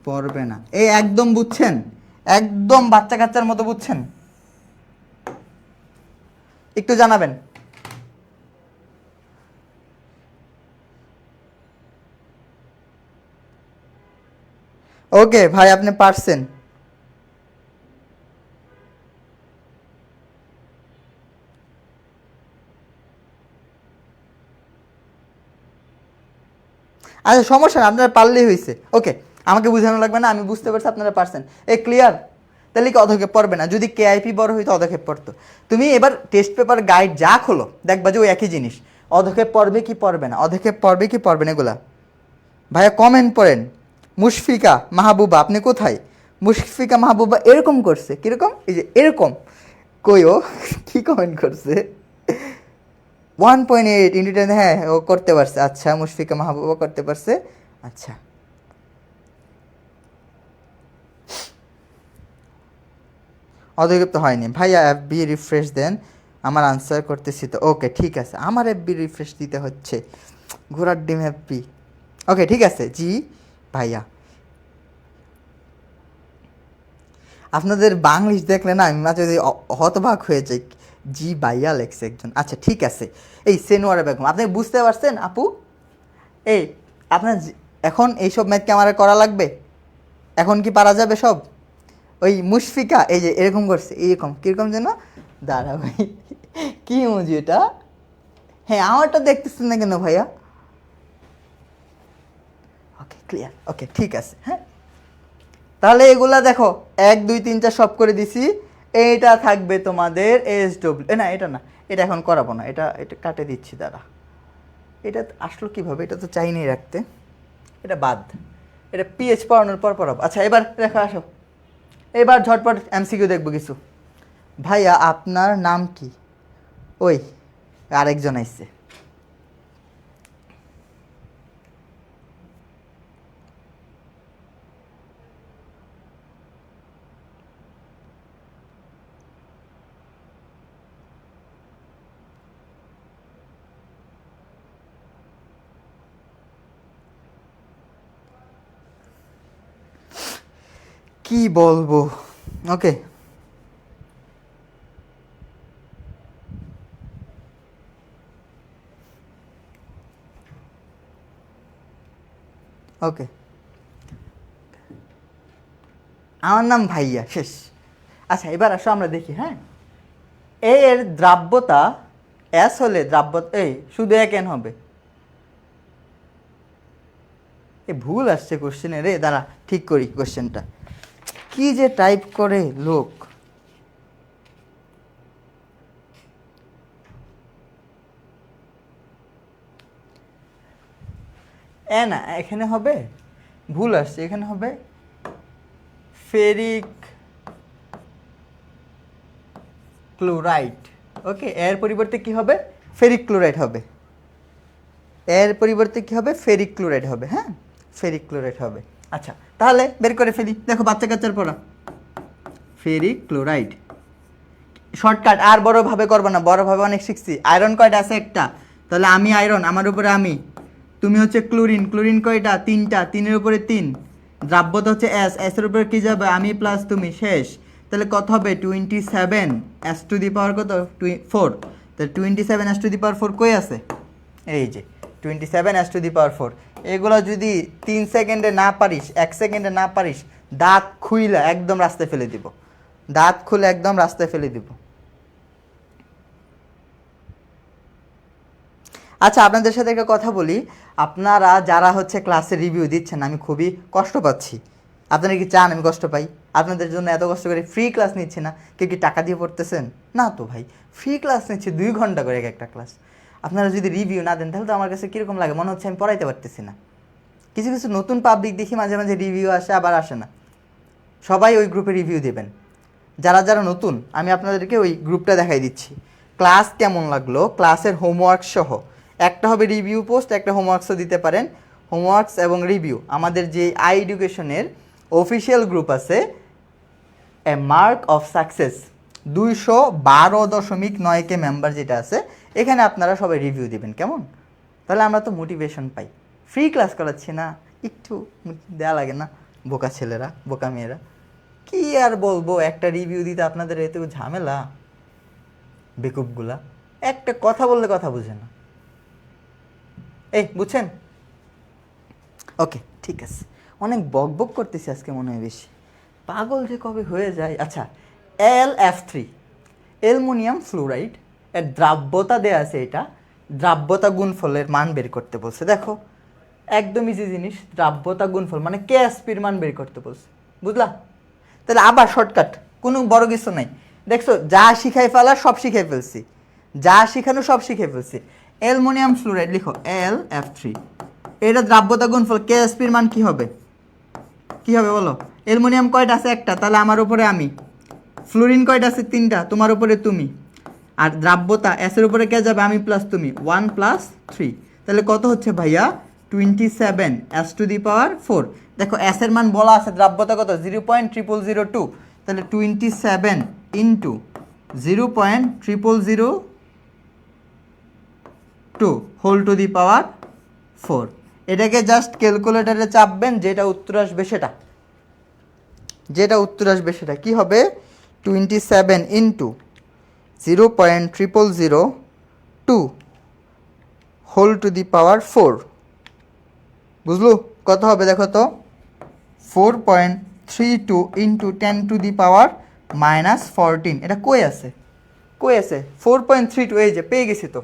পড়বে না। এই একদম বুঝছেন, একদম বাচ্চা কাচ্চার মতো বুঝছেন? একটু জানাবেন। ওকে ভাই, আপনি পারছেন। আচ্ছা সমস্যা না, আপনারা পারলেই হয়েছে। ওকে, আমাকে বোঝানো লাগবে না, আমি বুঝতে পারছি আপনারা পারছেন। ক্লিয়ার? তাহলে কি অধক্ষেপ পড়বে না? যদি কেআইপি বড় হইতো অধক্ষেপ পড়তো। তুমি এবার টেস্ট পেপার গাইড যা খোলো দেখবা যে ওই একই জিনিস। অধক্ষেপ পড়বে কি পড়বে না, অধক্ষেপ পড়বে কি পড়বে না এগুলা। ভাইয়া কমেন্ট পড়েন। মুশফিকা মাহবুবা আপনি কোথায়? মুশফিকা মাহবুবা এরকম করছে, কিরকম? এই যে এরকম। কইও কি কমেন্ট করছে? 1.8 ইন্টু 10, হ্যাঁ ও করতে পারছে। আচ্ছা মুশফিকা মাহবুবা করতে পারছে। আচ্ছা অধক্ষেপ তো হয়নি ভাইয়া, এফবি রিফ্রেশ দেন, আমার আনসার করতেছি তো। ওকে ঠিক আছে, আমার এফবি রিফ্রেশ দিতে হচ্ছে, ঘোড়ার ডিম এফবি। ওকে ঠিক আছে জি ভাইয়া। আপনাদের বাংলিশ দেখলে না আমি মাঝে মাঝে হতবাক হয়ে যাই। জি ভাইয়া লেখছে একজন। আচ্ছা ঠিক আছে। এই সেনোয়ারা বেগম আপনি বুঝতে পারছেন আপু? এই আপনার এখন এইসব ম্যাথ কি আমার করা লাগবে? এখন কি পারা যাবে সব? ওই মুশফিকা এই যে এরকম করছে, এরকম কীরকম যেন, দাঁড়া ভাই কী মুজি এটা? হ্যাঁ আমারটা দেখতেছেন না কেন ভাইয়া? ওকে ক্লিয়ার, ওকে ঠিক আছে। হ্যাঁ তাহলে এগুলা দেখো 1 2 3 4 সব করে দিছি। এইটা থাকবে তোমাদের SW, না এটা না, এটা এখন করাবো না, এটা এটা কাটে দিচ্ছি। দাঁড়া, এটা আসলো কীভাবে? এটা তো চাইনি রাখতে, এটা বাদ, এটা পিএইচ পড়ানোর পর পড়াবো। আচ্ছা এবার দেখো আসো, এবার ঝটপট এমসিকিউ দেখবো কিছু। ভাইয়া আপনার নাম কি? ওই আরেকজন আইছে। কি বলবো? ওকে ওকে আমার নাম ভাইয়া, শেষ। আচ্ছা এবার আসো আমরা দেখি। হ্যাঁ এর দ্রাব্যতা এস হলে দ্রাব্যতা এই শুধু এক এন হবে। এ ভুল আসছে কোশ্চেনে রে, দাঁড়া ঠিক করি কোশ্চেনটা। কি যে টাইপ করে লোক। না এখানে হবে, ভুল আসছে, এখানে হবে ফেরিক ক্লোরাইড। ওকে এর পরিবর্তে কি হবে? ফেরিক ক্লোরাইড হবে। এর পরিবর্তে কি হবে? ফেরিক ক্লোরাইড হবে। হ্যাঁ ফেরিক ক্লোরাইড হবে। আচ্ছা তাহলে বের করে ফেলি, দেখো বাচ্চা কাচ্চার পড়া। ফেরিক ক্লোরাইড শর্টকাট, আর বড়ভাবে করবো না, বড়ভাবে অনেক শিখছি। আয়রন কয়টা আছে? একটা। তাহলে আমি আয়রন, আমার উপরে আমি। তুমি হচ্ছে ক্লোরিন, ক্লোরিন কয়টা? 3টা, 3-এর উপরে 3। দ্রাব্যতা হচ্ছে এস, এসের উপরে কী যাবে? আমি প্লাস তুমি, শেষ। তাহলে কত হবে? 27 এস টু দি পাওয়ার কত? 4। তাহলে 27 এস টু দি পাওয়ার 4 কই আছে? এই যে 27 এস টু দি পাওয়ার 4। এগুলো যদি 3 সেকেন্ডে না পারিস, 1 সেকেন্ডে না পারিস, দাঁত খুইলা একদম রাস্তায় ফেলে দিব। দাঁত খুলে একদম রাস্তায় ফেলে দিব। আচ্ছা আপনাদের সাথে একটা কথা বলি, আপনারা যারা হচ্ছে ক্লাসে রিভিউ দিচ্ছেন আমি খুবই কষ্ট পাচ্ছি। আপনারা কি চান আমি কষ্ট পাই? আপনাদের জন্য এত কষ্ট করে ফ্রি ক্লাস নিচ্ছি না, কেউ কি টাকা দিয়ে পড়তেছেন? না তো ভাই, ফ্রি ক্লাস নিচ্ছি 2 ঘন্টা করে একটা ক্লাস। আপনারা যদি রিভিউ না দেন তাহলে তো আমার কাছে কীরকম লাগে, মনে হচ্ছে আমি পড়াইতে পারতেছি না। কিছু কিছু নতুন পাবলিক দেখি মাঝে মাঝে রিভিউ আসে আবার আসে না। সবাই ওই গ্রুপে রিভিউ দেবেন। যারা যারা নতুন আমি আপনাদেরকে ওই গ্রুপটা দেখাই দিচ্ছি। ক্লাস কেমন লাগলো, ক্লাসের হোমওয়ার্ক সহ একটা হবে রিভিউ পোস্ট, একটা হোমওয়ার্কসও দিতে পারেন। হোমওয়ার্কস এবং রিভিউ আমাদের যে আই এডুকেশনের অফিসিয়াল গ্রুপ আছে, a mark of success 212.9K member যেটা আছে, এখানে আপনারা সবাই রিভিউ দিবেন কেমন? তাহলে আমরা তো মোটিভেশন পাই। ফ্রি ক্লাস করাচ্ছি না, একটু দেয়া লাগে না? বোকা ছেলেরা, বোকা মেয়েরা, কি আর বলবো, একটা রিভিউ দিতে আপনাদের এত ঝামেলা। বেকুবগুলা একটা কথা বললে কথা বুঝে না। এই বুঝছেন? ওকে ঠিক আছে, অনেক বক বক করতেছি আজকে মনে হয় বেশি, পাগল যে কবে হয়ে যায়। আচ্ছা LF3 অ্যালুমিনিয়াম ফ্লোরাইড এর দ্রাব্যতা দেয়া আছে, এটা দ্রাব্যতা গুণফলের মান বের করতে বলছে। দেখো একদম ইজি জিনিস, দ্রাব্যতা গুণফল মানে কেএসপির মান বের করতে বলছে, বুঝলা? তাহলে আবার শর্টকাট, কোনো বড় কিছু নাই। দেখছো যা শিখাই ফেলা সব শিখাই ফেলছি, যা শিখানো সব শিখাই ফেলছি। অ্যালুমিনিয়াম ফ্লোরাইড লিখো LF3, এটা দ্রাব্যতা গুণফল, কেএসপির মান কি হবে? কি হবে বলো? অ্যালুমিনিয়াম কয়টা আছে? একটা, তাহলে আমার উপরে আমি। ফ্লোরিন কয়টা আছে? তিনটা, তোমার উপরে তুমি। আর দ্রাব্যতা এসের উপরে কে যাবে? আমি প্লাস তুমি, 1 + 3, তাহলে কত হচ্ছে ভাইয়া? 27 S⁴। দেখো এসের মান বলা আছে, দ্রাব্যতা কত? 0.0002, তাহলে 27 ইন্টু 0.0002 হোল টু দি পাওয়ার 4। এটাকে জাস্ট ক্যালকুলেটারে চাপবেন, যেটা উত্তর আসবে সেটা, যেটা উত্তর আসবে সেটা কি হবে? 27 ইন্টু 0.0002 হোল টু দি পাওয়ার 4, বুঝলো কত হবে? দেখো তো, 4.32 ইন্টু 10 টু দি পাওয়ার -14। এটা কই আছে? কই আছে 4.32? এই যে পেয়ে গেছি তো।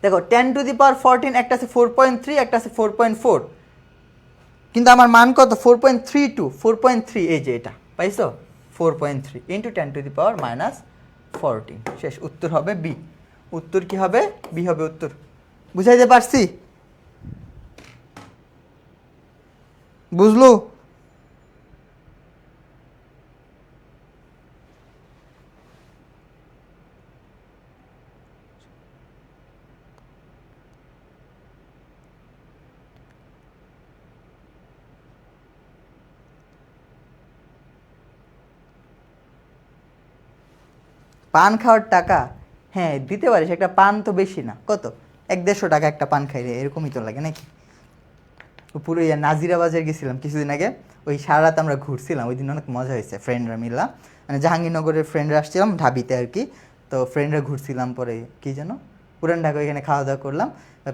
দেখো 10 টু দি পাওয়ার 14, একটা আছে 4.3, একটা আছে 4.4, কিন্তু আমার মান কত? 4.32, 4.3, এই যে এটা পাইছো, 4.3 ইন্টু 10 টু দি পাওয়ার -14। শেষ, উত্তর হবে বি। উত্তর কি হবে? বি হবে উত্তর। বুঝাইতে পারছি? বুঝলো? পান খাওয়ার টাকা, হ্যাঁ দিতে পারিস, একটা পান তো বেশি না, কত? 100-150 টাকা একটা পান খাইলে এরকমই তো লাগে নাকি? পুরো নাজিরাবাজার গেছিলাম কিছুদিন আগে, ওই সারা রাত আমরা ঘুরছিলাম, ওই দিন অনেক মজা হয়েছে, ফ্রেন্ডরা মিলা, মানে জাহাঙ্গীরনগরের ফ্রেন্ডরা আসছিলাম ঢাবিতে আর কি। তো ফ্রেন্ডরা ঘুরছিলাম, পরে কি যেন পুরান ঢাকা, ওইখানে খাওয়া দাওয়া করলাম,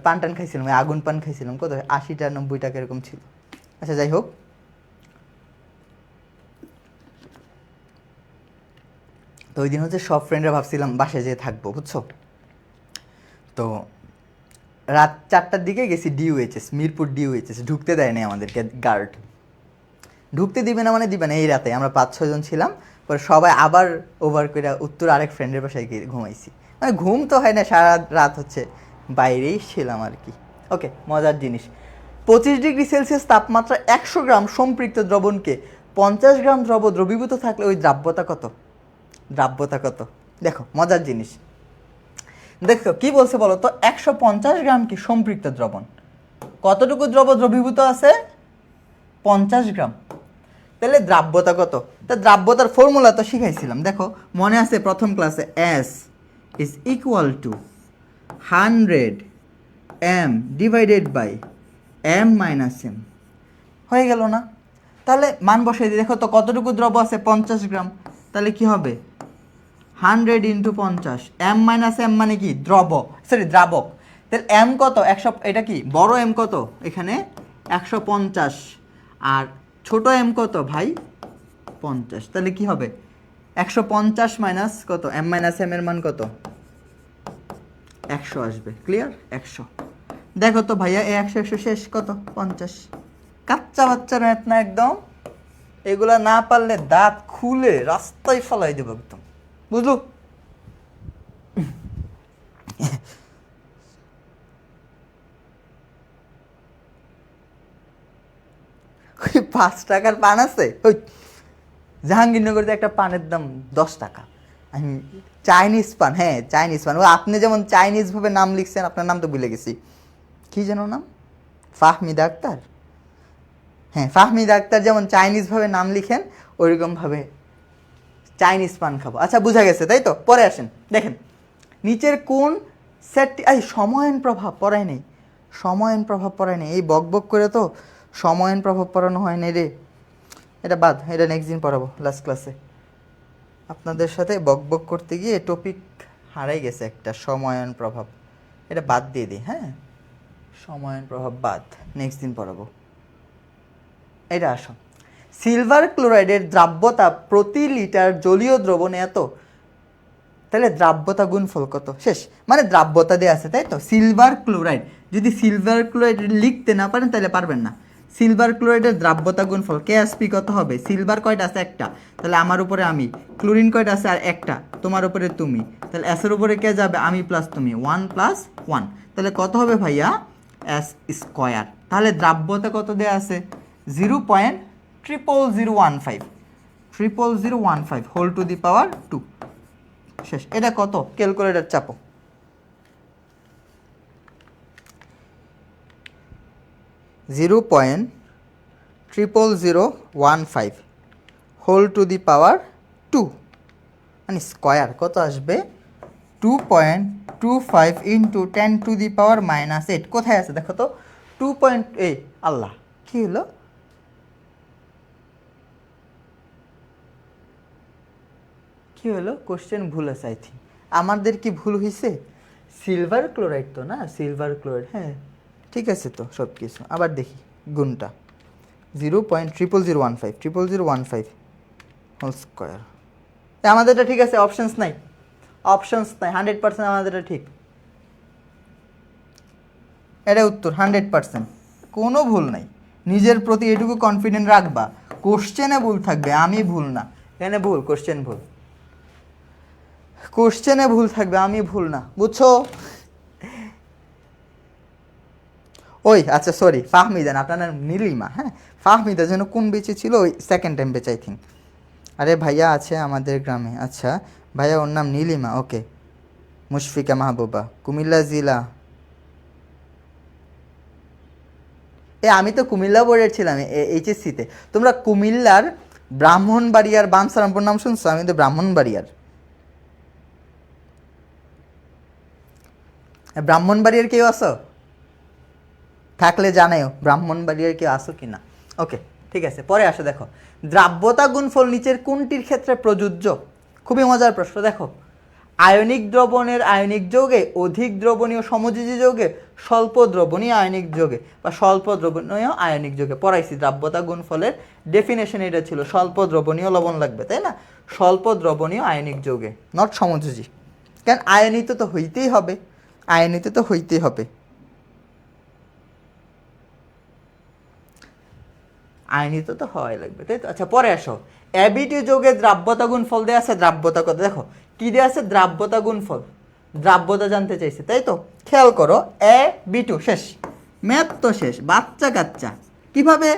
পান টান খাইছিলাম, ওই আগুন পান খাইছিলাম, কত 80 টা 90 টাকা এরকম ছিল। আচ্ছা যাই হোক, তো ওই দিন হচ্ছে সব ফ্রেন্ডরা ভাবছিলাম বাসায় যেয়ে থাকবো, বুঝছো? তো রাত 4টার দিকে গেছি DUHS, মিরপুর DUHS, ঢুকতে দেয়নি আমাদেরকে গার্ড। ঢুকতে দিবে না মানে দিবে না, এই রাতে আমরা 5-6 জন ছিলাম, পরে সবাই আবার ওভার করে উত্তর আরেক ফ্রেন্ডের বাসায় গিয়ে ঘুমাইছি। মানে ঘুম তো হয় না, সারা রাত হচ্ছে বাইরেই ছিলাম আর কি। ওকে, মজার জিনিস। 25°C তাপমাত্রা 100 গ্রাম সম্পৃক্ত দ্রবণকে 50 গ্রাম দ্রবীভূত থাকলে ওই দ্রাব্যতা কত? দ্রাব্যতা কত? দেখো মজার জিনিস, দেখো কি বলছে বলো তো, 150 গ্রাম কি সম্পৃক্ত দ্রবণ, কতটুকু দ্রবীভূত আছে? 50 গ্রাম। তাহলে দ্রাব্যতা কত? তা দ্রাব্যতার ফর্মুলা তো শিখাইছিলাম, দেখো মনে আছে প্রথম ক্লাসে, S is equal to 100 m divided by m minus m, হয়ে গেল না? তাহলে মান বসাই দিই, দেখো তো কতটুকু দ্রব আছে? 50 গ্রাম, তাহলে কি হবে? 100 ইন্টু 50, m মাইনাস m মানে কি? দ্রাবক। তাহলে m কত? 100, এটা কি বড় m কত? এখানে 150, আর ছোট m কত ভাই? 50, তাহলে কি হবে? 150 মাইনাস কত? m মাইনাস m এর মান কত? 100 আসবে। ক্লিয়ার? 100। দেখো তো ভাইয়া, এই 100 শেষ, কত? 50। কাচ্চা বাচ্চার ম্যাথ না একদম, এগুলা না পারলে দাঁত খুলে রাস্তায় ফেলাই দেবো একদম, বুঝলো? ওই 5 টাকার পান আছে, ওই জাহাঙ্গীরনগরে একটা পানের দাম 10 টাকা। আমি চাইনিজ পান, হ্যাঁ চাইনিজ পান, ও আপনি যেমন চাইনিজ ভাবে নাম লিখছেন, আপনার নাম তো ভুলে গেছি, কি যেন নাম? ফাহমিদা আক্তার। হ্যাঁ ফাহমিদা আক্তার যেমন চাইনিজ ভাবে নাম লিখেন, ওইরকম ভাবে চাইনিজ পান খাবো। আচ্ছা বুঝা গেছে তাই তো? পরে আসেন, দেখেন নিচের কোন সেটটি, এই সময়ন প্রভাব পড়ায় নেই, সময়ন প্রভাব পড়ায় নেই, এই বক বক করে তো সময়ন প্রভাব পড়ানো হয় নাই রে, এটা বাদ, এটা নেক্সট দিন পড়াবো লাস্ট ক্লাসে। আপনাদের সাথে বক বক করতে গিয়ে টপিক হারাই গেছে একটা, সময়ন প্রভাব, এটা বাদ দিয়ে দিই, হ্যাঁ সময়ন প্রভাব বাদ, নেক্সট দিন পড়াবো। এটা আসো, সিলভার ক্লোরাইডের দ্রাব্যতা প্রতি লিটার জলীয় দ্রবণে এত, তাহলে দ্রাব্যতা গুণফল কত? শেষ, মানে দ্রাব্যতা দেওয়া আছে তাই তো, সিলভার ক্লোরাইড যদি সিলভার ক্লোরাইড লিখতে না পারেন তাহলে পারবেন না। সিলভার ক্লোরাইডের দ্রাব্যতা গুণফল কেএসপি কত হবে? সিলভার কয়টা আছে? একটা, তাহলে আমার উপরে আমি। ক্লোরিন কয়টা আছে? আর একটা, তোমার উপরে তুমি। তাহলে এসের উপরে কে যাবে? আমি প্লাস তুমি, 1 + 1, তাহলে কত হবে ভাইয়া? S square. তাহলে দ্রাব্যতা কত দেওয়া আছে? 0.00015, 0.00015 হোল টু দি পাওয়ার 2। শেষ। এটা কত? ক্যালকুলেটর চাপো। 0.00015 হোল টু দি পাওয়ার 2 মানে স্কোয়ার কত আসবে? 2.25 ইন্টু 10 টু দি পাওয়ার -8। কোথায় আছে দেখো তো? 2.8। আল্লাহ, কি হলো? কি হলো? কোশ্চেন ভুল আছে আই থিঙ্ক। আমাদের কি ভুল হয়েছে? সিলভার ক্লোরাইড তো না, সিলভার ক্লোরাইড। হ্যাঁ ঠিক আছে তো সব কিছু। আবার দেখি গুণটা, 0.00015 হোল স্কোয়ার। আমাদেরটা ঠিক আছে, অপশনস নাই, অপশনস নাই, 100% আমাদেরটা ঠিক। এটা উত্তর 100%, কোনো ভুল নাই। নিজের প্রতি এটুকু কনফিডেন্ট রাখবা, কোশ্চেনে ভুল থাকবে, আমি ভুল না। এখানে ভুল, কোশ্চেন ভুল, কোশ্চেনে ভুল থাকবে, আমি ভুল না, বুঝছো? ওই আচ্ছা সরি, ফাহমিদা না, আপনার নীলিমা। হ্যাঁ ফাহমিদা যেন কোন বেঁচে ছিল, ওই সেকেন্ড টাইম বেঁচে আই থিঙ্ক। আরে ভাইয়া আছে আমাদের গ্রামে। আচ্ছা ভাইয়া, ওর নাম নীলিমা। ওকে, মুশফিকা মাহবুবা, কুমিল্লা জেলা। আমি তো কুমিল্লা বোর্ডের ছিলাম এইচএসসিতে। তোমরা কুমিল্লার ব্রাহ্মণবাড়িয়ার বামসারামপুর নাম শুনছো? আমি তো ব্রাহ্মণবাড়িয়ার। ব্রাহ্মণবাড়িয়ার কেউ আসো? থাকলে জানাইও ব্রাহ্মণবাড়িয়ার কেউ আসো কি না। ওকে ঠিক আছে, পরে আসো। দেখো, দ্রাব্যতা গুণফল নিচের কোনটির ক্ষেত্রে প্রযোজ্য? খুবই মজার প্রশ্ন। দেখো, আয়নিক দ্রবণের আয়নিক যৌগে, অধিক দ্রবণীয় সমযোজী যৌগে, স্বল্প দ্রবণীয় আয়নিক যৌগে বা স্বল্প দ্রবণীয় আয়নিক যৌগে। পড়াইছি দ্রাব্যতা গুণফলের ডেফিনেশন, এটা ছিল স্বল্প দ্রবণীয় লবণ লাগবে, তাই না? স্বল্প দ্রবণীয় আয়নিক যৌগে, নট সমযোজী। কারণ আয়নিত তো হইতেই হবে, আয়নিত তো হইতেই হবে, আয়নিত তো হওয়াই লাগবে, তাই তো? আচ্ছা পরে আসো, অ্যাবিটি যৌগের দ্রাব্যতা গুণফল দেওয়া আছে। দ্রাব্যতা কত? দেখো কি দেওয়া আছে? দ্রাব্যতা গুণফল, দ্রাব্যতা জানতে চাইছে, তাই তো? খেয়াল করো, Ab2 শেষ, ম্যাথ তো শেষ, বাচ্চা কাচ্চা। কিভাবে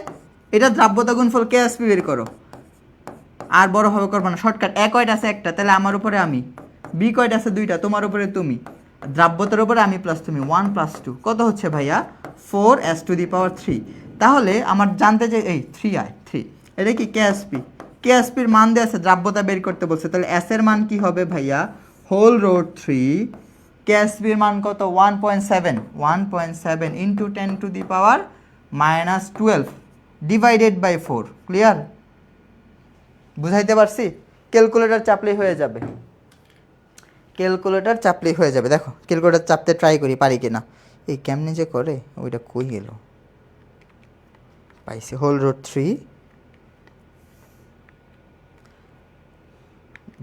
এটা দ্রাব্যতা গুণফল কেএসপি বের করো, আর বড় ভাবে করবো না, শর্টকাট। এ কয়টা আছে? একটা, তাহলে আমার উপরে আমি। বি কয়টা আছে? দুইটা, তোমার উপরে তুমি। দ্রাব্যতার উপরে আমি প্লাস তুমি, 1 + 2 কত হচ্ছে ভাইয়া? 4s⁻³ তাহলে আমার জানতে চাই এই 3 এটা কি কেএসপি? কেএসপির মান দেওয়া আছে, দ্রাব্যতা বের করতে বলছে, তাহলে এস এর মান কি হবে ভাইয়া? হোল√3। কেএসপির মান কত? 1.7 ইন্টু 10⁻⁻12 ডিভাইডেড বাই 4। ক্লিয়ার? বুঝাইতে পারছি? ক্যালকুলেটর চাপলেই হয়ে যাবে, ক্যালকুলেটর চাপলেই হয়ে যাবে। দেখো ক্যালকুলেটর চাপতে ট্রাই করি, পারি কি না। এই কেমনি যে করে, ওইটা কই গেল? পাইছি, হোল√3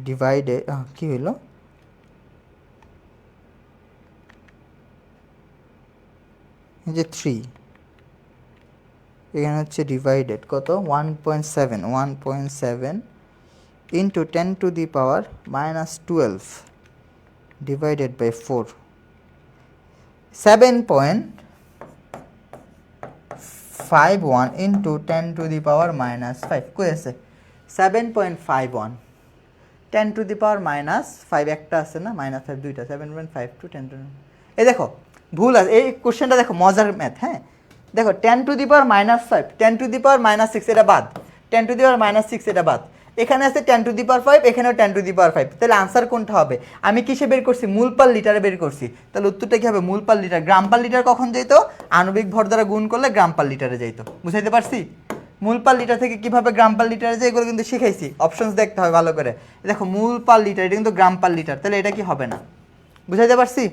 ডিভাইডে কি হইল? এই যে 3 এখানে হচ্ছে ডিভাইডেড কত? 1.7 ইন্টু 10⁻⁻12 ডিভাইডেড বাই 4। 7.51 ইন্টু 10⁻⁻5 কই আছে? 7.51 10⁻⁻5 একটা আছে না, -5 দুইটা, 7.5 টু 10 টু। এই দেখো ভুল আছে, এই কোশ্চেনটা দেখো, মজার ম্যাথ। হ্যাঁ দেখো, 10⁻⁻5 10⁻�6 এটা বাদ, 10⁻⁻6 এটা বাদ, এখানে আছে 10⁵, এখানেও 10⁵। তাহলে আনসার কোনটা হবে? আমি কিসে বের করছি? মূল পার লিটারে বের করছি। তাহলে উত্তরটা কি হবে? মূল পার লিটার। গ্রাম পার লিটার কখন যাইতো? আণবিক ভর দ্বারা গুণ করলে গ্রাম পার লিটারে যাইতো। বুঝাইতে পারছি? মূল পার লিটার থেকে কিভাবে গ্রাম পার লিটারে যায় এগুলো কিন্তু শিখাইছি, অপশনস দেখতে হবে ভালো করে। দেখো মূল পার লিটার, এটা কিন্তু গ্রাম পার লিটার, তাহলে এটা কি হবে না? বুঝাইতে পারছি?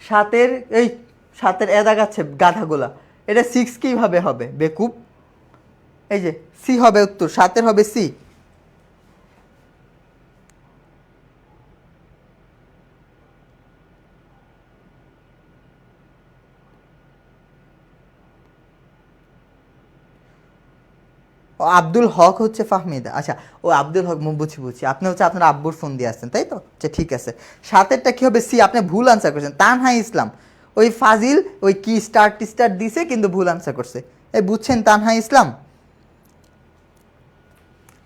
সাতের এই সাতের দেখাচ্ছে গাধাগুলা, এটা 6 কিভাবে হবে বেকুব? এই যে সি হবে উত্তর, সাতের হবে সি। ও আব্দুল হক হচ্ছে ফাহমিদা, আচ্ছা ও আব্দুল হক, বুঝছি আপনি হচ্ছে আপনার আব্বুর ফোন দিয়ে আসছেন তাই তো, আচ্ছা ঠিক আছে। সাতেরটা কি হবে? সি, আপনি ভুল আনসার করছেন। তানহা ইসলাম, ওই ফাজিল ওই কি স্টার্ট টিস্টার্ট দিছে কিন্তু ভুল আনসার করছে। এই বুঝছেন তানহা ইসলাম,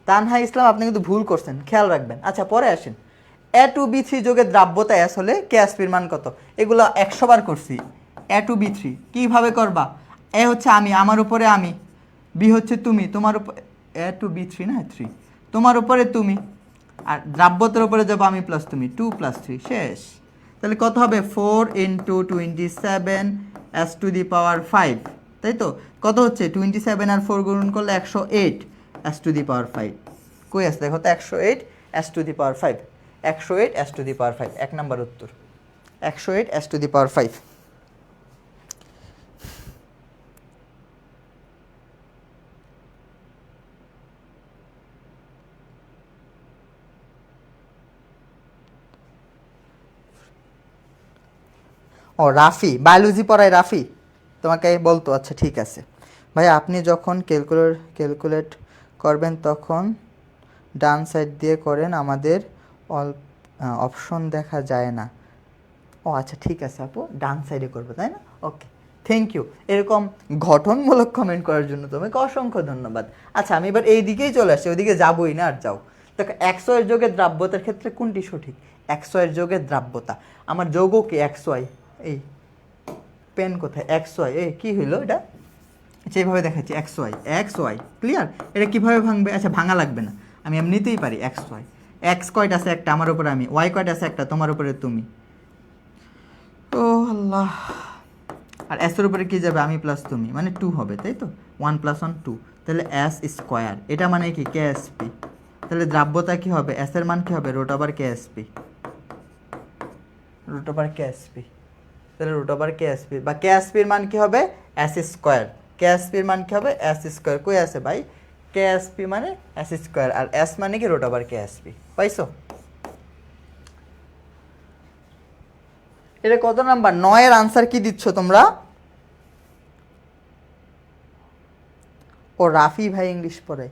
তানহা ইসলাম আপনি কিন্তু ভুল করছেন, খেয়াল রাখবেন। আচ্ছা পরে আসেন, A2B3 যোগে দ্রাব্যতা S হলে KSPর মান কত? এগুলো 100 বার করছি। A2B3 কিভাবে করবা? এ হচ্ছে আমি, আমার উপরে আমি, বি হচ্ছে তুমি, তোমার উপর, A2B3 না 3, তোমার উপরে তুমি, আর দ্রাব্যতার উপরে যাবো আমি প্লাস তুমি, 2 + 3 শেষ। তাহলে কত হবে? 4 × 27 S⁵, তাই তো? কত হচ্ছে? 27 আর 4 গুণ করলে 108 S⁵। কই আছে দেখো তো? 108 S⁵, 108 S⁵, 1 নাম্বার উত্তর, 108 S⁵। ও রাফি, বায়োলজি পড়ায় রাফি তোমাকে বলতো, আচ্ছা ঠিক আছে। ভাই আপনি যখন ক্যালকুলেট করবেন তখন ডান সাইড দিয়ে করেন, আমাদের অপশন দেখা যায় না। ও আচ্ছা ঠিক আছে আপু, ডান সাইডে করবো তাই না? ওকে, থ্যাংক ইউ এরকম গঠনমূলক কমেন্ট করার জন্য তোমাকে অসংখ্য ধন্যবাদ। আচ্ছা আমি এবার এই দিকেই চলে আসছি, ওইদিকে যাবোই না আর, যাও। দেখো 100 এর যোগে দ্রাব্যতার ক্ষেত্রে কোনটি সঠিক? 100 এর যোগে দ্রাব্যতা, আমার যৌগ কি XY, এই পেন কোথায়? XY, এই কী হইলো এটা? আচ্ছা এইভাবে দেখাচ্ছি, XY ক্লিয়ার। এটা কিভাবে ভাঙবে? আচ্ছা ভাঙা লাগবে না, আমি এমনিতেই পারি। XY, X কয়টা আছে? একটা, আমার উপরে আমি। Y কয়টা আছে? একটা, তোমার উপরে তুমি। ও আল্লাহ, আর S এর উপরে কি যাবে? আমি প্লাস তুমি, মানে 2 হবে তাই তো? 1 + 1 2, তাহলে S², এটা মানে কি? KSP। তাহলে দ্রাব্যতা কি হবে? S এর মান কি হবে? √KSP, √KSP। তাহলে √KSP বা KSPর মান কি হবে? S²। KSPর মান কি হবে? S²। কই আছে ভাই? KSP মানে S², আর S মানে কি? √KSP। পাইছো? এটা কত নাম্বার? 9 এর আনসার কি দিচ্ছ তোমরা? ও রাফি ভাই ইংলিশ পড়ে,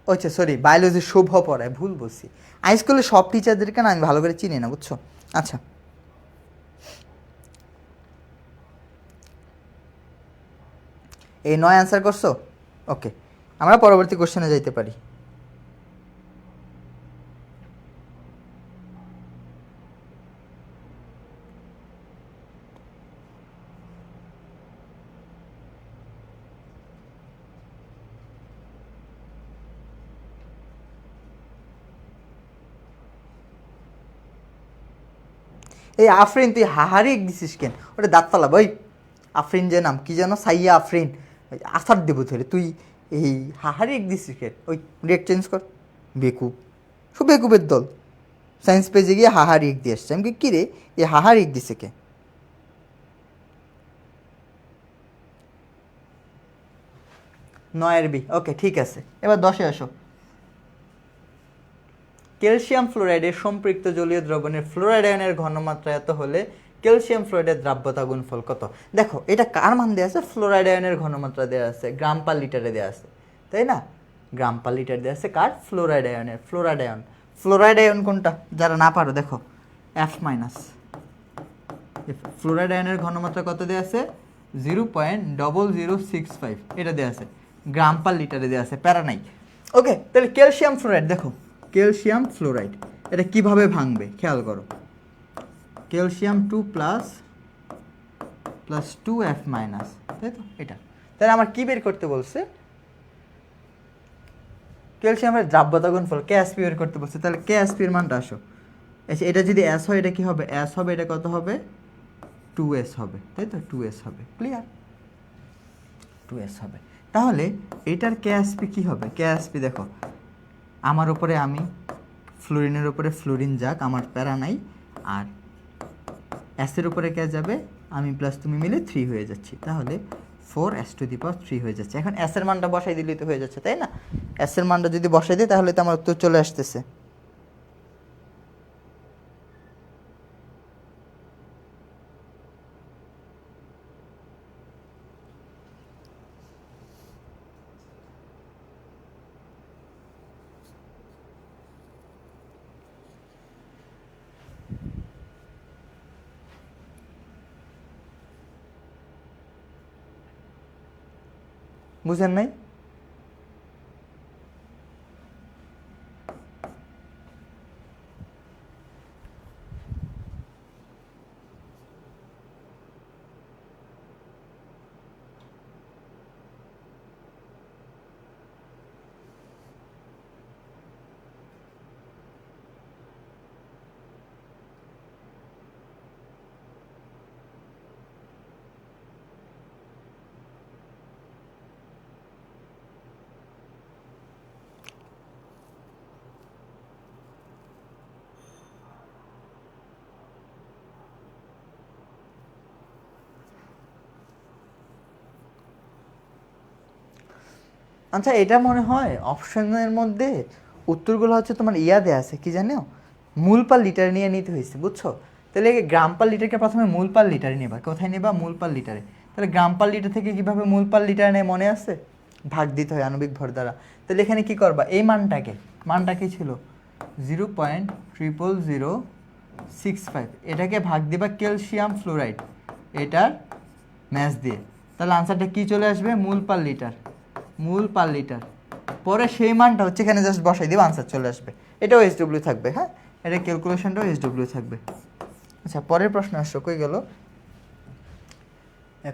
আচ্ছা সরি বায়োলজি শুভ পড়ায়, ভুল বলছি। হাই স্কুলে সব টিচারদেরকে না আমি ভালো করে চিনি না, বুঝছো? আচ্ছা এই 9 অ্যান্সার করছো? ওকে, আমরা পরবর্তী কোশ্চেনে যাইতে পারি। এই আফরিন তুই হাহারি দিছিস কেন? ওটা দাঁত ফালাবো। ওই আফরিন যে নাম কি যেন, সাইয়া আফরিন, আসার দেবো ধরে তুই এই হাহারি দিছিস কেন? ওই ডেট চেঞ্জ কর, বেকুব, সব বেকুবের দল। সায়েন্স পেজে গিয়ে হাহারি দিয়ে আসছে, আমি কি রে এই হাহারি দিছে কে? 9 বি, ওকে ঠিক আছে। এবার 10-এ আসো। ক্যালসিয়াম ফ্লোরাইডের সম্পৃক্ত জলীয় দ্রবণের ফ্লোরাইড আয়নের ঘনমাত্রা এত হলে ক্যালসিয়াম ফ্লোরাইডের দ্রাব্যতা গুণফল কত? দেখো এটা কার মান দেওয়া আছে? ফ্লোরাইড আয়নের ঘনমাত্রা দেওয়া আছে, গ্রাম পার লিটারে দেওয়া আছে তাই না? গ্রাম পার লিটার দেওয়া আছে কার? ফ্লোরাইড আয়নের। ফ্লোরাইড আয়ন কোনটা? যারা না পারো দেখো, F-। ফ্লোরাইড আয়নের ঘনমাত্রা কত দেওয়া আছে? 0.0065, এটা দেওয়া আছে, গ্রাম পার লিটারে দেওয়া আছে, প্যারা নাই। ওকে, তাহলে ক্যালসিয়াম ফ্লোরাইড, দেখো ক্যালসিয়াম ফ্লোরাইড এটা কিভাবে ভাঙবে খেয়াল করো। ক্যালসিয়াম 2 + 2F-, তাই তো? এটা তাহলে আমার কি বের করতে বলছে? ক্যালসিয়ামের দ্রাব্যতা গুণফল KSP বের করতে বলছে। তাহলে KSP এর মানটা আসো। আচ্ছা এটা যদি S হয় এটা কি হবে? S হবে, এটা কত হবে? 2S হবে তাই তো? 2S হবে, ক্লিয়ার? 2S হবে। তাহলে এটার KSP কি হবে? KSP দেখো, আমার উপরে আমি, ফ্লোরিনের উপরে ফ্লোরিন যাক, আমার প্যারা নাই, আর অ্যাসের উপরে কে যাবে? আমি প্লাস তুমি মিলে 3 হয়ে যাচ্ছি, তাহলে 4S⁻³ হয়ে যাচ্ছে। এখন অ্যাসের মানটা বসাই দিলেই তো হয়ে যাচ্ছে তাই না? অ্যাসের মানটা যদি বসাই দিই তাহলে তো আমার উত্তর চলে আসতেছে। বুঝেন নাই? আচ্ছা, এটা মনে হয় অপশনের মধ্যে উত্তরগুলো হচ্ছে তোমার দেয়া আছে, কি জানো, মূল পার লিটার নিয়ে নিতে হয়েছে, বুঝছো? তাহলে গ্রাম পার লিটারকে প্রথমে মূল পার লিটারে নেবা। কোথায় নেবা? মূল পার লিটারে। তাহলে গ্রাম পার লিটার থেকে কিভাবে মূল পার লিটারে নেয় মনে আছে? ভাগ দিতে হয় আণবিক ভর দ্বারা। তাহলে এখানে কি করবা? এই মানটা কি ছিল? 0.00065, এটাকে ভাগ দিবা ক্যালসিয়াম ফ্লোরাইড এটার ম্যাচ দিয়ে। তাহলে আনসারটা কি চলে আসবে? মূল পার লিটার। পরে সেই মানটা হচ্ছে এখানে জাস্ট বসাই দিব, আনসার চলে আসবে। এটাও SW থাকবে, হ্যাঁ, এটা ক্যালকুলেশনটাও SW থাকবে। আচ্ছা, পরের প্রশ্ন আসছো, কই গেল?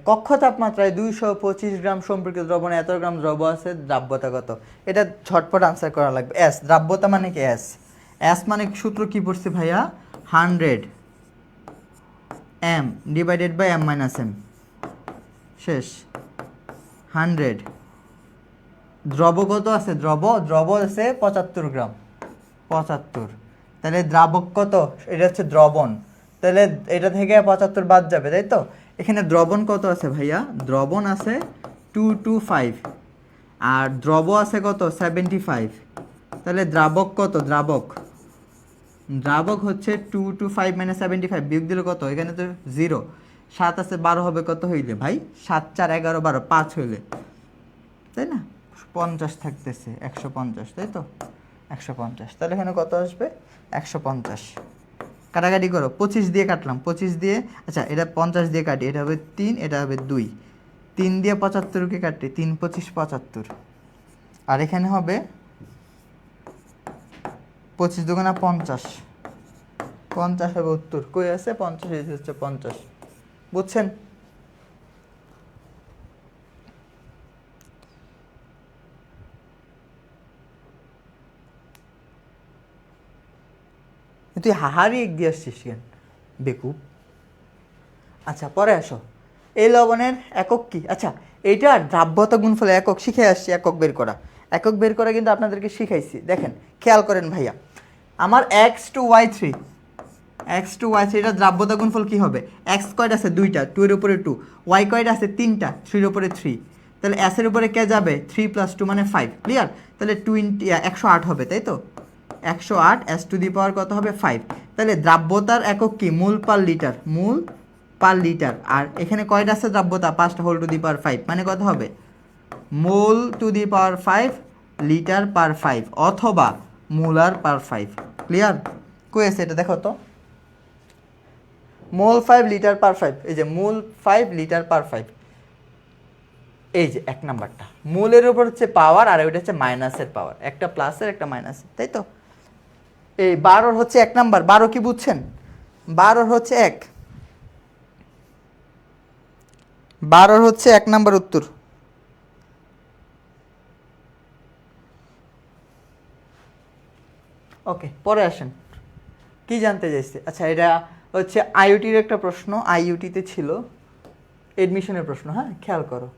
কক্ষ তাপমাত্রায় 225 গ্রাম সম্পর্কিত দ্রবণে এত গ্রাম দ্রব আছে, দ্রাব্যতা কত? এটা ঝটপট আনসার করা লাগবে। এস, দ্রাব্যতা মানে কি? এস মানে সূত্র কি পড়ছে ভাইয়া? 100 m divided by m minus m, শেষ। 100। দ্রব কত আছে? দ্রব আছে 75 গ্রাম, 75। তাহলে দ্রাবক কত? এটা হচ্ছে দ্রবণ, তাহলে এটা থেকে 75 বাদ যাবে, তাই তো? এখানে দ্রবণ কত আছে ভাইয়া? দ্রবণ আছে 225, আর দ্রব আছে কত? 75। তাহলে দ্রাবক কত? দ্রাবক হচ্ছে 225 মাইনাস 75, বিয়োগ দিলে কত? এখানে তো 0, 7 আছে, 12 হবে কত হইলে ভাই? 7 4 11 12, 5 হইলে, তাই না? 50 থাকতেছে, 150, তাই তো? 150। তাহলে এখানে কত আসবে? 150। কাটাকাটি করো, 25 দিয়ে কাটলাম, 25 দিয়ে, আচ্ছা এটা 50 দিয়ে কাটি, এটা হবে 3, এটা হবে 2, 3 দিয়ে 75কে কাটি, 3 25 75, আর এখানে হবে 25 দুগুণা 50, 50 হবে উত্তর। কই আছে 50? এই হচ্ছে 50, বুঝছেন? তুই হাহারি এগিয়ে আসছিস কেন বেকুব? আচ্ছা, পরে আসো। এই লবণের একক কি? আচ্ছা, এইটা দ্রাব্যতা গুণফলের একক শিখে আসছি, একক বের করা কিন্তু আপনাদেরকে শিখাইছি। দেখেন, খেয়াল করেন ভাইয়া, আমার x2y3 এটা দ্রাব্যতা গুণফল কি হবে? এক্স কয়টা আছে? 2টা, 2 এর উপরে 2। ওয়াই কয়টা আছে? 3টা, 3 এর উপরে 3। তাহলে s এর উপরে কে যাবে? 3 + 2 মানে 5, ক্লিয়ার? তাহলে 108 হবে, তাই তো? 108 s টু দি পাওয়ার কত হবে? 5। তাহলে দ্রাব্যতার একক কি? মূল পার লিটার। আর এখানে কয়টা আছে দ্রাব্যতা? 5টা, হোল টু দি পাওয়ার 5, মানে কত হবে? মোল to the power 5 litre per 5, অথবা মোলার পার 5, ক্লিয়ার? কই আছে এটা দেখো তো, মোল 5 লিটার পার 5, এই যে মোল 5 লিটার পার 5, এই যে এক নাম্বারটা। মোলের উপর হচ্ছে পাওয়ার, আর ওইটা হচ্ছে মাইনাসের পাওয়ার, একটা প্লাসের একটা মাইনাসের, তাই তো? এই 12 হচ্ছে 1 নাম্বার, 12 কি বুঝছেন? 12 হচ্ছে 1, 12 হচ্ছে 1 নাম্বার উত্তর। ওকে, পরে আসেন, কি জানতে চাইছে? আচ্ছা, এটা হচ্ছে আইইউটির একটা প্রশ্ন, আইইউটিতে ছিল, এডমিশনের প্রশ্ন, হ্যাঁ, খেয়াল করো।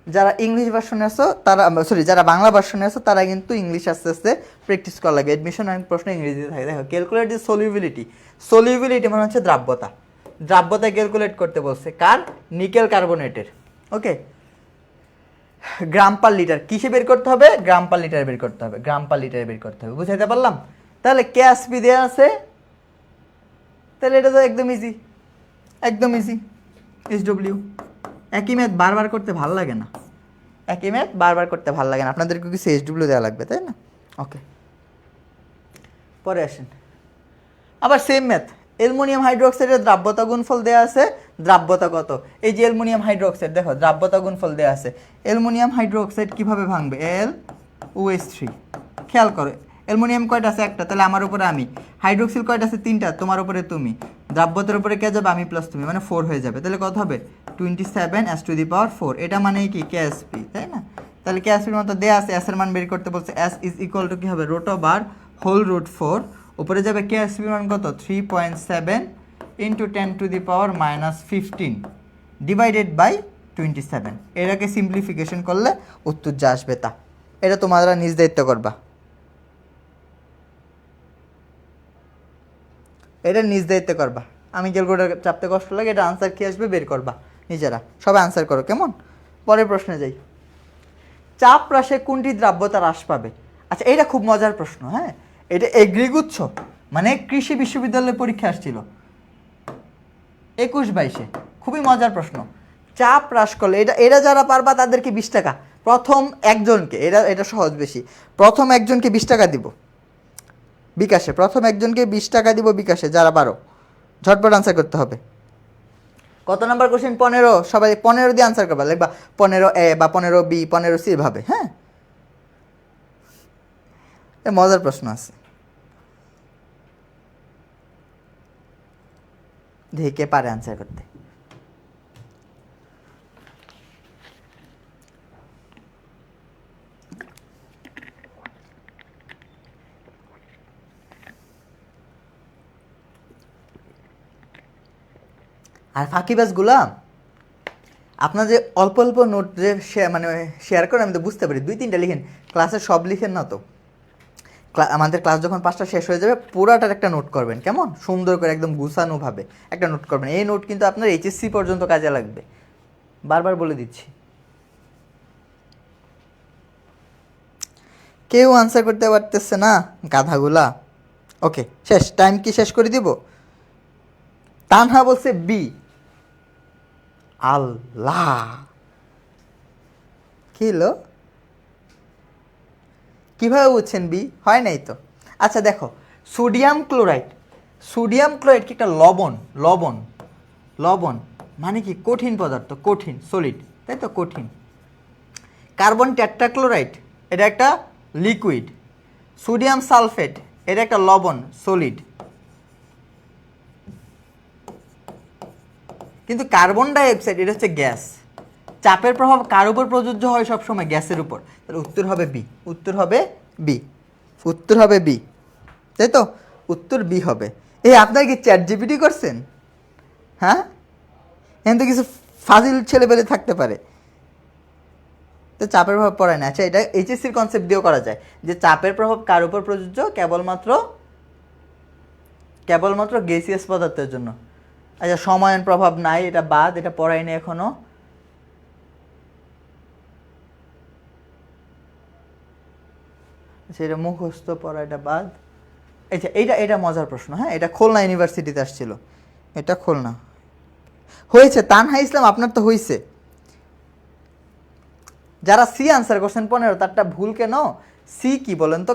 যারা ইংলিশ ভার্সনে আছো তারা, যারা বাংলা ভার্সনে আছো তারা কিন্তু ইংলিশ আস্তে আস্তে প্র্যাকটিস করা লাগে। এডমিশন অনেক প্রশ্ন ইংরেজিতে থাকে। দেখো, ক্যালকুলেট দি সলিউবিলিটি মানে হচ্ছে দ্রাব্যতা ক্যালকুলেট করতে বলছে, কার? নিকেল কার্বনেটের। ওকে, গ্রাম পার লিটার কিসে বের করতে হবে? গ্রাম পার লিটারে বের করতে হবে, বুঝাইতে পারলাম? তাহলে ক্যাসপি দেওয়া আছে, তাহলে এটা তো একদম ইজি, SW। একই ম্যাথ বারবার করতে ভালো লাগে না, আপনাদেরকে কিছু SW দেওয়া লাগবে, তাই না? ওকে, পরে আসেন, আবার সেম ম্যাথ, অ্যালুমিনিয়াম হাইড্রোক্সাইডের দ্রাব্যতা গুণফল দেওয়া আছে, দ্রাব্যতা কত, এই যে অ্যালুমিনিয়াম হাইড্রোক্সাইড দেখো দ্রাব্যতা গুণফল দেওয়া আছে। অ্যালুমিনিয়াম হাইড্রোক্সাইড কিভাবে ভাঙবে, LOH3, খেয়াল করো অ্যালুমিনিয়াম কয়টা আছে, একটা, তাহলে আমার উপরে আমি, হাইড্রোক্সিল কয়টা আছে, তিনটা, তোমার উপরে তুমি, দ্রাব্যতার উপরে কে যাবে, আমি প্লাস তুমি, মানে 4 হয়ে যাবে। তাহলে কত হবে 27 S⁴, এটা মানে কি KSP, তাই না? তাহলে KSPর মতো দেওয়া আছে, S এর মান বের করতে বলছে, S ইজ ইকুয়াল টু কি হবে, √4 উপরে যাবে KSP মান কত 3.7 ইন্টু 10⁻⁻15 ডিভাইডেড বাই 27। এটাকে সিম্পলিফিকেশন করলে উত্তর যা আসবে তা, এটা তোমরা নিজ দায়িত্ব করবা, এটা নিজ দায়িত্ব করবা। আমি ক্যালকুলেটর চাপতে কষ্ট লাগে, এটা আনসার কি আসবে বের করবা নিজেরা, সবাই আনসার করো কেমন। পরের প্রশ্নে যাই, চাপ হ্রাসে কোনটি দ্রাব্যতা হ্রাস পাবে? আচ্ছা এটা খুব মজার প্রশ্ন, হ্যাঁ, এটা এগ্রিগুচ্ছ মানে কৃষি বিশ্ববিদ্যালয়ের পরীক্ষা আসছিল 21-22-এ, খুবই মজার প্রশ্ন। চাপ হ্রাস করলে এরা যারা পারবা তাদেরকে 20 টাকা, প্রথম একজনকে, এটা সহজ বেশি, প্রথম একজনকে 20 টাকা দিব বিকাশে, প্রথম একজনকে 20 টাকা দিব বিকাশে, যারা পারো ঝটপট আনসার করতে হবে। কত নাম্বার কোশ্চেন, 15, সবাই 15 দিয়ে আনসার করবা, লিখবা 15A বা 15B 15C এভাবে, হ্যাঁ, মজার প্রশ্ন আছে, দেখি কে পারে আনসার করতে। আর ফাঁকিবাজগুলা আপনার যে অল্প অল্প নোট যে শেয়ার করেন, আমি তো বুঝতে পারি, 2-3টা লিখেন, ক্লাসে সব লিখেন না তো। আমাদের ক্লাস যখন 5টা শেষ হয়ে যাবে পুরাটার একটা নোট করবেন, কেমন, সুন্দর করে একদম গুছানোভাবে একটা নোট করবেন। এই নোট কিন্তু আপনার HSC পর্যন্ত কাজে লাগবে, বারবার বলে দিচ্ছি। কেউ আনসার করতে পারতেছে না গাধাগুলা। ওকে শেষ, টাইম কি শেষ করে দিব? তানহা বলছে বি, আল্লাহ কি হলো, কীভাবে বুঝছেন বি, হয় নাই তো। আচ্ছা দেখো, সোডিয়াম ক্লোরাইড কি একটা লবণ, লবণ মানে কি কঠিন পদার্থ, কঠিন, সলিড, তাই তো, কঠিন। কার্বন টেট্রাক্লোরাইড এটা একটা লিকুইড, সোডিয়াম সালফেট এটা একটা লবণ, সলিড। কিন্তু কার্বন ডাইঅক্সাইড এটা হচ্ছে গ্যাস। চাপের প্রভাব কার উপর প্রযোজ্য হয় সবসময়, গ্যাসের উপর। তাহলে উত্তর হবে বি, উত্তর হবে বি, উত্তর হবে বি, তাই তো, উত্তর বি হবে। এই আপনার কি ChatGPT করছেন? হ্যাঁ, এখান তো কিছু ফাজিল ছেলেপেলে থাকতে পারে, তো চাপের প্রভাব পড়ে না। আচ্ছা এটা HSCর কনসেপ্ট দিয়েও করা যায়, যে চাপের প্রভাব কার উপর প্রযোজ্য, কেবলমাত্র গ্যাসিয়াস পদার্থের জন্য। আচ্ছা সময়ন প্রভাব নাই, এটা বাদ, এটা পড়াইনি এখনো। আচ্ছা এটা মুখস্থ পড়া, এটা বাদ। আচ্ছা এটা মজার প্রশ্ন, হ্যাঁ, এটা খুলনা ইউনিভার্সিটিতে আসছিল, এটা খুলনা হয়েছে। তানহা ইসলাম আপনার তো হয়েছে, যারা সি আনসার করছেন 15, তারটা ভুল কেন? সি কি বলেন তো,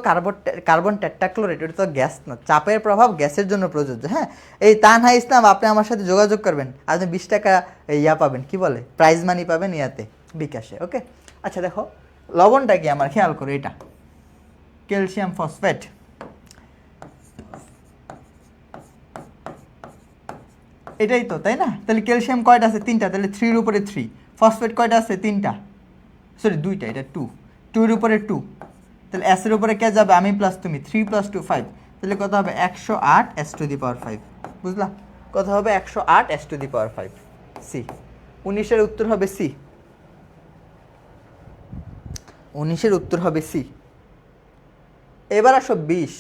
কার্বন টেট্রাক্লোরাইড, এটা তো গ্যাস না, চাপের প্রভাব গ্যাসের জন্য প্রযোজ্য। হ্যাঁ, এই তানহা ইসলাম আপনি আমার সাথে যোগাযোগ করবেন, আপনি 20 টাকা ইয়া পাবেন, কি বলে প্রাইজ মানি পাবেন ইয়াতে, বিকাশে। ওকে আচ্ছা দেখো, লবণটা কি আমার খেয়াল করো, এটা ক্যালসিয়াম ফসফেট, এটাই তো, তাই না? তাহলে ক্যালসিয়াম কয়টা আছে, 3টা, তাহলে 3-এর উপরে 3। ফসফেট কয়টা আছে, 3টা, সরি 2টা, এটা 2-এর উপরে 2। তাহলে এর উপরে কে যাবে, আমি প্লাস তুমি, 3 + 2 5, তাহলে কত হবে 108 S⁵, বুঝলা? কত হবে 108 S⁵, সি। 19-এর উত্তর হবে সি, 19-এর উত্তর হবে সি। এবার আসো 20,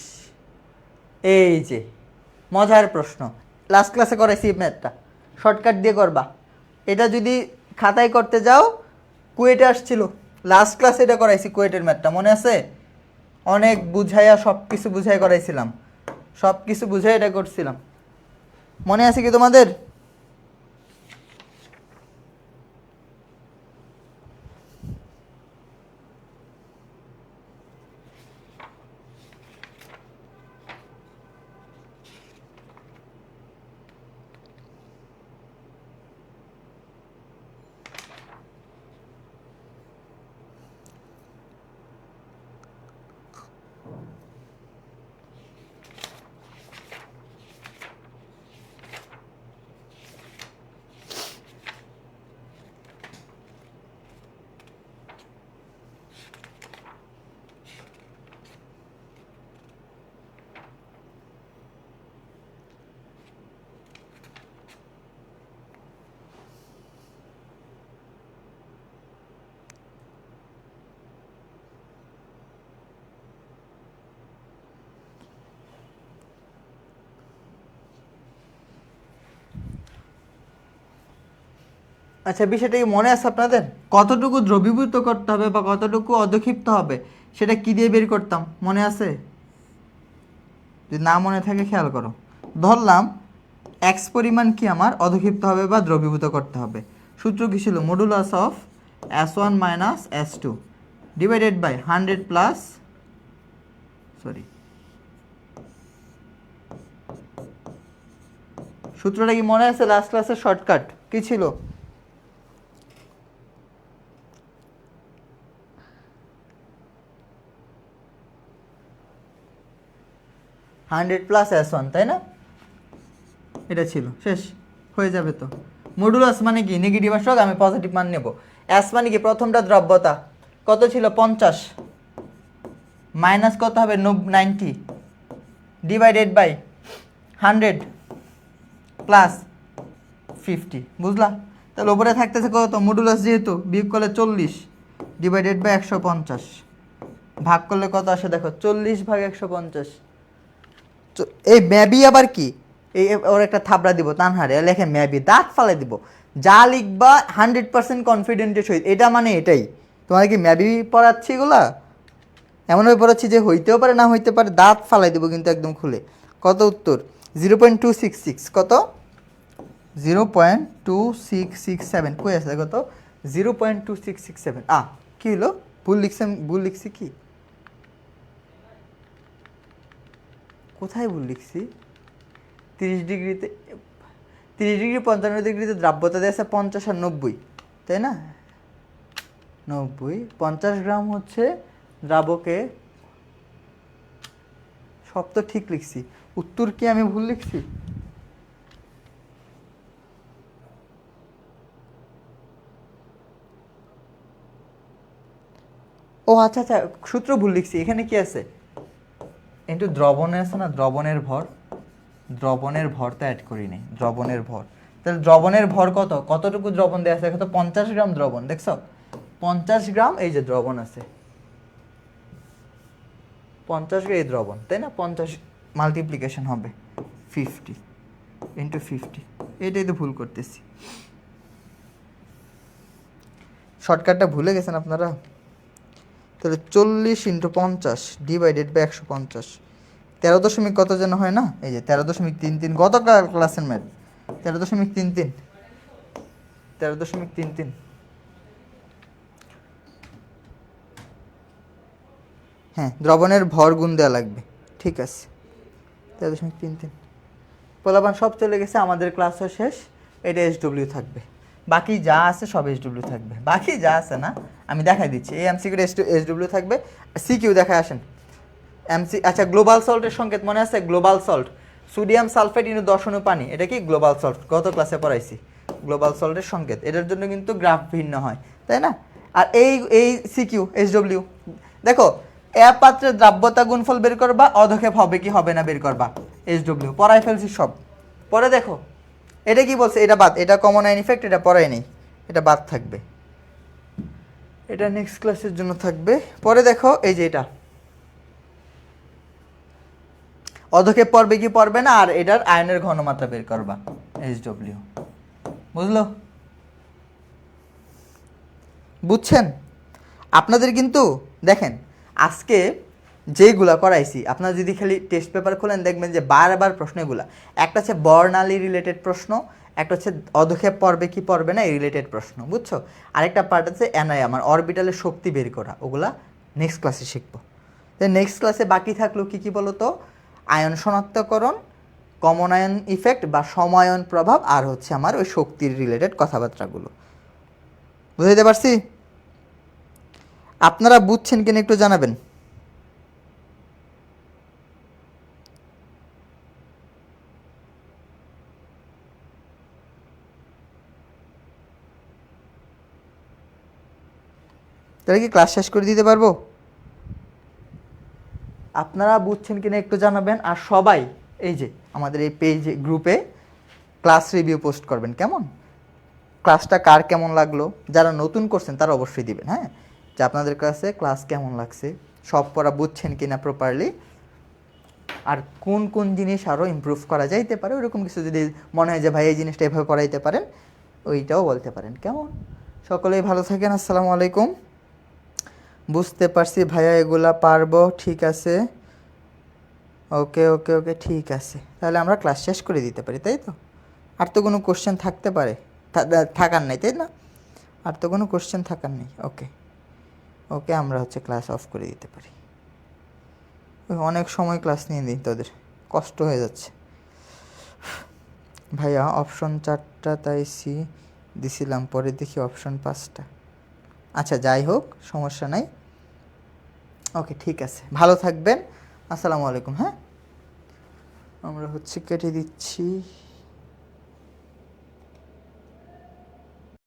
এই যে মজার প্রশ্ন, লাস্ট ক্লাসে করাইছি ম্যাথটা, শর্টকাট দিয়ে করবা। এটা যদি খাতায় করতে যাও, কুয়েটে আসছিল লাস্ট ক্লাসে, এটা করাইছি কুয়েটের ম্যাথটা, মনে আছে? অনেক বুঝাইয়া সব কিছু বুঝাই করাইছিলাম, সব কিছু বুঝাই এটা করছিলাম, মনে আছে কি তোমাদের? আচ্ছা, বিষয়টা কি মনে আছে আপনাদের? কতটুকু দ্রবীভূত করতে হবে বা কতটুকু অধক্ষিপ্ত হবে সেটা কি দিয়ে বের করতাম, মনে আছে? যদি না মনে থাকে খেয়াল করো। ধরলাম এক্স পরিমাণ কি আমার অধক্ষিপ্ত হবে বা দ্রবীভূত করতে হবে। সূত্র কি ছিল? Modulus of S1 minus S2 divided by 100 plus, sorry, সূত্রটা কি মনে আছে? লাস্ট ক্লাসের শর্টকাট কি ছিল? 100 প্লাস S1, তাই না? এটা ছিল, শেষ হয়ে যাবে তো। মডুলাস মানে কি? নেগেটিভ আসুক, আমি পজিটিভ মান নেব। এস মানে কি? প্রথমটা দ্রব্যতা কত ছিল? 50 মাইনাস কত হবে? 90 ডিভাইডেড বাই 100 প্লাস 50, বুঝলা? তাহলে উপরে থাকতেছে কত? মডুলাস যেহেতু বিয়োগ করলে 40 ডিভাইডেড বাই 150, ভাগ করলে কত আসে দেখো? 40 ভাগ 150। এই ম্যাবি আবার কি? এই ওর একটা থাবড়া দিব, তানহারে লেখে ম্যাবি, দাঁত ফালাই দিব। যা লিখবা 100% কনফিডেন্টের সহিত, এটা মানে এটাই। তোমার কি ম্যাবি পড়াচ্ছি এগুলা? এমনভাবে পড়াচ্ছি যে হইতেও পারে না হইতে পারে, দাঁত ফালাই দিব কিন্তু একদম খুলে। কত উত্তর? 0.266। কত? 0.2667। কই আছে কত? 0.2667। কি হলো? ভুল লিখছি কি? কোথায় ভুল লিখছি? 30 ডিগ্রিতে, 30 ডিগ্রি 55 ডিগ্রিতে দ্রাব্যতা দেওয়া আছে 50 আর 90, তাই না? 90, 50 গ্রাম হচ্ছে দ্রাবকে। সব তো ঠিক লিখছি, উত্তর কি আমি ভুল লিখছি? ও আচ্ছা আচ্ছা, সূত্র ভুল লিখছি। এখানে কি আছে? একটু দ্রবণে আছে না, দ্রবণের ভর, দ্রবণের ভরটা অ্যাড করি নাই, দ্রবণের ভর। তাহলে দ্রবণের ভর কত? কতটুকু দ্রবণ দেওয়া আছে? এখানে তো 50 গ্রাম দ্রবণ, দেখছো? 50 গ্রাম এই যে দ্রবণ আছে, 50 গ্রাম এই দ্রবণ, তাই না? 50 মাল্টিপ্লিকেশন হবে 50 ইন্টু 50। এটাই তো ভুল করতেছি, শর্টকাটটা ভুলে গেছেন আপনারা। তাহলে 40 ইন্টু 50 ডিভাইডেড বাই 150, 13 দশমিক কত যেন হয় না? এই যে 13.33, গত ক্লাসের ম্যাথ। 13.33, 13.33। হ্যাঁ, দ্রবণের ভর গুণ দেওয়া লাগবে, ঠিক আছে। 13.33। পোলাপান সব চলে গেছে, আমাদের ক্লাসও শেষ। এটা SW থাকবে, বাকি যা আছে সব SW থাকবে। বাকি যা আছে না আমি দেখাই দিচ্ছি। এই এমসিকিউ SW থাকবে, সিকিউ দেখায় আসেন। আচ্ছা, গ্লোবাল সল্টের সংকেত মনে আছে? Global salt, sodium sulphate into 10 অণু পানি, এটা কি গ্লোবাল সল্ট? গত ক্লাসে পড়াইছি গ্লোবাল সল্টের সংকেত। এটার জন্য কিন্তু গ্রাফ ভিন্ন হয়, তাই না? আর এই সিকিউ SW, দেখো, এ পাত্রে দ্রাব্যতা গুণফল বের করবা, অধক্ষেপ হবে কি হবে না বের করবা, SW পড়াই ফেলছি সব। পরে দেখো এটা কি বলছে, এটা বাদ, এটা কমন আইন ইফেক্ট, এটা পড়াই নেই, এটা বাদ থাকবে, এটা নেক্সট ক্লাসের জন্য থাকবে। পরে দেখো এই যে এটা অধক্ষেপ পড়বে কি পড়বে না, আর এটার আয়নের ঘনমাত্রা বের করবা, SW। বুঝলো? বুঝছেন? আপনাদের কিন্তু দেখেন আজকে যেগুলা করাইছি, আপনারা যদি খালি টেস্ট পেপার খোলেন দেখবেন যে বারবার প্রশ্নগুলা, একটা হচ্ছে বর্ণালী রিলেটেড প্রশ্ন, একটা হচ্ছে অধক্ষেপ পড়বে কি পড়বে না এই রিলেটেড প্রশ্ন, বুঝছো? আরেকটা পার্ট আছে এনআই, আমার অরবিটালের শক্তি বের করা, ওগুলা নেক্সট ক্লাসে শিখবো। তাই নেক্সট ক্লাসে বাকি থাকলো কি কি বলো তো? আয়ন শনাক্তকরণ, কমন আয়ন ইফেক্ট বা সমায়ন প্রভাব, আর হচ্ছে আমার ওই শক্তির রিলেটেড কথাবার্তাগুলো। বুঝাইতে পারছি? আপনারা বুঝছেন কিনা একটু জানাবেন। তাহলে কি ক্লাস শেষ করে দিতে পারবো? আপনারা বুঝছেন কিনা একটু জানাবেন। আর সবাই এই যে আমাদের এই পেজে গ্রুপে ক্লাস রিভিউ পোস্ট করবেন, কেমন ক্লাসটা কার কেমন লাগলো। যারা নতুন করছেন তারা অবশ্যই দিবেন, হ্যাঁ, যে আপনাদের কাছে ক্লাস কেমন লাগছে, সব পড়া বুঝছেন কিনা প্রপারলি, আর কোন কোন জিনিস আরও ইমপ্রুভ করা যাইতে পারে, ওরকম কিছু যদি মনে হয় যে ভাই এই জিনিসটা এভাবে করাইতে পারেন, ওইটাও বলতে পারেন। কেমন? সকলেই ভালো থাকেন। আসসালামু আলাইকুম। বুঝতে পারছি ভাইয়া, এগুলা পারবো। ঠিক আছে, ওকে ওকে ওকে, ঠিক আছে। তাহলে আমরা ক্লাস শেষ করে দিতে পারি, তাই তো? আর তো কোনো কোশ্চেন থাকতে পারে, থাকার নাই, তাই না? আর তো কোনো কোশ্চেন থাকার নেই। ওকে ওকে, আমরা হচ্ছে ক্লাস অফ করে দিতে পারি। অনেক সময় ক্লাস নিয়ে দিই, তোদের কষ্ট হয়ে যাচ্ছে। ভাইয়া অপশন 4টা, তাই সি দিছিলাম, পরে দেখি অপশন 5টা। আচ্ছা যাই হোক, সমস্যা নাই। ওকে ঠিক আছে, ভালো থাকবেন। আসসালামু আলাইকুম। হ্যাঁ, আমরা হচ্ছে কেটে দিচ্ছি।